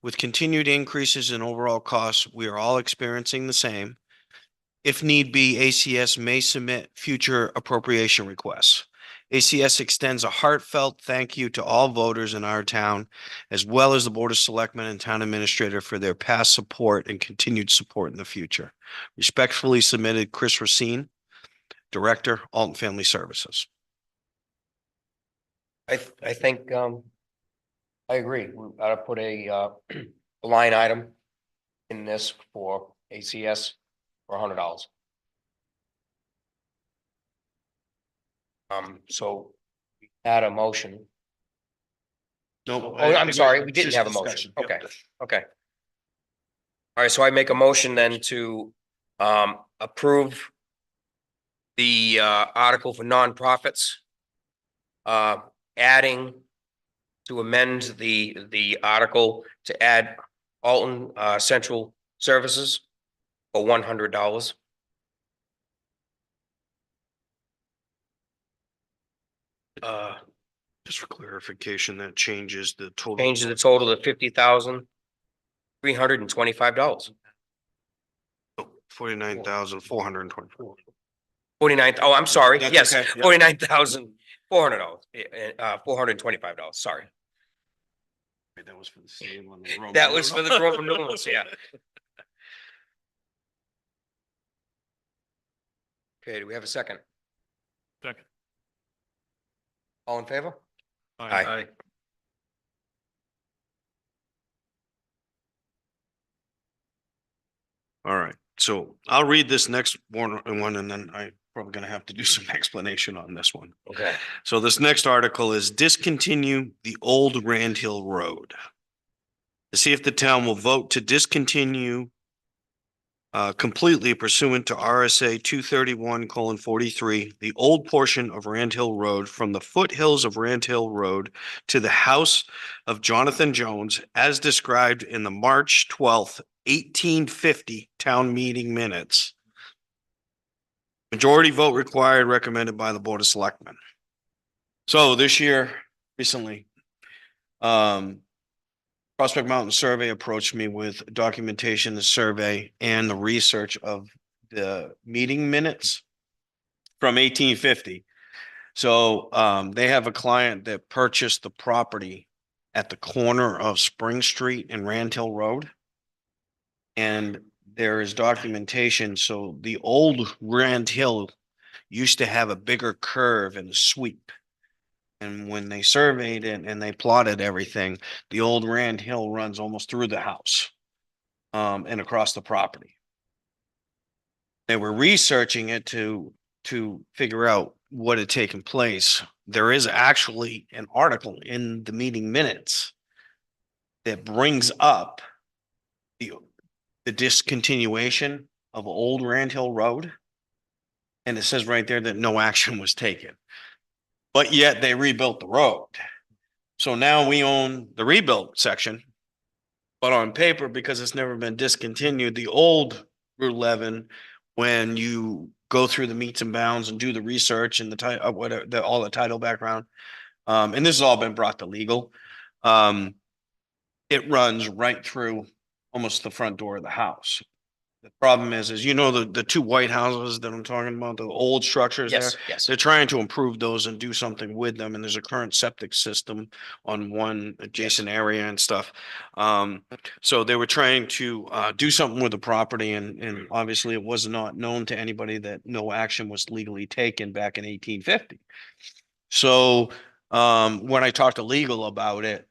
[SPEAKER 3] With continued increases in overall costs, we are all experiencing the same. If need be, ACS may submit future appropriation requests. ACS extends a heartfelt thank you to all voters in our town, as well as the Board of Selectmen and Town Administrator for their past support and continued support in the future. Respectfully submitted, Chris Racine, Director, Alton Family Services.
[SPEAKER 1] I think, I agree. We ought to put a line item in this for ACS for $100. So we had a motion.
[SPEAKER 3] No,
[SPEAKER 1] Oh, I'm sorry, we didn't have a motion. Okay, okay. All right, so I make a motion then to approve the article for nonprofits. Adding to amend the article to add Alton Central Services for $100.
[SPEAKER 3] Just for clarification, that changes the total.
[SPEAKER 1] Changes the total to $50,325.
[SPEAKER 3] 49,424.
[SPEAKER 1] 49, oh, I'm sorry,
[SPEAKER 3] That's
[SPEAKER 1] yes,
[SPEAKER 3] okay, yeah.
[SPEAKER 1] $49,400, $425, sorry.
[SPEAKER 3] That was for the same one. the Roman
[SPEAKER 1] That was for the
[SPEAKER 3] numeral.
[SPEAKER 1] Roman numerals, yeah. Okay, do we have a second?
[SPEAKER 4] Second.
[SPEAKER 1] All in favor?
[SPEAKER 4] Aye.
[SPEAKER 3] All right, so I'll read this next one and then I probably gonna have to do some explanation on this one.
[SPEAKER 1] Okay.
[SPEAKER 3] So this next article is discontinue the old Rand Hill Road. to see if the town will vote to discontinue completely pursuant to RSA 231:43, the old portion of Rand Hill Road from the foothills of Rand Hill Road to the house of Jonathan Jones as described in the March 12th, 1850 town meeting minutes. Majority vote required, recommended by the Board of Selectmen. So this year, recently, Prospect Mountain Survey approached me with documentation, the survey, and the research of the meeting minutes from 1850. So they have a client that purchased the property at the corner of Spring Street and Rand Hill Road. And there is documentation. So the old Rand Hill used to have a bigger curve and sweep. And when they surveyed it and they plotted everything, the old Rand Hill runs almost through the house and across the property. They were researching it to figure out what had taken place. There is actually an article in the meeting minutes that brings up the discontinuation of Old Rand Hill Road. And it says right there that no action was taken. But yet they rebuilt the road. So now we own the rebuilt section. But on paper, because it's never been discontinued, the old Route 11, when you go through the meets and bounds and do the research and the title, whatever, all the title background, and this has all been brought to legal. It runs right through almost the front door of the house. The problem is you know, the two white houses that I'm talking about, the old structures there.
[SPEAKER 1] Yes, yes.
[SPEAKER 3] They're trying to improve those and do something with them. And there's a current septic system on one adjacent area and stuff. So they were trying to do something with the property, and obviously it was not known to anybody that no action was legally taken back in 1850. So when I talked to legal about it,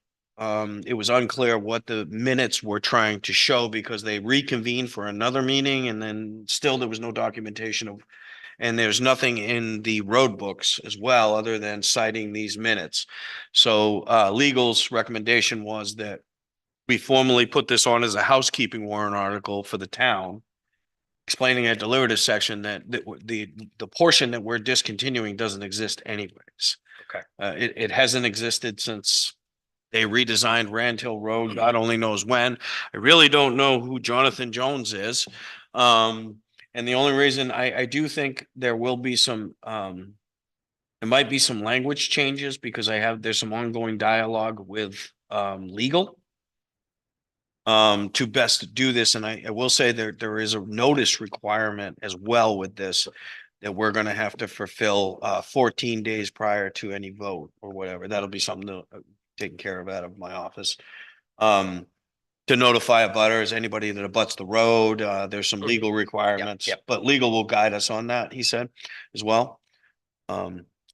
[SPEAKER 3] it was unclear what the minutes were trying to show because they reconvened for another meeting and then still there was no documentation of, and there's nothing in the road books as well, other than citing these minutes. So legal's recommendation was that we formally put this on as a housekeeping warrant article for the town, explaining a deliberative section that the portion that we're discontinuing doesn't exist anyways.
[SPEAKER 1] Okay.
[SPEAKER 3] It hasn't existed since they redesigned Rand Hill Road. God only knows when. I really don't know who Jonathan Jones is. And the only reason I do think there will be some, there might be some language changes because there's some ongoing dialogue with legal to best do this. And I will say there is a notice requirement as well with this that we're going to have to fulfill 14 days prior to any vote or whatever. That'll be something to taken care of out of my office. To notify abutters, anybody that abuts the road, there's some legal requirements,
[SPEAKER 1] Yep.
[SPEAKER 3] but legal will guide us on that, he said, as well.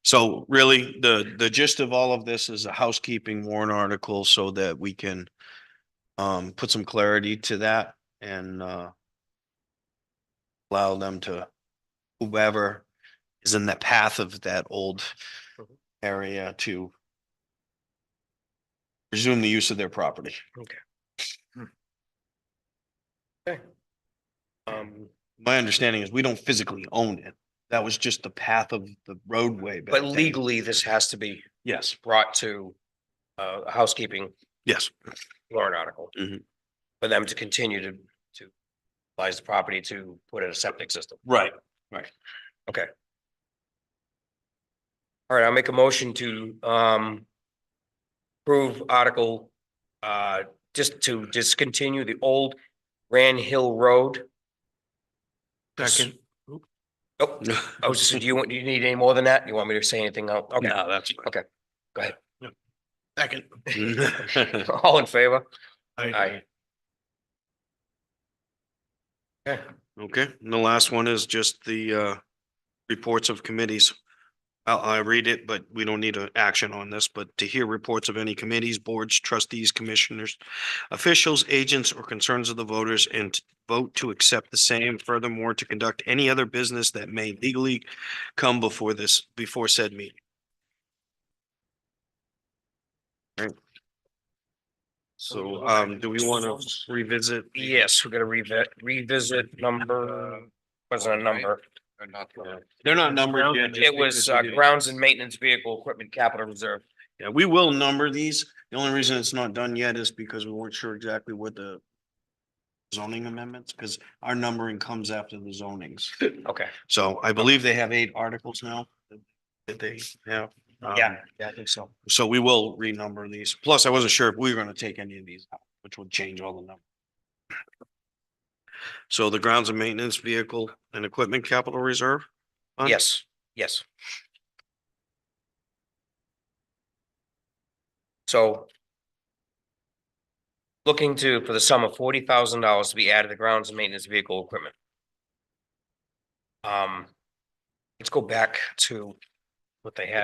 [SPEAKER 3] So really the gist of all of this is a housekeeping warrant article so that we can put some clarity to that and allow them to, whoever is in the path of that old area, to resume the use of their property. My understanding is we don't physically own it. That was just the path of the roadway. back
[SPEAKER 1] But
[SPEAKER 3] then.
[SPEAKER 1] legally, this has to be
[SPEAKER 3] Yes,
[SPEAKER 1] brought to a housekeeping
[SPEAKER 3] yes.
[SPEAKER 1] warrant article.
[SPEAKER 3] Mhm.
[SPEAKER 1] For them to continue to utilize the property to put in a septic system.
[SPEAKER 3] Right.
[SPEAKER 1] Okay. All right, I'll make a motion to approve article just to discontinue the old Rand Hill Road.
[SPEAKER 3] Second.
[SPEAKER 1] Oh, I was just, do you need any more than that? You want me to say anything else? Okay,
[SPEAKER 3] No, that's fine.
[SPEAKER 1] Okay. Go ahead.
[SPEAKER 3] Second.
[SPEAKER 1] All in favor?
[SPEAKER 4] I,
[SPEAKER 1] Aye. Okay,
[SPEAKER 3] Okay, and the last one is just the reports of committees. I read it, but we don't need an action on this, but to hear reports of any committees, boards, trustees, commissioners, officials, agents, or concerns of the voters, and to vote to accept the same. Furthermore, to conduct any other business that may legally come before said meeting. So, do we want to revisit?
[SPEAKER 1] Yes, we're gonna revisit number, wasn't a number.
[SPEAKER 5] Or not?
[SPEAKER 3] They're not numbered yet. just
[SPEAKER 1] It was
[SPEAKER 3] because we didn't-
[SPEAKER 1] grounds and maintenance vehicle equipment capital reserve.
[SPEAKER 3] Yeah, we will number these. The only reason it's not done yet is because we weren't sure exactly what the zoning amendments, because our numbering comes after the zonings.
[SPEAKER 1] Okay.
[SPEAKER 3] So I believe they have 8 articles now that they have.
[SPEAKER 1] Yeah, I think so.
[SPEAKER 3] So we will renumber these. Plus, I wasn't sure if we were gonna take any of these out, which would change all the numbers. So the grounds and maintenance vehicle and equipment capital reserve? Fund?
[SPEAKER 1] Yes, yes. So looking for the sum of $40,000 to be added to grounds and maintenance vehicle equipment. Let's go back to what they had.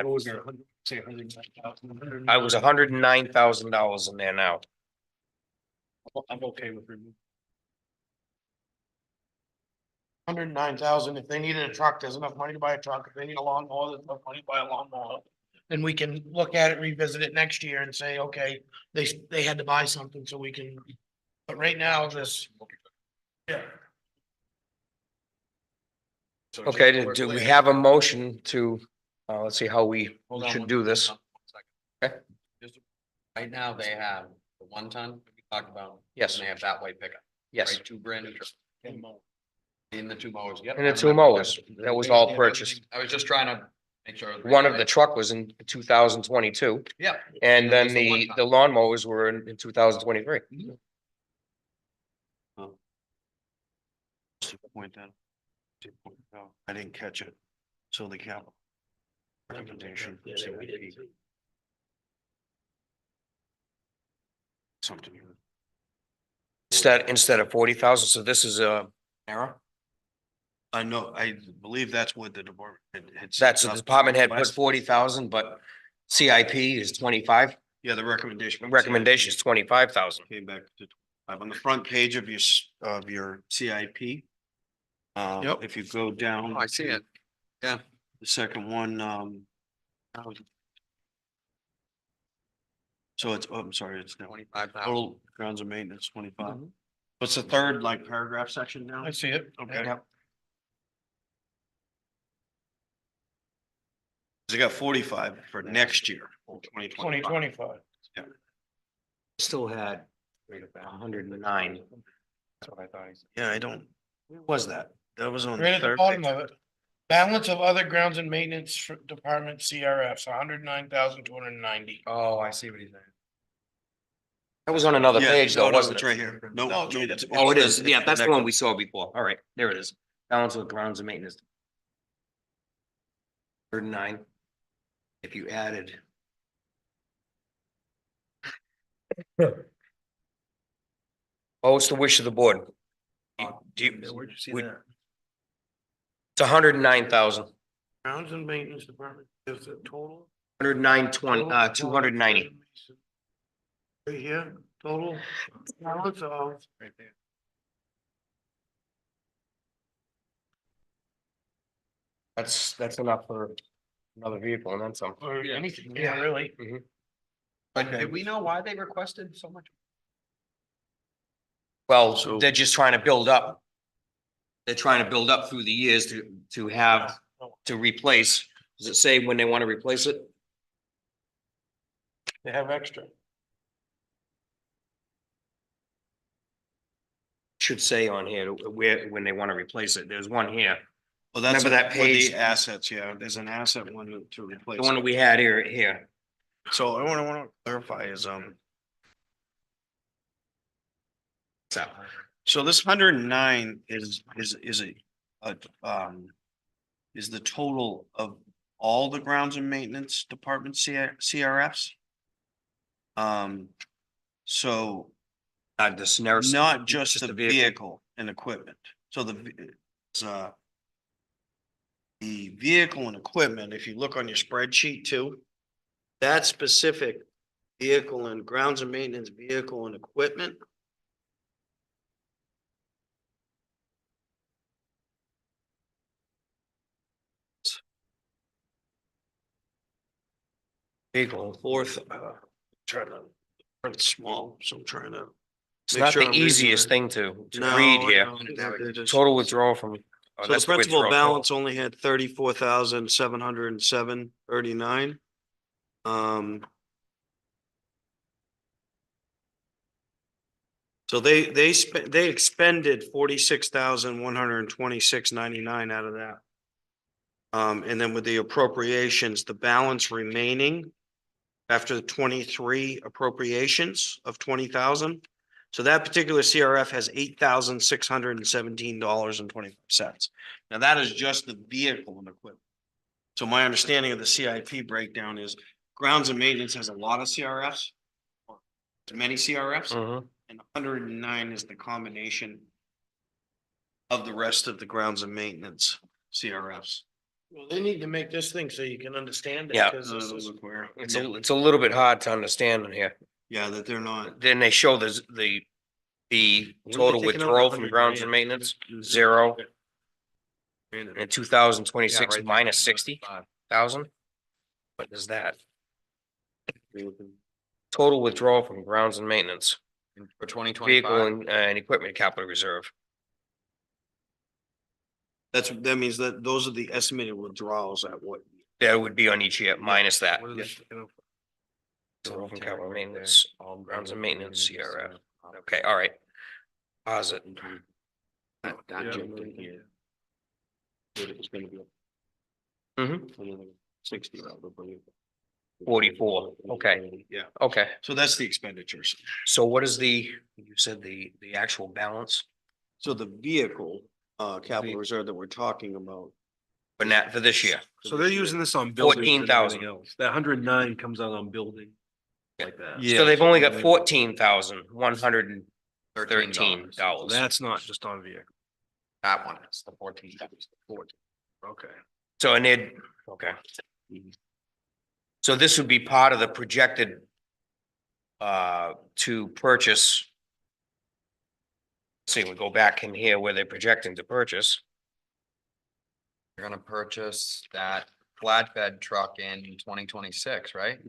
[SPEAKER 1] I was $109,000 in there now.
[SPEAKER 7] I'm okay with removing.
[SPEAKER 2] 109,000. If they needed a truck, there's enough money to buy a truck. If they need a lawnmower, there's enough money to buy a lawnmower. Then we can look at it, revisit it next year and say, okay, they had to buy something so we can. But right now, this. Yeah.
[SPEAKER 1] Okay, do we have a motion to, let's see how we
[SPEAKER 5] Hold on
[SPEAKER 1] should
[SPEAKER 5] one-
[SPEAKER 1] do this.
[SPEAKER 5] hold on one second.
[SPEAKER 1] Okay.
[SPEAKER 5] Just- Right now, they have the 1 ton we talked about.
[SPEAKER 1] Yes.
[SPEAKER 5] And they have that white pickup.
[SPEAKER 1] Yes,
[SPEAKER 5] Right, 2 brand new trucks. In the 2 mowers, yep.
[SPEAKER 1] and the
[SPEAKER 5] I
[SPEAKER 1] 2
[SPEAKER 5] remember.
[SPEAKER 1] mowers, that was all purchased.
[SPEAKER 5] I was just trying to make sure.
[SPEAKER 1] One of the truck was in 2022,
[SPEAKER 5] Yeah.
[SPEAKER 1] and
[SPEAKER 5] And
[SPEAKER 1] then
[SPEAKER 5] there's the
[SPEAKER 1] the
[SPEAKER 5] 1 ton.
[SPEAKER 1] lawnmowers were in 2023.
[SPEAKER 3] To point that. to point it out. I didn't catch it. So the capital. Recommendation. CIP. Something. here.
[SPEAKER 1] Instead of 40,000, so this is a error.
[SPEAKER 3] I know, I believe that's what the department had. set
[SPEAKER 1] That's the
[SPEAKER 3] up.
[SPEAKER 1] department head put 40,000, but CIP is 25.
[SPEAKER 3] Yeah, the recommendation.
[SPEAKER 1] The recommendation is 25,000.
[SPEAKER 3] Came back to, on the front page of your CIP.
[SPEAKER 2] Yep.
[SPEAKER 3] If you go down.
[SPEAKER 5] Oh, I see it. Yeah.
[SPEAKER 3] The second one, so it's, oh, I'm sorry, it's now
[SPEAKER 5] 25,000.
[SPEAKER 3] total grounds and maintenance, 25. What's the third like paragraph section now?
[SPEAKER 2] I see it.
[SPEAKER 3] Okay.
[SPEAKER 1] Yep.
[SPEAKER 3] They got 45 for next year, 2025.
[SPEAKER 2] 2025.
[SPEAKER 1] Still had 109. That's what I thought.
[SPEAKER 3] Yeah, I don't,
[SPEAKER 1] Where was that?
[SPEAKER 3] that was on
[SPEAKER 2] Right
[SPEAKER 3] the
[SPEAKER 2] at the
[SPEAKER 3] third
[SPEAKER 2] bottom
[SPEAKER 3] page.
[SPEAKER 2] of it. Balance of other grounds and maintenance for department CRFs, 109,290.
[SPEAKER 5] Oh, I see what he's saying.
[SPEAKER 1] That was on another
[SPEAKER 3] Yeah,
[SPEAKER 1] page
[SPEAKER 3] no,
[SPEAKER 1] though,
[SPEAKER 3] no,
[SPEAKER 1] wasn't
[SPEAKER 3] it's
[SPEAKER 1] it?
[SPEAKER 3] right here. No,
[SPEAKER 2] No,
[SPEAKER 3] no, it's-
[SPEAKER 1] Oh, it
[SPEAKER 3] it's-
[SPEAKER 1] is.
[SPEAKER 3] it's
[SPEAKER 1] Yeah, that's the
[SPEAKER 3] next
[SPEAKER 1] one we saw before. All right, there it is. Balance of grounds and maintenance. 39. If you added. Oh, it's the wish of the board. Do you,
[SPEAKER 7] Where'd you see
[SPEAKER 1] we-
[SPEAKER 7] that?
[SPEAKER 1] it's 109,000,
[SPEAKER 2] Grounds and maintenance department is the total.
[SPEAKER 1] 109,20,
[SPEAKER 2] total-
[SPEAKER 1] 290.
[SPEAKER 2] Right here, total balance of.
[SPEAKER 5] Right there.
[SPEAKER 1] That's enough for another vehicle and then some.
[SPEAKER 2] Or anything, yeah, really.
[SPEAKER 5] But
[SPEAKER 3] Okay.
[SPEAKER 5] did we know why they requested so much?
[SPEAKER 1] Well,
[SPEAKER 3] So-
[SPEAKER 1] they're just trying to build up. They're trying to build up through the years to have, to replace. Does it say when they want to replace it?
[SPEAKER 2] They have extra.
[SPEAKER 1] Should say on here where, when they want to replace it. There's one here.
[SPEAKER 3] Well, that's
[SPEAKER 1] Remember that
[SPEAKER 3] with the
[SPEAKER 1] page?
[SPEAKER 3] assets, yeah, there's an asset one to replace.
[SPEAKER 1] The one that we had here.
[SPEAKER 3] So I want to clarify is,
[SPEAKER 1] So,
[SPEAKER 3] so this 109 is is the total of all the grounds and maintenance department CRFs? So
[SPEAKER 1] the scenario.
[SPEAKER 3] not just
[SPEAKER 1] just
[SPEAKER 3] the
[SPEAKER 1] the vehicle.
[SPEAKER 3] vehicle and equipment. So the vehicle and equipment, if you look on your spreadsheet too, that specific vehicle and grounds and maintenance vehicle and equipment.
[SPEAKER 1] Vehicle.
[SPEAKER 3] Fourth, try to It's small, so I'm trying to.
[SPEAKER 1] It's
[SPEAKER 3] Make
[SPEAKER 1] not
[SPEAKER 3] sure
[SPEAKER 1] the
[SPEAKER 3] I'm reading
[SPEAKER 1] easiest
[SPEAKER 3] it.
[SPEAKER 1] thing to
[SPEAKER 3] No,
[SPEAKER 1] read
[SPEAKER 3] I
[SPEAKER 1] here.
[SPEAKER 3] know. It is.
[SPEAKER 1] Total withdrawal from. oh,
[SPEAKER 3] So the
[SPEAKER 1] that's
[SPEAKER 3] principal
[SPEAKER 1] withdrawal.
[SPEAKER 3] balance only had 34,707.39. So they expended 46,126.99 out of that. And then with the appropriations, the balance remaining after the 23 appropriations of 20,000. So that particular CRF has $8,617.25. Now that is just the vehicle and equipment. So my understanding of the CIP breakdown is grounds and maintenance has a lot of CRFs. Or many CRFs,
[SPEAKER 1] Mhm.
[SPEAKER 3] and 109 is the combination of the rest of the grounds and maintenance CRFs.
[SPEAKER 2] Well, they need to make this thing so you can understand it.
[SPEAKER 1] Yeah.
[SPEAKER 2] 'Cause this is-
[SPEAKER 1] It's a little bit hard to understand in here.
[SPEAKER 3] Yeah, that they're not.
[SPEAKER 1] Then they show the
[SPEAKER 7] What are they
[SPEAKER 1] total
[SPEAKER 7] taking out?
[SPEAKER 1] withdrawal from
[SPEAKER 7] 100
[SPEAKER 1] grounds and
[SPEAKER 7] grand?
[SPEAKER 1] maintenance, 0.
[SPEAKER 7] And
[SPEAKER 1] In 2026
[SPEAKER 5] Yeah, right there.
[SPEAKER 1] minus 60,000. What is that? Total withdrawal from grounds and maintenance,
[SPEAKER 5] For twenty
[SPEAKER 1] vehicle
[SPEAKER 5] twenty-five,
[SPEAKER 1] and equipment capital reserve.
[SPEAKER 3] That means that those are the estimated withdrawals at what?
[SPEAKER 1] That would be on each year minus that.
[SPEAKER 7] What are they taking out?
[SPEAKER 1] Total from capital maintenance, all grounds and maintenance, CRF. Okay, all right. Pause it.
[SPEAKER 3] That
[SPEAKER 7] Yeah.
[SPEAKER 3] jumped in here. It was gonna be
[SPEAKER 1] Mhm.
[SPEAKER 3] another 60.
[SPEAKER 1] 44, okay.
[SPEAKER 3] Yeah,
[SPEAKER 1] Okay,
[SPEAKER 3] so that's the expenditures.
[SPEAKER 1] so what is you said the actual balance?
[SPEAKER 3] So the vehicle, capital reserve that we're talking about.
[SPEAKER 1] But not for this year.
[SPEAKER 7] So they're using this on buildings and
[SPEAKER 1] 14,000.
[SPEAKER 7] everything else. That 109 comes out on building. Like that.
[SPEAKER 1] So they've only got $14,113.
[SPEAKER 7] So that's not just on vehicle.
[SPEAKER 5] that one is the 14.
[SPEAKER 7] Okay.
[SPEAKER 1] So and it, okay. So this would be part of the projected to purchase. See, we go back in here where they're projecting to purchase.
[SPEAKER 5] You're gonna purchase that flatbed truck in 2026, right?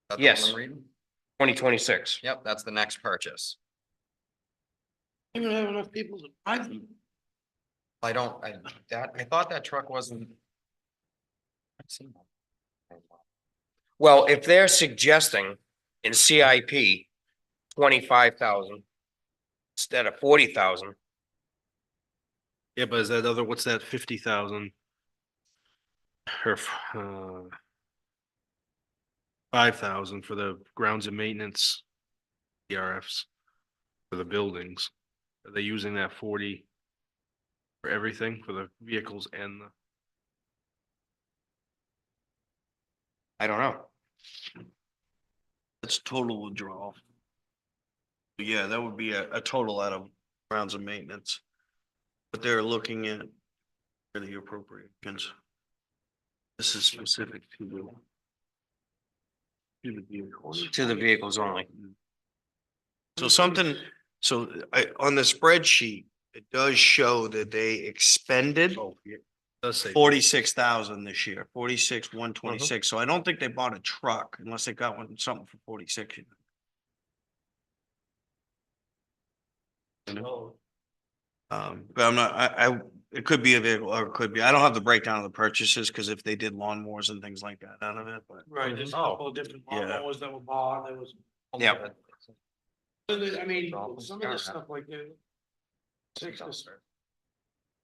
[SPEAKER 5] That's the one
[SPEAKER 1] Yes.
[SPEAKER 5] I'm reading?
[SPEAKER 1] 2026.
[SPEAKER 5] Yep, that's the next purchase.
[SPEAKER 2] You don't have enough people to drive them.
[SPEAKER 5] I thought that truck wasn't. I've seen that.
[SPEAKER 1] Well, if they're suggesting in CIP 25,000 instead of 40,000,
[SPEAKER 7] Yeah, but is that other, what's that 50,000? Or 5,000 for the grounds and maintenance. ERFs. For the buildings. Are they using that 40? For everything, for the vehicles and the?
[SPEAKER 1] I don't know.
[SPEAKER 3] That's total withdrawal. Yeah, that would be a total out of grounds and maintenance. But they're looking at the appropriations. This is specific to the vehicles.
[SPEAKER 1] To the vehicles only.
[SPEAKER 3] So on the spreadsheet, it does show that they expended
[SPEAKER 7] Oh, yeah. Does say.
[SPEAKER 3] 46,000 this year, 46,126. So I don't think they bought a truck unless they got something for 46. But I'm not, it could be a vehicle or it could be, I don't have the breakdown of the purchases because if they did lawnmowers and things like that out of it, but.
[SPEAKER 2] Right, there's a
[SPEAKER 5] Oh.
[SPEAKER 2] couple of different
[SPEAKER 3] Yeah.
[SPEAKER 2] lawnmowers that were bought, there was,
[SPEAKER 1] Yeah.
[SPEAKER 2] I mean, some of the stuff like that.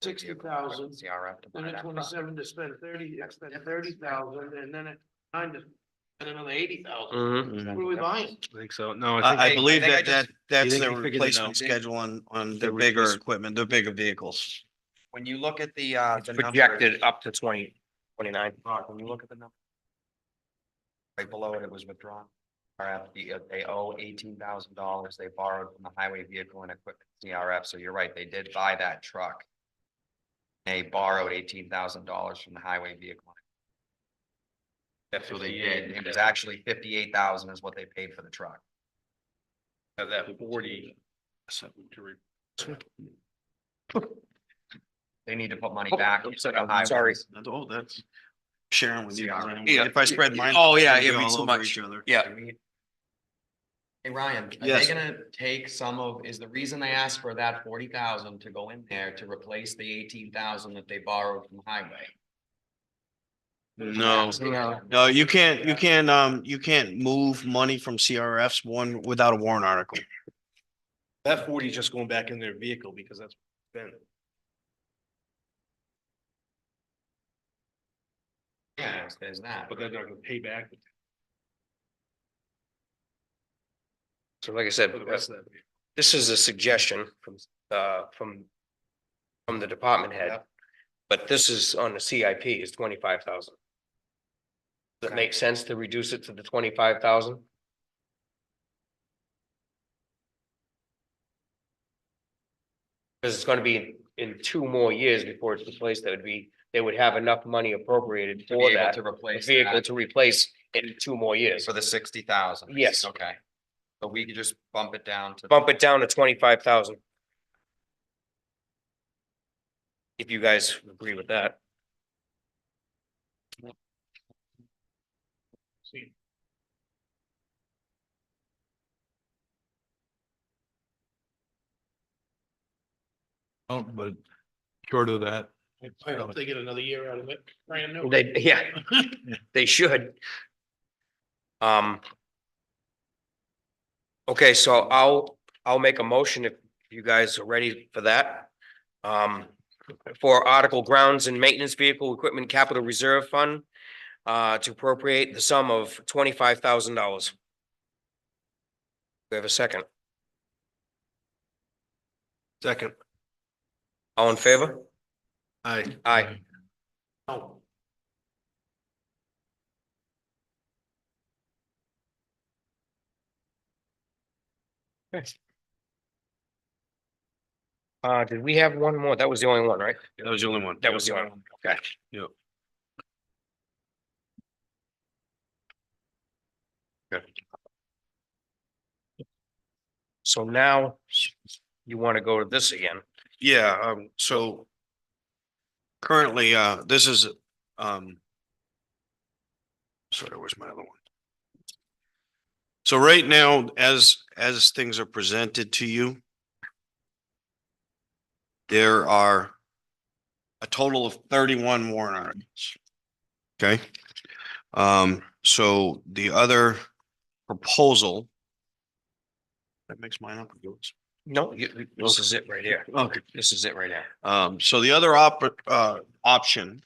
[SPEAKER 2] 60,000,
[SPEAKER 5] CRF to buy
[SPEAKER 2] then at
[SPEAKER 5] that truck.
[SPEAKER 2] 27 to spend 30,000, and then at 9 to spend another 80,000.
[SPEAKER 1] Mhm.
[SPEAKER 2] What are we buying?
[SPEAKER 7] I think so. No, I
[SPEAKER 3] I
[SPEAKER 7] think.
[SPEAKER 3] believe
[SPEAKER 5] I think I
[SPEAKER 3] that
[SPEAKER 5] just-
[SPEAKER 3] that's
[SPEAKER 7] think
[SPEAKER 3] the
[SPEAKER 7] we figured it
[SPEAKER 3] replacement
[SPEAKER 7] out?
[SPEAKER 3] schedule on
[SPEAKER 7] The
[SPEAKER 3] the bigger
[SPEAKER 7] replace-
[SPEAKER 3] equipment, the bigger vehicles.
[SPEAKER 5] When you look at the
[SPEAKER 1] Projected up to 2029.
[SPEAKER 5] When you look at the number. Right below it, it was withdrawn. They owe $18,000. They borrowed from the highway vehicle and equipment CRF. So you're right, they did buy that truck. They borrowed $18,000 from the highway vehicle. So they did. It was actually 58,000 is what they paid for the truck.
[SPEAKER 7] That 40.
[SPEAKER 5] They need to put money
[SPEAKER 1] Oh,
[SPEAKER 5] back.
[SPEAKER 1] I'm
[SPEAKER 5] into
[SPEAKER 1] sorry,
[SPEAKER 5] the
[SPEAKER 1] I'm sorry.
[SPEAKER 5] highways.
[SPEAKER 3] That's sharing with you.
[SPEAKER 5] CRF.
[SPEAKER 1] Yeah.
[SPEAKER 3] If I spread mine.
[SPEAKER 1] Oh, yeah,
[SPEAKER 3] it'd be
[SPEAKER 1] it'd be
[SPEAKER 3] all
[SPEAKER 1] too
[SPEAKER 3] over
[SPEAKER 1] much.
[SPEAKER 3] each other.
[SPEAKER 1] Yeah.
[SPEAKER 5] Hey, Ryan, are
[SPEAKER 3] Yes.
[SPEAKER 5] they gonna take some of, is the reason they asked for that 40,000 to go in there to replace the 18,000 that they borrowed from highway?
[SPEAKER 3] No, no, you can't move money from CRFs one without a warrant article.
[SPEAKER 7] That 40 is just going back in their vehicle because that's been.
[SPEAKER 5] Yeah, there's that.
[SPEAKER 7] But they're not gonna pay back
[SPEAKER 1] So like I said,
[SPEAKER 7] for the rest of that.
[SPEAKER 1] this is a suggestion from the department head. But this is on the CIP is 25,000. Does it make sense to reduce it to the 25,000? Because it's gonna be in 2 more years before it's replaced, they would have enough money appropriated
[SPEAKER 5] To be
[SPEAKER 1] for
[SPEAKER 5] able
[SPEAKER 1] that.
[SPEAKER 5] to replace
[SPEAKER 1] Vehicle
[SPEAKER 5] that
[SPEAKER 1] to replace in 2 more years.
[SPEAKER 5] for the 60,000.
[SPEAKER 1] Yes.
[SPEAKER 5] Okay. But we could just bump it down to.
[SPEAKER 1] Bump it down to 25,000. If you guys agree with that.
[SPEAKER 4] Oh, but short of that,
[SPEAKER 2] I hope they get another year out of it, brand new.
[SPEAKER 1] Yeah, they should. Okay, so I'll make a motion if you guys are ready for that. For Article Grounds and Maintenance Vehicle Equipment Capital Reserve Fund, to appropriate the sum of $25,000. We have a second.
[SPEAKER 7] Second.
[SPEAKER 1] All in favor?
[SPEAKER 7] Aye.
[SPEAKER 1] Aye.
[SPEAKER 2] Oh,
[SPEAKER 1] Did we have one more? That was the only one, right?
[SPEAKER 3] That was the only one.
[SPEAKER 1] That was the only one. Okay.
[SPEAKER 3] Yep.
[SPEAKER 1] So now you want to go to this again?
[SPEAKER 3] Yeah, so currently, this is, sorry, where's my other one? So right now, as things are presented to you, there are a total of 31 warrant articles. Okay? So the other proposal that makes mine up.
[SPEAKER 1] No, this is it right here.
[SPEAKER 3] Okay.
[SPEAKER 1] This is it right here.
[SPEAKER 3] So the other option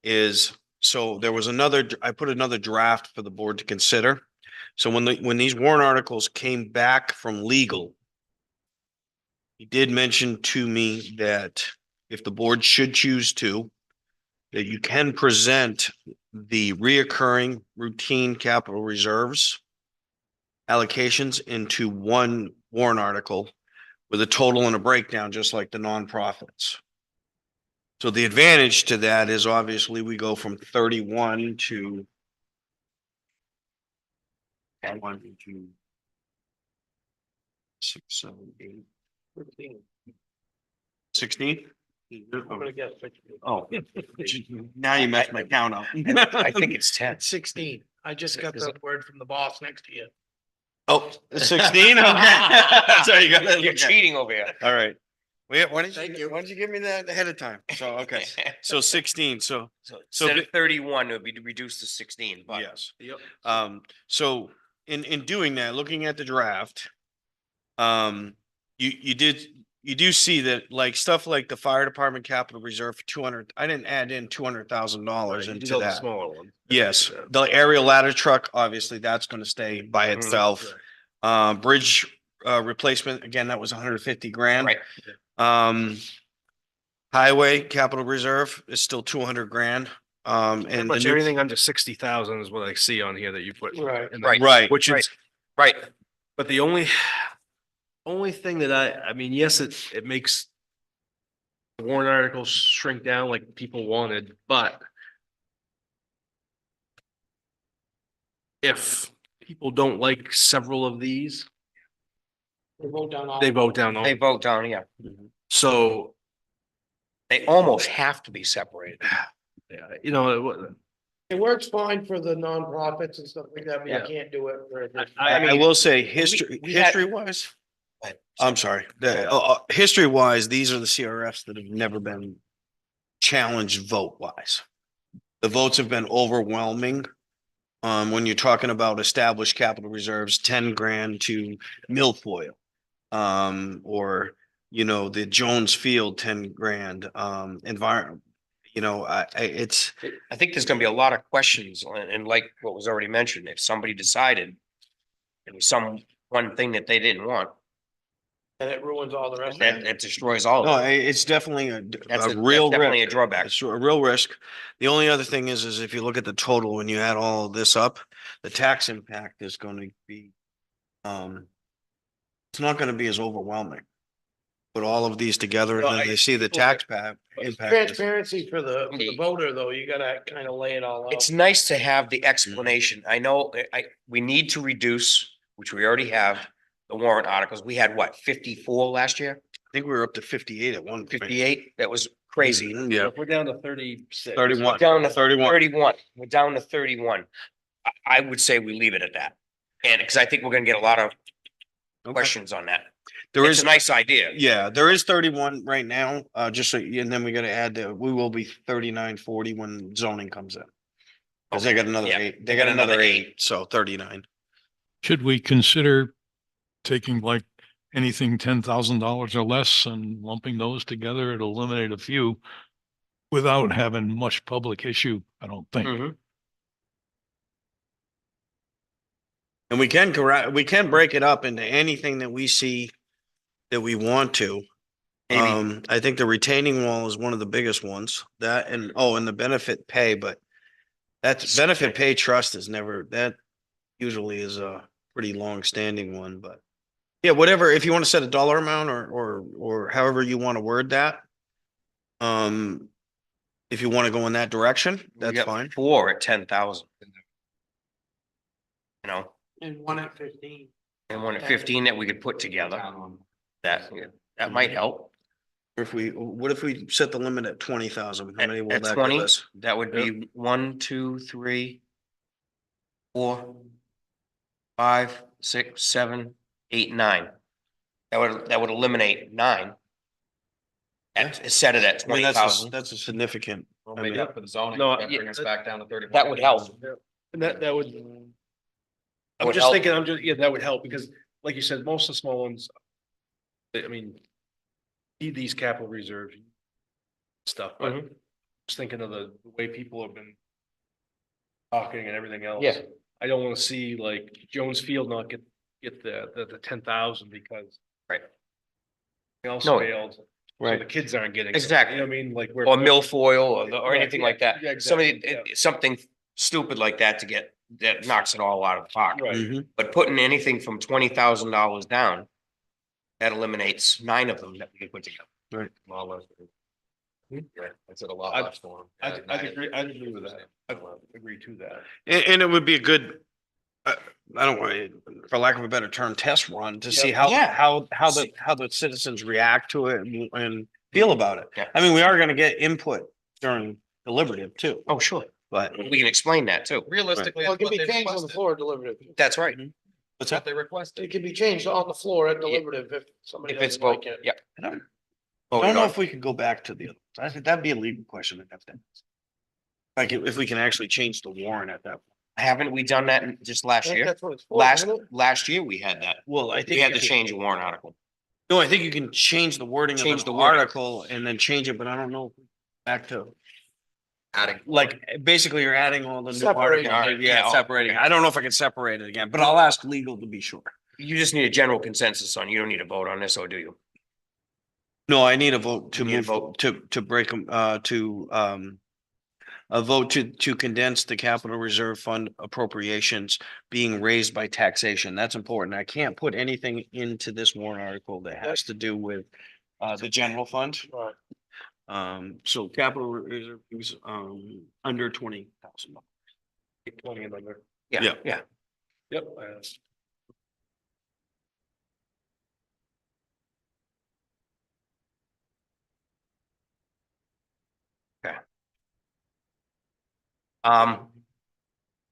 [SPEAKER 3] is, so there was another, I put another draft for the board to consider. So when these warrant articles came back from legal, he did mention to me that if the board should choose to, that you can present the reoccurring routine capital reserves allocations into one warrant article with a total and a breakdown, just like the nonprofits. So the advantage to that is obviously we go from 31 to 1, 2, 6, 7, 8, 16.
[SPEAKER 2] I'm gonna guess.
[SPEAKER 3] Oh, now you messed my count up.
[SPEAKER 1] I think it's 10.
[SPEAKER 2] 16. I just got the word from the boss next to you.
[SPEAKER 3] Oh, 16? Okay. Sorry, you got that.
[SPEAKER 1] You're cheating over here.
[SPEAKER 3] All right. Wait, why didn't
[SPEAKER 2] Thank
[SPEAKER 3] you,
[SPEAKER 2] you.
[SPEAKER 3] why didn't you give me that ahead of time? So, okay, so 16, so,
[SPEAKER 1] So
[SPEAKER 3] So
[SPEAKER 1] instead
[SPEAKER 3] the-
[SPEAKER 1] of 31, it would be reduced to 16, but
[SPEAKER 3] yes.
[SPEAKER 7] Yep.
[SPEAKER 3] So in doing that, looking at the draft, you do see that like stuff like the fire department capital reserve for 200, I didn't add in $200,000 into that.
[SPEAKER 7] Smaller one.
[SPEAKER 3] Yes, the aerial ladder truck, obviously that's gonna stay by itself. Bridge replacement, again, that was 150 grand.
[SPEAKER 1] right,
[SPEAKER 3] Highway capital reserve is still 200 grand.
[SPEAKER 7] Pretty
[SPEAKER 3] And the
[SPEAKER 7] much
[SPEAKER 3] new-
[SPEAKER 7] everything under 60,000 is what I see on here that you put.
[SPEAKER 2] Right.
[SPEAKER 7] in the-
[SPEAKER 1] Right.
[SPEAKER 3] Right.
[SPEAKER 7] Which is,
[SPEAKER 1] right.
[SPEAKER 7] but the only thing that I mean, yes, it makes the warrant articles shrink down like people wanted, but if people don't like several of these,
[SPEAKER 2] They vote down all.
[SPEAKER 7] they vote down all.
[SPEAKER 1] They vote down, yeah.
[SPEAKER 7] So,
[SPEAKER 1] They almost have to be separated.
[SPEAKER 7] yeah, you know,
[SPEAKER 2] It works fine for the nonprofits and stuff like that, but you
[SPEAKER 1] Yeah.
[SPEAKER 2] can't do it for.
[SPEAKER 3] I
[SPEAKER 1] mean,
[SPEAKER 3] will say history,
[SPEAKER 1] we had-
[SPEAKER 3] history wise, I'm sorry, history wise, these are the CRFs that have never been challenged vote wise. The votes have been overwhelming. When you're talking about established capital reserves, 10 grand to milfoil. Or, you know, the Jones Field, 10 grand, environment. You know, it's,
[SPEAKER 1] I think there's gonna be a lot of questions and like what was already mentioned, if somebody decided it was some one thing that they didn't want,
[SPEAKER 2] And it ruins all the rest of
[SPEAKER 1] that,
[SPEAKER 2] it.
[SPEAKER 1] that destroys all
[SPEAKER 3] no,
[SPEAKER 1] of it.
[SPEAKER 3] it's definitely
[SPEAKER 1] That's
[SPEAKER 3] a real
[SPEAKER 1] definitely a
[SPEAKER 3] risk.
[SPEAKER 1] drawback.
[SPEAKER 3] It's a real risk. The only other thing is if you look at the total, when you add all of this up, the tax impact is going to be, it's not going to be as overwhelming. Put all of these together and
[SPEAKER 2] No,
[SPEAKER 3] then
[SPEAKER 2] I-
[SPEAKER 3] they see the tax impact. is-
[SPEAKER 2] Transparency for the voter, though, you gotta kind of lay it all out.
[SPEAKER 1] It's nice to have the explanation. I know we need to reduce, which we already have, the warrant articles. We had what, 54 last year?
[SPEAKER 3] I think we were up to 58 at one point.
[SPEAKER 1] 58? That was crazy.
[SPEAKER 3] Yeah,
[SPEAKER 7] We're down to 36.
[SPEAKER 3] 31.
[SPEAKER 1] Down to
[SPEAKER 3] 31.
[SPEAKER 1] 31. We're down to 31. I would say we leave it at that. And because I think we're gonna get a lot of
[SPEAKER 3] Okay.
[SPEAKER 1] questions on that.
[SPEAKER 3] There
[SPEAKER 1] It's
[SPEAKER 3] is,
[SPEAKER 1] a nice idea.
[SPEAKER 3] yeah, there is 31 right now, just so, and then we gotta add we will be 39, 40 when zoning comes in. Cause they got another
[SPEAKER 1] Yeah,
[SPEAKER 3] 8, they got another 8, so 39.
[SPEAKER 4] Should we consider taking like anything $10,000 or less and lumping those together to eliminate a few without having much public issue? I don't think.
[SPEAKER 1] Mhm.
[SPEAKER 3] And we can break it up into anything that we see that we want to.
[SPEAKER 1] Maybe.
[SPEAKER 3] I think the retaining wall is one of the biggest ones, that and the benefit pay, but that's benefit pay trust is never, that usually is a pretty long standing one, but yeah, whatever, if you want to set a dollar amount or however you want to word that. If you want to go in that direction,
[SPEAKER 1] We
[SPEAKER 3] that's
[SPEAKER 1] got
[SPEAKER 3] fine.
[SPEAKER 1] 4 at 10,000. You know,
[SPEAKER 2] And one at 15.
[SPEAKER 1] and 1 at 15 that we could put together. That might help.
[SPEAKER 3] What if we set the limit at 20,000? How many will
[SPEAKER 1] At
[SPEAKER 3] that
[SPEAKER 1] 20,
[SPEAKER 3] give us?
[SPEAKER 1] that would be 1, 2, 3, 4, 5, 6, 7, 8, 9. That would eliminate 9. Set it at
[SPEAKER 3] I mean,
[SPEAKER 1] 20,000.
[SPEAKER 3] that's a significant.
[SPEAKER 5] We'll
[SPEAKER 3] I
[SPEAKER 5] make
[SPEAKER 3] mean-
[SPEAKER 5] up for the zoning,
[SPEAKER 7] No,
[SPEAKER 5] and bring us back down to 30.
[SPEAKER 1] That would help.
[SPEAKER 7] And that would, I'm
[SPEAKER 1] would
[SPEAKER 7] just
[SPEAKER 1] help.
[SPEAKER 7] thinking, yeah, that would help because like you said, most of the small ones. I mean. Need these capital reserves. Stuff, but
[SPEAKER 1] Mhm.
[SPEAKER 7] just thinking of the way people have been. Talking and everything else.
[SPEAKER 1] Yeah.
[SPEAKER 7] I don't wanna see like Jones Field not get the 10,000 because.
[SPEAKER 1] Right.
[SPEAKER 7] They else
[SPEAKER 1] No.
[SPEAKER 7] failed. So
[SPEAKER 3] Right.
[SPEAKER 7] the kids aren't getting.
[SPEAKER 1] Exactly.
[SPEAKER 7] You know what I mean? Like we're.
[SPEAKER 1] Or milfoil or
[SPEAKER 7] Right,
[SPEAKER 1] anything
[SPEAKER 7] yeah,
[SPEAKER 1] like that.
[SPEAKER 7] yeah,
[SPEAKER 1] Somebody,
[SPEAKER 7] exactly,
[SPEAKER 1] something stupid like that that knocks it all out of the park.
[SPEAKER 7] Right.
[SPEAKER 3] Mhm.
[SPEAKER 1] But putting anything from $20,000 down, that eliminates 9 of them that we can put together.
[SPEAKER 3] Right.
[SPEAKER 5] Yeah, that's a lot
[SPEAKER 7] I'd-
[SPEAKER 5] less for them.
[SPEAKER 7] I'd agree with that. I'd agree to that.
[SPEAKER 3] And it would be a good, I don't want, for lack of a better term, test run to see how,
[SPEAKER 1] Yeah.
[SPEAKER 3] how the citizens react to it and feel about it.
[SPEAKER 1] Yeah.
[SPEAKER 3] I mean, we are gonna get input during deliberative too,
[SPEAKER 1] Oh, sure.
[SPEAKER 3] but
[SPEAKER 1] We can explain that too.
[SPEAKER 5] Realistically,
[SPEAKER 2] Well,
[SPEAKER 5] that's
[SPEAKER 2] it can
[SPEAKER 5] what
[SPEAKER 2] be
[SPEAKER 5] they
[SPEAKER 2] changed on the
[SPEAKER 5] requested.
[SPEAKER 2] floor deliberative.
[SPEAKER 1] That's right.
[SPEAKER 3] what's
[SPEAKER 5] That's
[SPEAKER 3] that?
[SPEAKER 5] what they requested.
[SPEAKER 2] It can be changed on the floor at deliberative if somebody
[SPEAKER 1] If it's
[SPEAKER 2] doesn't like
[SPEAKER 1] vote,
[SPEAKER 2] it.
[SPEAKER 1] yeah.
[SPEAKER 3] I don't
[SPEAKER 1] Voted
[SPEAKER 3] know
[SPEAKER 1] on.
[SPEAKER 3] if we could go back to the, I think that'd be a legal question to have to. Like if we can actually change the warrant at that.
[SPEAKER 1] Haven't we done that just
[SPEAKER 2] I
[SPEAKER 1] last
[SPEAKER 2] think
[SPEAKER 1] year?
[SPEAKER 2] that's what it's for,
[SPEAKER 1] Last,
[SPEAKER 2] isn't it?
[SPEAKER 1] last year we had that.
[SPEAKER 3] Well, I
[SPEAKER 1] We
[SPEAKER 3] think.
[SPEAKER 1] had to
[SPEAKER 3] you can-
[SPEAKER 1] change a warrant article.
[SPEAKER 3] No, I think you can change the wording of
[SPEAKER 1] Change
[SPEAKER 3] the
[SPEAKER 1] the wording.
[SPEAKER 3] article and then change it, but I don't know. Back to,
[SPEAKER 5] Adding.
[SPEAKER 3] like, basically you're adding all the new
[SPEAKER 2] Separating.
[SPEAKER 3] articles.
[SPEAKER 1] Yeah,
[SPEAKER 3] Yeah,
[SPEAKER 1] oh,
[SPEAKER 3] separating.
[SPEAKER 1] okay.
[SPEAKER 3] I don't know if I can separate it again, but I'll ask legal to be sure.
[SPEAKER 1] You just need a general consensus on, you don't need a vote on this, or do you?
[SPEAKER 3] No, I need a vote to
[SPEAKER 1] You need a
[SPEAKER 3] move,
[SPEAKER 1] vote.
[SPEAKER 3] to break them, a vote to condense the capital reserve fund appropriations being raised by taxation. That's important. I can't put anything into this warrant article that has to do with the general fund.
[SPEAKER 2] Right.
[SPEAKER 3] So capital reserve is under 20,000.
[SPEAKER 7] 20 and under.
[SPEAKER 1] Yeah,
[SPEAKER 3] Yeah.
[SPEAKER 1] yeah.
[SPEAKER 7] Yep.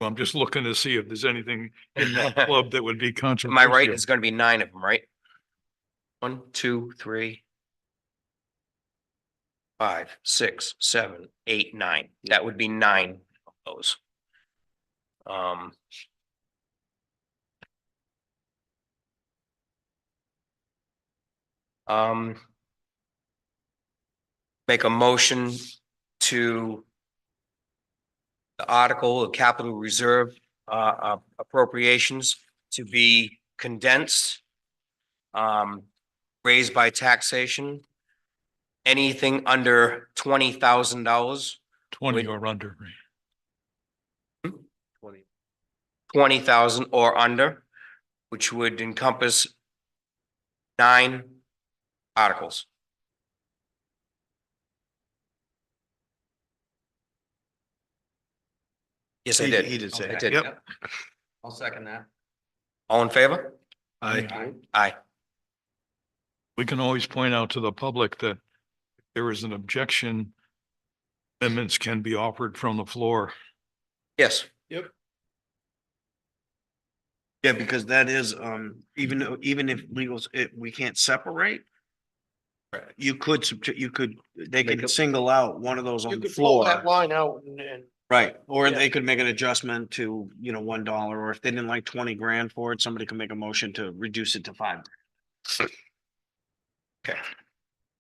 [SPEAKER 4] I'm just looking to see if there's anything in that club that would be
[SPEAKER 1] Am I
[SPEAKER 4] controversial.
[SPEAKER 1] right? It's gonna be 9 of them, right? 1, 2, 3, 5, 6, 7, 8, 9. That would be 9 of those. Um. Um. Make a motion to the article of capital reserve appropriations to be condensed. Raised by taxation. Anything under $20,000,
[SPEAKER 4] 20 or under.
[SPEAKER 1] 20,000 or under, which would encompass 9 articles. Yes, I
[SPEAKER 3] He
[SPEAKER 1] did.
[SPEAKER 3] did say
[SPEAKER 1] I
[SPEAKER 3] that.
[SPEAKER 1] did.
[SPEAKER 3] Yep.
[SPEAKER 5] I'll second that.
[SPEAKER 1] All in favor?
[SPEAKER 3] Aye.
[SPEAKER 1] Aye.
[SPEAKER 4] We can always point out to the public that if there is an objection, amendments can be offered from the floor.
[SPEAKER 1] Yes.
[SPEAKER 3] Yeah, because that is, even if legals, we can't separate. You could, they could single out one of those
[SPEAKER 2] You
[SPEAKER 3] on the
[SPEAKER 2] could pull that
[SPEAKER 3] floor,
[SPEAKER 2] line out and
[SPEAKER 3] right? Or
[SPEAKER 2] Yeah.
[SPEAKER 3] they could make an adjustment to, $1, or if they didn't like 20 grand for it, somebody could make a motion to reduce it to 5.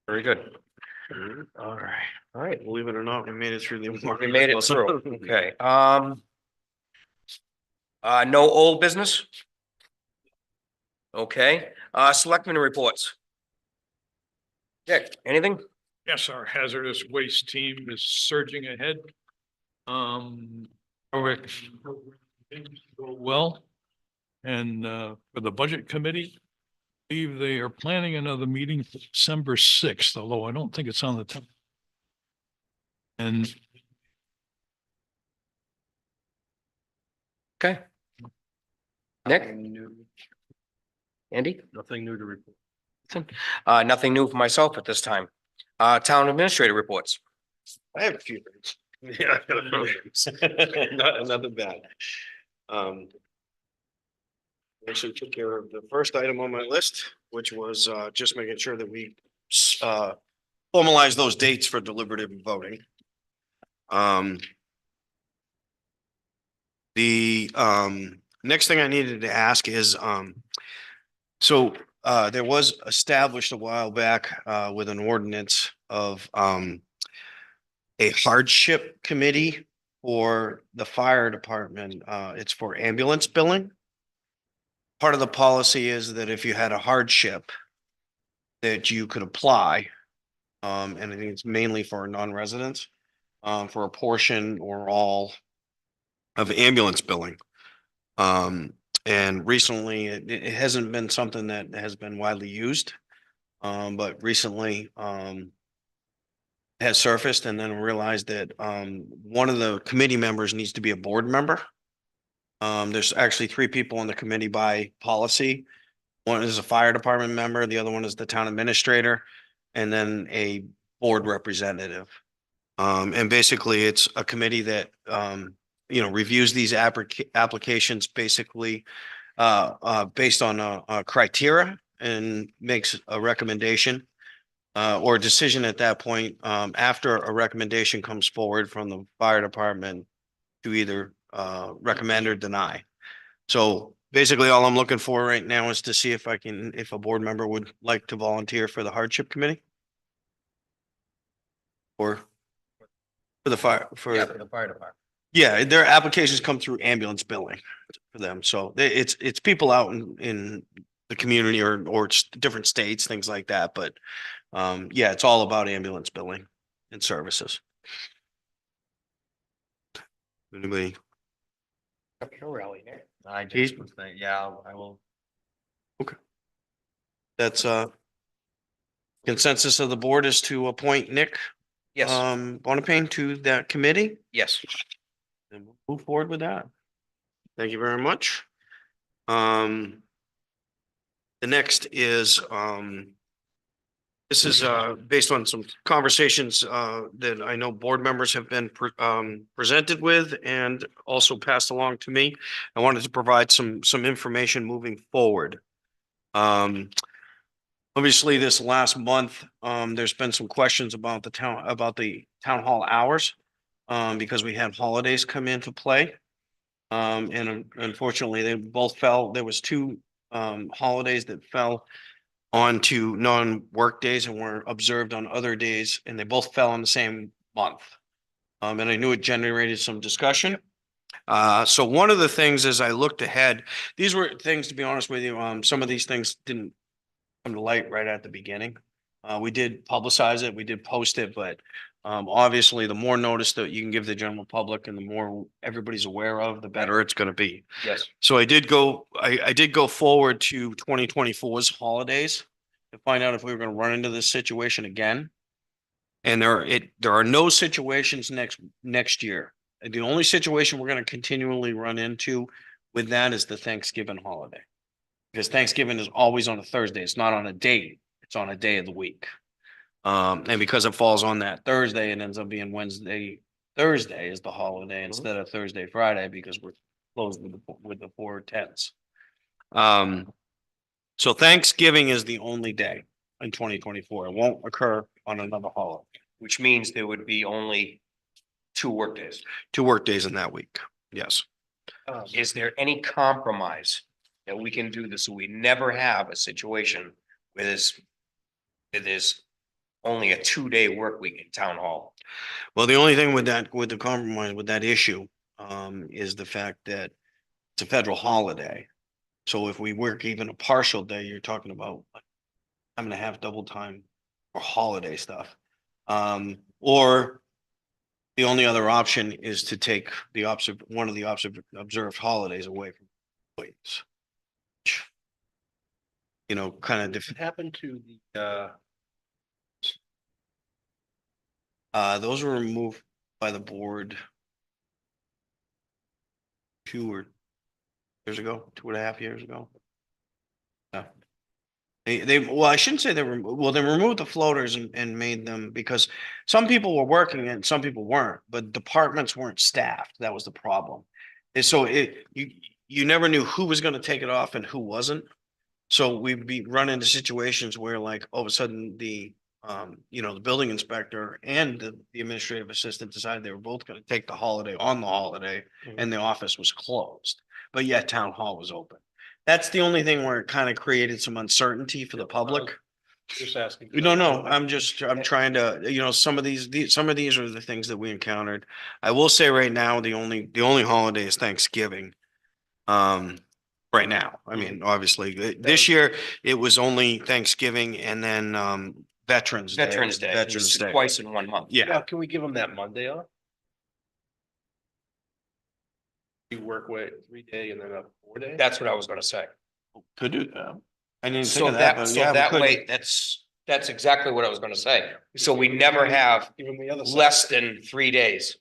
[SPEAKER 1] Very good. All right. All right.
[SPEAKER 3] Believe it or not, we made it through the.
[SPEAKER 1] We made it through. Okay. No old business? Okay, selectmen reports. Dick, anything?
[SPEAKER 4] Yes, our hazardous waste team is surging ahead. Well, and for the budget committee, I believe they are planning another meeting for December 6th, although I don't think it's on the top. And
[SPEAKER 1] Okay. Nick, Andy?
[SPEAKER 7] Nothing new to report.
[SPEAKER 1] Nothing new for myself at this time. Town administrator reports.
[SPEAKER 3] I have a few things. Yeah. Not nothing bad. Actually took care of the first item on my list, which was just making sure that we formalize those dates for deliberative voting. The next thing I needed to ask is so there was established a while back with an ordinance of a hardship committee for the fire department. It's for ambulance billing. Part of the policy is that if you had a hardship that you could apply, and I think it's mainly for non-residents, for a portion or all of ambulance billing. And recently it hasn't been something that has been widely used. But recently, has surfaced and then realized that, one of the committee members needs to be a board member. There's actually 3 people on the committee by policy. One is a fire department member, the other one is the town administrator, and then a board representative. And basically it's a committee that, reviews these applications basically, based on a criteria and makes a recommendation. Or a decision at that point, after a recommendation comes forward from the fire department to either recommend or deny. So basically, all I'm looking for right now is to see if if a board member would like to volunteer for the hardship committee. Or for the fire,
[SPEAKER 5] Yeah, for the fire department.
[SPEAKER 3] yeah, their applications come through ambulance billing for them. So it's people out in the community or different states, things like that. But yeah, it's all about ambulance billing and services. Anybody?
[SPEAKER 5] I just was thinking, yeah, I will.
[SPEAKER 3] That's consensus of the board is to appoint Nick
[SPEAKER 1] Yes,
[SPEAKER 3] Bonapane to that committee.
[SPEAKER 1] yes.
[SPEAKER 3] And we'll move forward with that. Thank you very much. The next is This is based on some conversations that I know board members have been presented with and also passed along to me. I wanted to provide some information moving forward. Obviously, this last month, there's been some questions about the town hall hours. Because we had holidays come into play. And unfortunately, they both fell, there was two holidays that fell onto non-work days and were observed on other days, and they both fell in the same month. And I knew it generated some discussion. So one of the things as I looked ahead, these were things, to be honest with you, some of these things didn't come to light right at the beginning. We did publicize it, we did post it, but obviously, the more notice that you can give the general public and the more everybody's aware of, the better it's gonna be.
[SPEAKER 1] Yes.
[SPEAKER 3] So I did go forward to 2024's holidays to find out if we were gonna run into this situation again. And there are no situations next year. The only situation we're gonna continually run into with that is the Thanksgiving holiday. Because Thanksgiving is always on a Thursday. It's not on a date. It's on a day of the week. And because it falls on that Thursday, it ends up being Thursday is the holiday instead of Thursday, Friday, because we're closed with the 4/10s. So Thanksgiving is the only day in 2024. It won't occur on another holiday.
[SPEAKER 1] Which means there would be only 2 workdays.
[SPEAKER 3] 2 workdays in that week. Yes.
[SPEAKER 1] Is there any compromise that we can do this so we never have a situation where there's only a 2-day work week in town hall?
[SPEAKER 3] Well, the only thing with the compromise with that issue, is the fact that it's a federal holiday. So if we work even a partial day, you're talking about like time and a half double time for holiday stuff. Or the only other option is to take one of the observed holidays away from employees. Which, you know, kind of
[SPEAKER 7] What happened to the,
[SPEAKER 3] those were removed by the board 2.5 years ago. Yeah. Well, I shouldn't say they removed the floaters and made them because some people were working and some people weren't, but departments weren't staffed. That was the problem. And so you never knew who was gonna take it off and who wasn't. So we'd run into situations where like all of a sudden the building inspector and the administrative assistant decided they were both gonna take the holiday on the holiday and the office was closed, but yet town hall was open. That's the only thing where it kind of created some uncertainty for the public.
[SPEAKER 7] just asking?
[SPEAKER 3] No, I'm trying to, some of these are the things that we encountered. I will say right now, the only holiday is Thanksgiving. Right now, I mean, obviously, this year it was only Thanksgiving and then Veterans Day.
[SPEAKER 1] Veterans Day. Twice in 1 month.
[SPEAKER 3] Yeah,
[SPEAKER 7] Can we give them that Monday off? You work with 3-day and then a 4-day?
[SPEAKER 1] That's what I was gonna say.
[SPEAKER 3] could do that. I didn't think
[SPEAKER 1] So
[SPEAKER 3] of that, but
[SPEAKER 1] so
[SPEAKER 3] yeah, we
[SPEAKER 1] that
[SPEAKER 3] could.
[SPEAKER 1] way, that's exactly what I was gonna say. So we never have
[SPEAKER 7] Even the other side.
[SPEAKER 1] less than 3 days.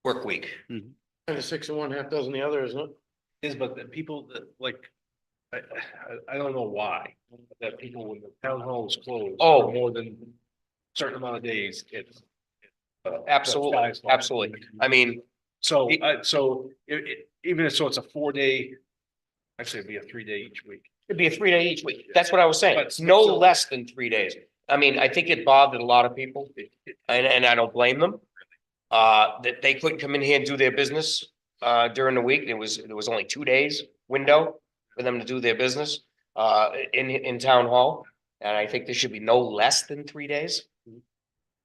[SPEAKER 1] Work week.
[SPEAKER 2] Kind of 6 and 1, half dozen the other, isn't it?
[SPEAKER 7] Is, but the people that like, I don't know why, that people when the town hall is closed.
[SPEAKER 1] Oh.
[SPEAKER 7] for more than a certain amount of days, it's.
[SPEAKER 1] Absolutely,
[SPEAKER 7] that's fine.
[SPEAKER 1] absolutely. I mean,
[SPEAKER 7] So, even if, so it's a 4-day, actually it'd be a 3-day each week.
[SPEAKER 1] it'd be a 3-day each week. That's what I was saying.
[SPEAKER 7] But
[SPEAKER 1] No
[SPEAKER 7] still-
[SPEAKER 1] less than 3 days. I mean, I think it bothered a lot of people and I don't blame them. That they couldn't come in here and do their business during the week. There was only 2 days window for them to do their business in town hall. And I think there should be no less than 3 days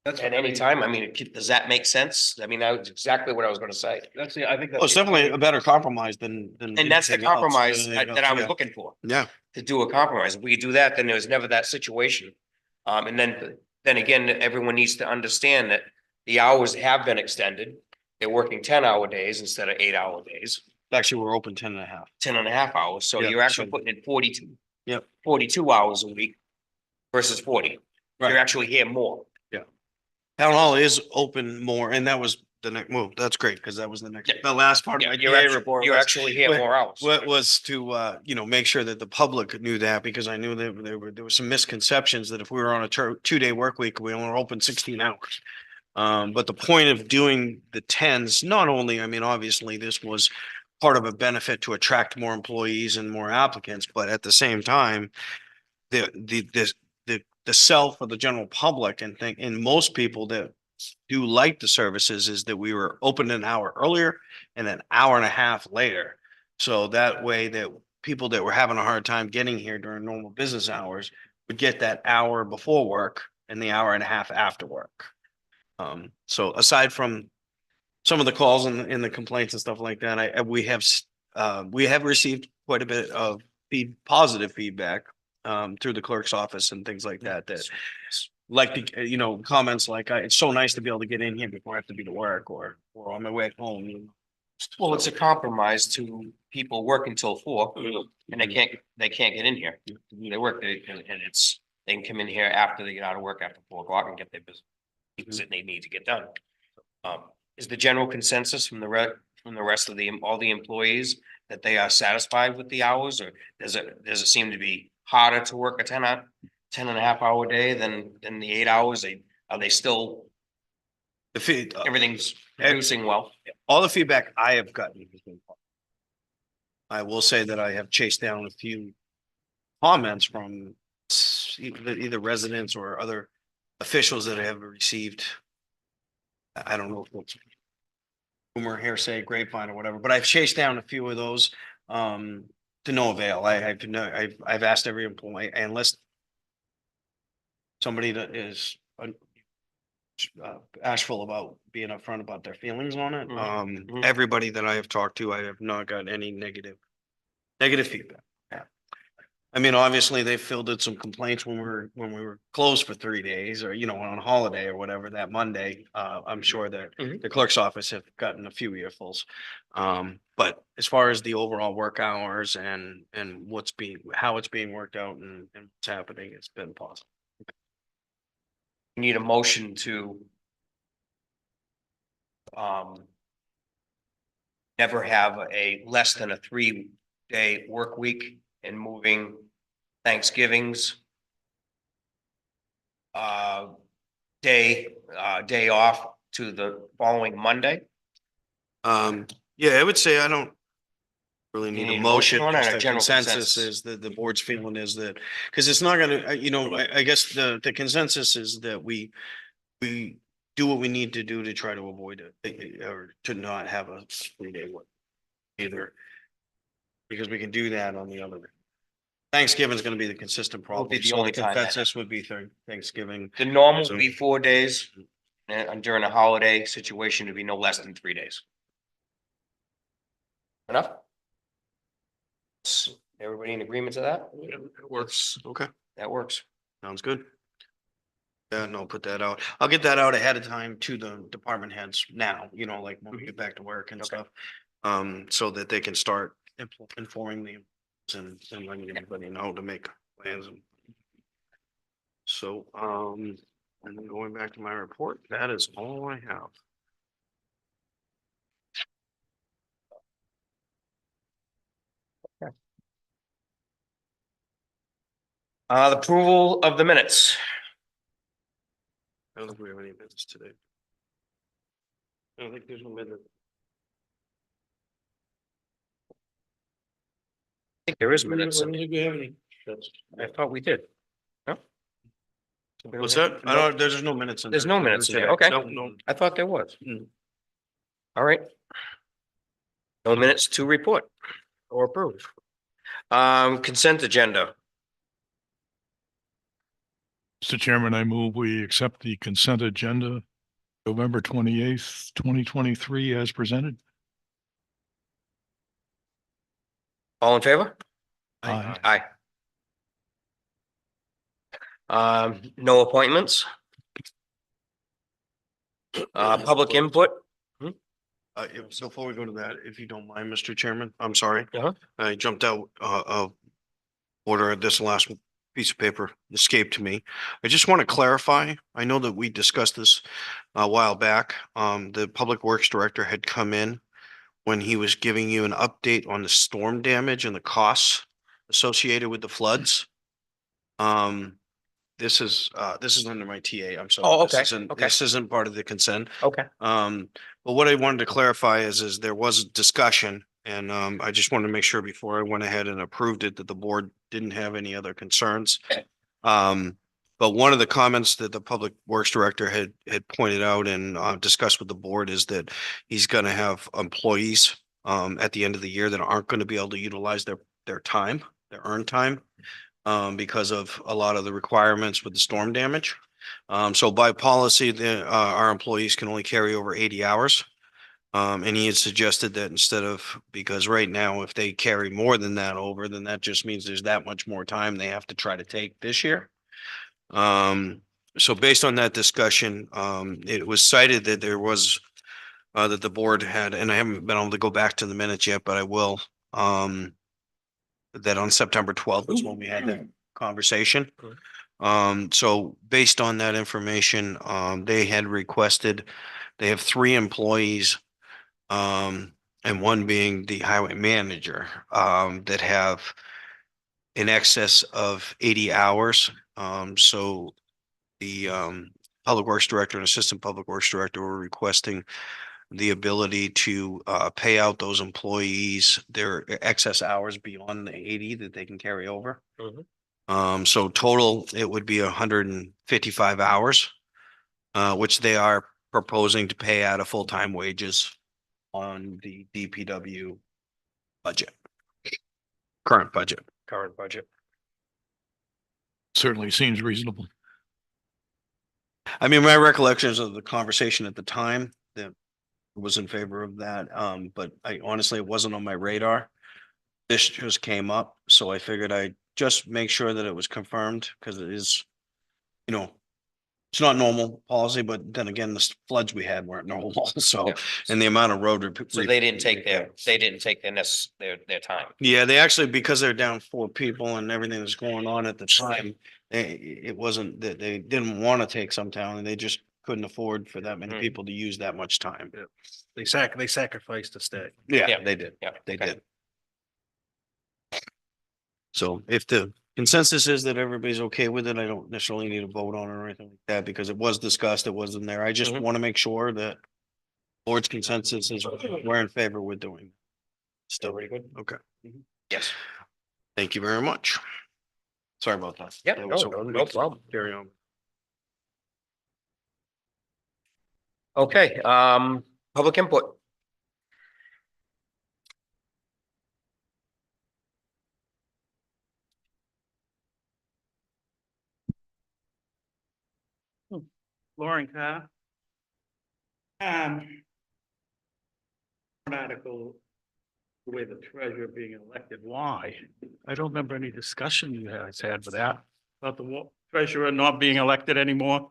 [SPEAKER 7] That's
[SPEAKER 1] at any time. I mean, does that make sense? I mean, that's exactly what I was gonna say.
[SPEAKER 7] That's the, I think.
[SPEAKER 3] Oh, it's definitely a better compromise than.
[SPEAKER 1] And that's the
[SPEAKER 3] anything else.
[SPEAKER 1] compromise
[SPEAKER 3] Yeah,
[SPEAKER 1] that I was
[SPEAKER 3] yeah.
[SPEAKER 1] looking for.
[SPEAKER 3] Yeah,
[SPEAKER 1] To do a compromise. If we could do that, then there was never that situation. And then again, everyone needs to understand that the hours have been extended. They're working 10-hour days instead of 8-hour days,
[SPEAKER 3] actually, we're open 10.5.
[SPEAKER 1] 10.5 hours. So
[SPEAKER 3] Yeah,
[SPEAKER 1] you're actually
[SPEAKER 3] so-
[SPEAKER 1] putting in 42.
[SPEAKER 3] Yep.
[SPEAKER 1] 42 hours a week versus 40.
[SPEAKER 3] Right.
[SPEAKER 1] You're actually here more.
[SPEAKER 3] Town hall is open more, and that was the next, well, that's great, because that was the next,
[SPEAKER 1] Yeah.
[SPEAKER 3] the last part of my TA report.
[SPEAKER 1] You're
[SPEAKER 3] was-
[SPEAKER 1] actually here
[SPEAKER 3] What-
[SPEAKER 1] more hours.
[SPEAKER 3] What was to, make sure that the public knew that, because I knew that there were some misconceptions that if we were on a 2-day work week, we only open 16 hours. But the point of doing the tens, not only, I mean, obviously this was part of a benefit to attract more employees and more applicants, but at the same time, the sell for the general public and most people that do like the services is that we were open an hour earlier and an hour and a half later. So that way that people that were having a hard time getting here during normal business hours would get that hour before work and the hour and a half after work. So aside from some of the calls and the complaints and stuff like that, we have received quite a bit of positive feedback through the clerk's office and things like that, like the, comments like, it's so nice to be able to get in here before I have to be to work or on my way home.
[SPEAKER 1] Well, it's a compromise to people working till 4 and they can't get in here. They work, and they can come in here after they get out of work after 4 o'clock and get their business that they need to get done. Is the general consensus from the rest of all the employees that they are satisfied with the hours, or does it seem to be harder to work a 10 and a half hour day than the 8 hours? Are they still, everything's producing well?
[SPEAKER 3] All the feedback I have gotten has been positive. I will say that I have chased down a few comments from either residents or other officials that have received. I don't know if it's rumor, hearsay, grapevine or whatever, but I've chased down a few of those to no avail. I've asked every employee, unless somebody that is bashful about being upfront about their feelings on it.
[SPEAKER 1] Mhm.
[SPEAKER 3] Everybody that I have talked to, I have not got any negative feedback. Yeah. I mean, obviously they fielded some complaints when we were closed for 3 days or, on holiday or whatever that Monday. I'm sure that the clerk's office have gotten a few earfuls. But as far as the overall work hours and how it's being worked out and what's happening, it's been positive.
[SPEAKER 1] Need a motion to never have a less than a 3-day work week and moving Thanksgiving's day off to the following Monday.
[SPEAKER 3] Yeah, I would say I don't really
[SPEAKER 1] You
[SPEAKER 3] need
[SPEAKER 1] need
[SPEAKER 3] a
[SPEAKER 1] a motion
[SPEAKER 3] motion.
[SPEAKER 1] on it or
[SPEAKER 3] Just
[SPEAKER 1] a
[SPEAKER 3] the
[SPEAKER 1] general
[SPEAKER 3] consensus
[SPEAKER 1] consensus?
[SPEAKER 3] is that the board's feeling is that, because it's not gonna, I guess the consensus is that we do what we need to do to try to avoid it, or to not have a 3-day work either. Because we can do that on the other. Thanksgiving is gonna be the consistent problem.
[SPEAKER 1] be the
[SPEAKER 3] So
[SPEAKER 1] only time that-
[SPEAKER 3] consensus would be Thanksgiving.
[SPEAKER 1] The normal would be 4 days, and during a holiday situation, it'd be no less than 3 days. Enough? Everybody in agreement to that?
[SPEAKER 3] It works. Okay,
[SPEAKER 1] That works.
[SPEAKER 3] sounds good. Yeah, and I'll put that out. I'll get that out ahead of time to the department heads now, like when we get back to work and
[SPEAKER 1] Okay.
[SPEAKER 3] stuff. So that they can start informing me and letting everybody know to make plans. So, and then going back to my report, that is all I have.
[SPEAKER 1] The approval of the minutes.
[SPEAKER 3] I don't think we have any business today. I don't think there's no minute.
[SPEAKER 1] I think there is minutes.
[SPEAKER 3] I don't think we have any.
[SPEAKER 1] I thought we did. No?
[SPEAKER 3] What's that? I don't, there's no minutes.
[SPEAKER 1] There's no minutes in there. Okay.
[SPEAKER 3] No.
[SPEAKER 1] I thought there was.
[SPEAKER 3] Mm.
[SPEAKER 1] All right. No minutes to report or approve. Consent agenda.
[SPEAKER 4] Mr. Chairman, I move we accept the consent agenda, November 28th, 2023 as presented.
[SPEAKER 1] All in favor?
[SPEAKER 4] Aye.
[SPEAKER 1] Aye. No appointments. Public input.
[SPEAKER 3] Before we go to that, if you don't mind, Mr. Chairman, I'm sorry.
[SPEAKER 1] Uh-huh.
[SPEAKER 3] I jumped out of order. This last piece of paper escaped to me. I just want to clarify. I know that we discussed this a while back. The Public Works Director had come in when he was giving you an update on the storm damage and the costs associated with the floods. This is under my TA. I'm sorry.
[SPEAKER 1] Oh,
[SPEAKER 3] This
[SPEAKER 1] okay,
[SPEAKER 3] isn't-
[SPEAKER 1] okay.
[SPEAKER 3] This isn't part of the consent.
[SPEAKER 1] Okay.
[SPEAKER 3] But what I wanted to clarify is there was discussion and, I just wanted to make sure before I went ahead and approved it that the board didn't have any other concerns. But one of the comments that the Public Works Director had pointed out and, discussed with the board is that he's gonna have employees, at the end of the year that aren't gonna be able to utilize their time, their earned time, because of a lot of the requirements with the storm damage. So by policy, our employees can only carry over 80 hours. And he had suggested that instead of, because right now, if they carry more than that over, then that just means there's that much more time they have to try to take this year. So based on that discussion, it was cited that there was, that the board had, and I haven't been able to go back to the minutes yet, but I will. That on September 12th is when we had that conversation. So based on that information, they had requested, they have 3 employees, and one being the highway manager, that have in excess of 80 hours. So the, Public Works Director and Assistant Public Works Director were requesting the ability to, pay out those employees their excess hours beyond the 80 that they can carry over. So total, it would be 155 hours, which they are proposing to pay out of full-time wages on the DPW budget. Current budget.
[SPEAKER 1] Current budget.
[SPEAKER 4] Certainly seems reasonable.
[SPEAKER 3] I mean, my recollections of the conversation at the time that was in favor of that, but I honestly, it wasn't on my radar. This just came up, so I figured I'd just make sure that it was confirmed, because it is, you know, it's not normal policy, but then again, the floods we had weren't normal, so,
[SPEAKER 1] Yeah.
[SPEAKER 3] and the amount of road.
[SPEAKER 1] So they didn't take their time.
[SPEAKER 3] Yeah, they actually, because they're down 4 people and everything that's going on at the time, it wasn't that they didn't want to take some town and they just couldn't afford for that many
[SPEAKER 1] Mhm.
[SPEAKER 3] people to use that much time.
[SPEAKER 7] They sacrificed to stay.
[SPEAKER 3] Yeah,
[SPEAKER 1] Yeah.
[SPEAKER 3] they did.
[SPEAKER 1] Yeah.
[SPEAKER 3] They
[SPEAKER 1] okay.
[SPEAKER 3] did. So if the consensus is that everybody's okay with it, I don't necessarily need a vote on it or anything like that, because it was discussed, it wasn't there. I just
[SPEAKER 1] Mhm.
[SPEAKER 3] want to make sure that board's consensus is we're in favor with doing.
[SPEAKER 1] Still very good.
[SPEAKER 3] Okay,
[SPEAKER 1] Yes.
[SPEAKER 3] thank you very much. Sorry about that.
[SPEAKER 1] Yeah,
[SPEAKER 3] That was
[SPEAKER 1] no,
[SPEAKER 3] a
[SPEAKER 1] no
[SPEAKER 3] quick
[SPEAKER 1] problem.
[SPEAKER 3] Carry on.
[SPEAKER 1] Okay, public input.
[SPEAKER 8] Lauren Carr. An article, the way the treasurer being elected, why? I don't remember any discussion you guys had with that, about the treasurer not being elected anymore.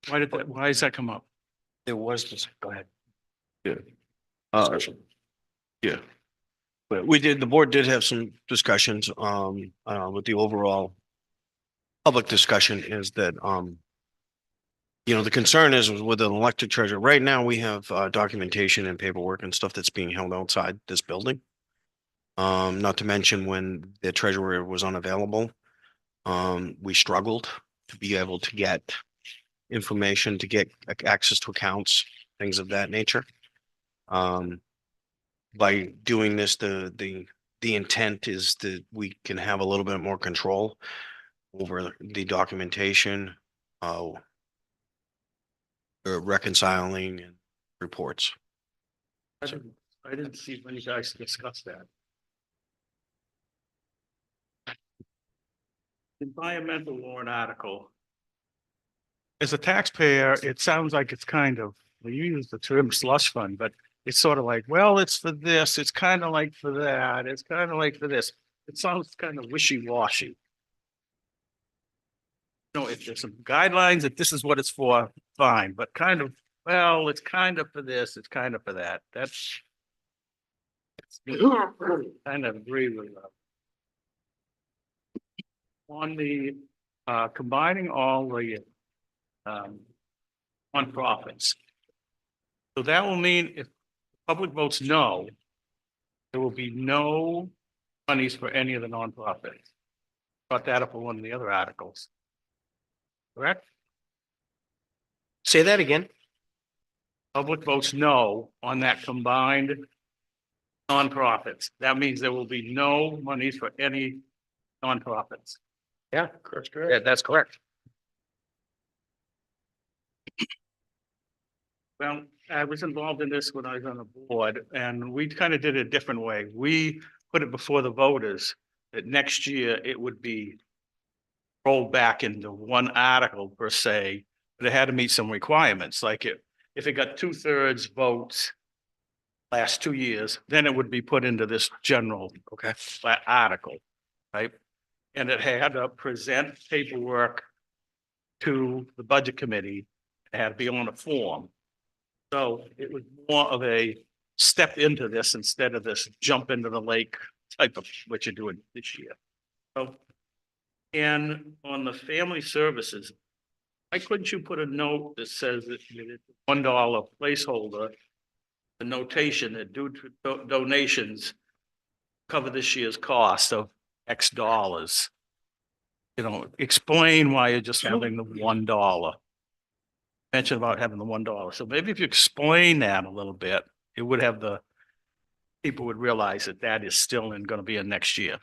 [SPEAKER 8] Why does that come up?
[SPEAKER 1] There was this, go ahead.
[SPEAKER 3] Yeah. But the board did have some discussions, with the overall public discussion is that, the concern is with an elected treasurer. Right now, we have, documentation and paperwork and stuff that's being held outside this building. Not to mention when the treasurer was unavailable, we struggled to be able to get information, to get access to accounts, things of that nature. By doing this, the intent is that we can have a little bit more control over the documentation, reconciling and reports.
[SPEAKER 8] I didn't see when you guys discussed that. Environmental warrant article. As a taxpayer, it sounds like it's kind of, well, you use the term slush fund, but it's sort of like, well, it's for this, it's kind of like for that, it's kind of like for this. It sounds kind of wishy-washy. If there's some guidelines, if this is what it's for, fine, but kind of, well, it's kind of for this, it's kind of for that. That's kind of agree with that. On the combining all the nonprofits. So that will mean if the public votes no, there will be no monies for any of the nonprofits. Brought that up in one of the other articles. Correct?
[SPEAKER 1] Say that again.
[SPEAKER 8] Public votes no on that combined nonprofits. That means there will be no monies for any nonprofits.
[SPEAKER 1] Yeah, yeah, that's correct.
[SPEAKER 8] Well, I was involved in this when I was on the board, and we kind of did it a different way. We put it before the voters that next year it would be rolled back into one article per se, but it had to meet some requirements, like if it got 2/3 votes last 2 years, then it would be put into this general article, right? And it had to present paperwork to the budget committee. It had to be on a form. So it was more of a step into this instead of this jump into the lake type of what you're doing this year. So, and on the family services, why couldn't you put a note that says that it's $1 placeholder, the notation that due to donations cover this year's cost of X dollars? You know, explain why you're just having the $1. Mention about having the $1. So maybe if you explain that a little bit, it would have people would realize that that is still going to be in next year.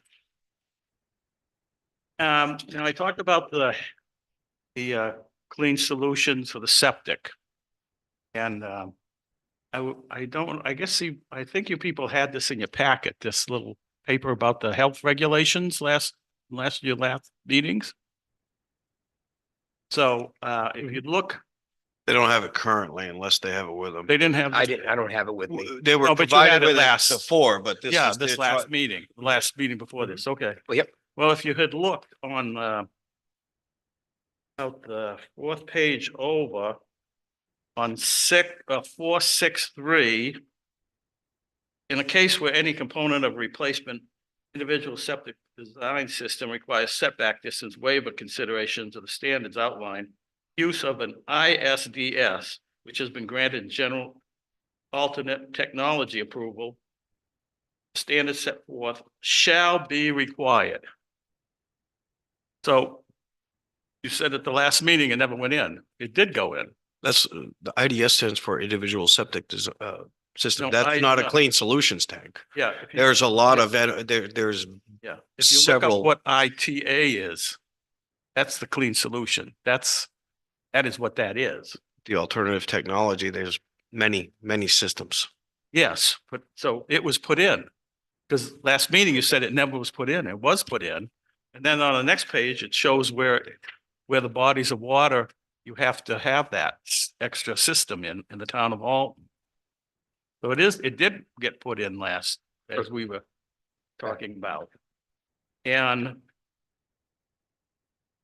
[SPEAKER 8] Now I talked about the clean solutions for the septic. And I think you people had this in your packet, this little paper about the health regulations last meetings. So if you look,
[SPEAKER 3] They don't have it currently unless they have it with them.
[SPEAKER 8] they didn't have.
[SPEAKER 1] I don't have it with me.
[SPEAKER 3] They were
[SPEAKER 8] Oh, but you had
[SPEAKER 3] provided
[SPEAKER 8] it
[SPEAKER 3] with it
[SPEAKER 8] last-
[SPEAKER 3] before, but this
[SPEAKER 8] Yeah,
[SPEAKER 3] is.
[SPEAKER 8] this
[SPEAKER 3] they're
[SPEAKER 8] last
[SPEAKER 3] try-
[SPEAKER 8] meeting, last meeting before this, okay.
[SPEAKER 1] Well, yep.
[SPEAKER 8] Well, if you had looked on about the fourth page over on 463, in a case where any component of replacement individual septic design system requires setback distance waiver considerations of the standards outlined, use of an ISDS, which has been granted general alternate technology approval, standards set forth shall be required. So you said at the last meeting it never went in. It did go in.
[SPEAKER 3] That's the IDS stands for individual septic system.
[SPEAKER 8] No,
[SPEAKER 3] That's not a
[SPEAKER 8] no.
[SPEAKER 3] clean solutions tank.
[SPEAKER 8] Yeah. if you-
[SPEAKER 3] There's a lot of, there's
[SPEAKER 8] Yeah, if you look up
[SPEAKER 3] several-
[SPEAKER 8] what ITA is, that's the clean solution. That is what that is.
[SPEAKER 3] the alternative technology. There's many, many systems.
[SPEAKER 8] Yes, but so it was put in. Because last meeting you said it never was put in. It was put in. And then on the next page, it shows where the bodies of water, you have to have that extra system in the town of Alton. So it did get put in last, as we were talking about. And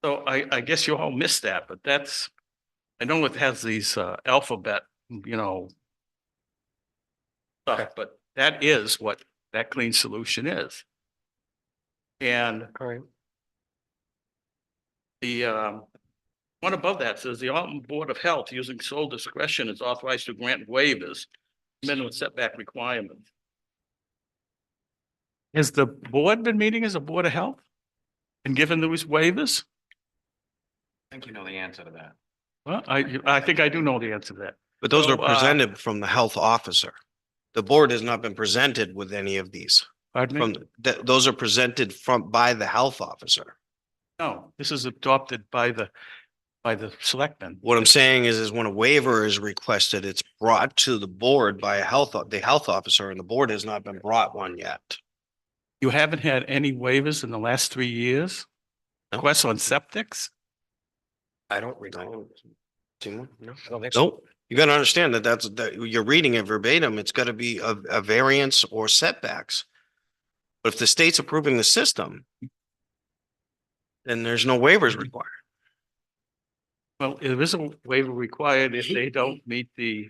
[SPEAKER 8] so I guess you all missed that, but I know it has these alphabet, stuff, but that is what that clean solution is. And
[SPEAKER 1] All right.
[SPEAKER 8] the one above that says the Alton Board of Health, using sole discretion, is authorized to grant waivers, minimum setback requirements. Has the board been meeting as a Board of Health and given those waivers?
[SPEAKER 5] I think you know the answer to that.
[SPEAKER 8] Well, I think I do know the answer to that.
[SPEAKER 3] But those
[SPEAKER 8] So,
[SPEAKER 3] are presented from the health officer. The board has not been presented with any of these.
[SPEAKER 8] Pardon me?
[SPEAKER 3] Those are presented by the health officer.
[SPEAKER 8] No, this is adopted by the selectmen.
[SPEAKER 3] What I'm saying is when a waiver is requested, it's brought to the board by the health officer, and the board has not been brought one yet.
[SPEAKER 8] You haven't had any waivers in the last 3 years?
[SPEAKER 3] No.
[SPEAKER 8] Requests on septics?
[SPEAKER 1] I don't recall.
[SPEAKER 3] No,
[SPEAKER 1] I don't think so.
[SPEAKER 3] you gotta understand that you're reading it verbatim. It's gotta be a variance or setbacks. But if the state's approving the system, then there's no waivers required.
[SPEAKER 8] Well, there is a waiver required if they don't meet the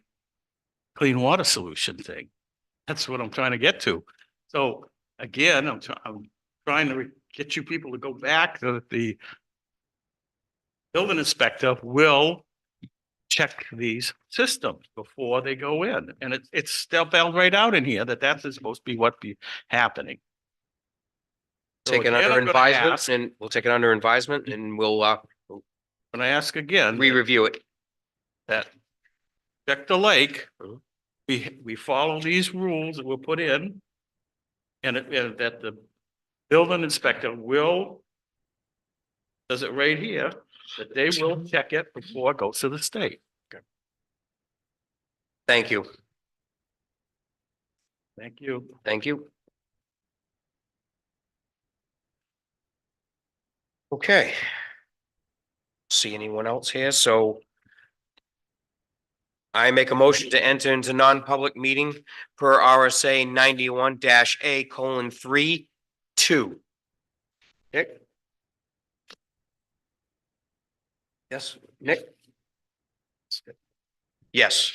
[SPEAKER 8] clean water solution thing. That's what I'm trying to get to. So again, I'm trying to get you people to go back so that the building inspector will check these systems before they go in. And it's still spelled right out in here that that's supposed to be what be happening. So
[SPEAKER 1] Take it
[SPEAKER 8] again,
[SPEAKER 1] under
[SPEAKER 8] I'm gonna
[SPEAKER 1] advisement
[SPEAKER 8] ask-
[SPEAKER 1] and we'll take it under advisement and we'll
[SPEAKER 8] When I ask again,
[SPEAKER 1] re-review it.
[SPEAKER 8] that check the lake,
[SPEAKER 1] Mhm.
[SPEAKER 8] we follow these rules that were put in. And that the building inspector will, does it right here, that they will check it before it goes to the state.
[SPEAKER 1] Thank you.
[SPEAKER 8] Thank you.
[SPEAKER 1] Thank you. Okay. See anyone else here? So I make a motion to enter into non-public meeting per RSA 91-A:3, 2. Nick? Yes, Nick? Yes.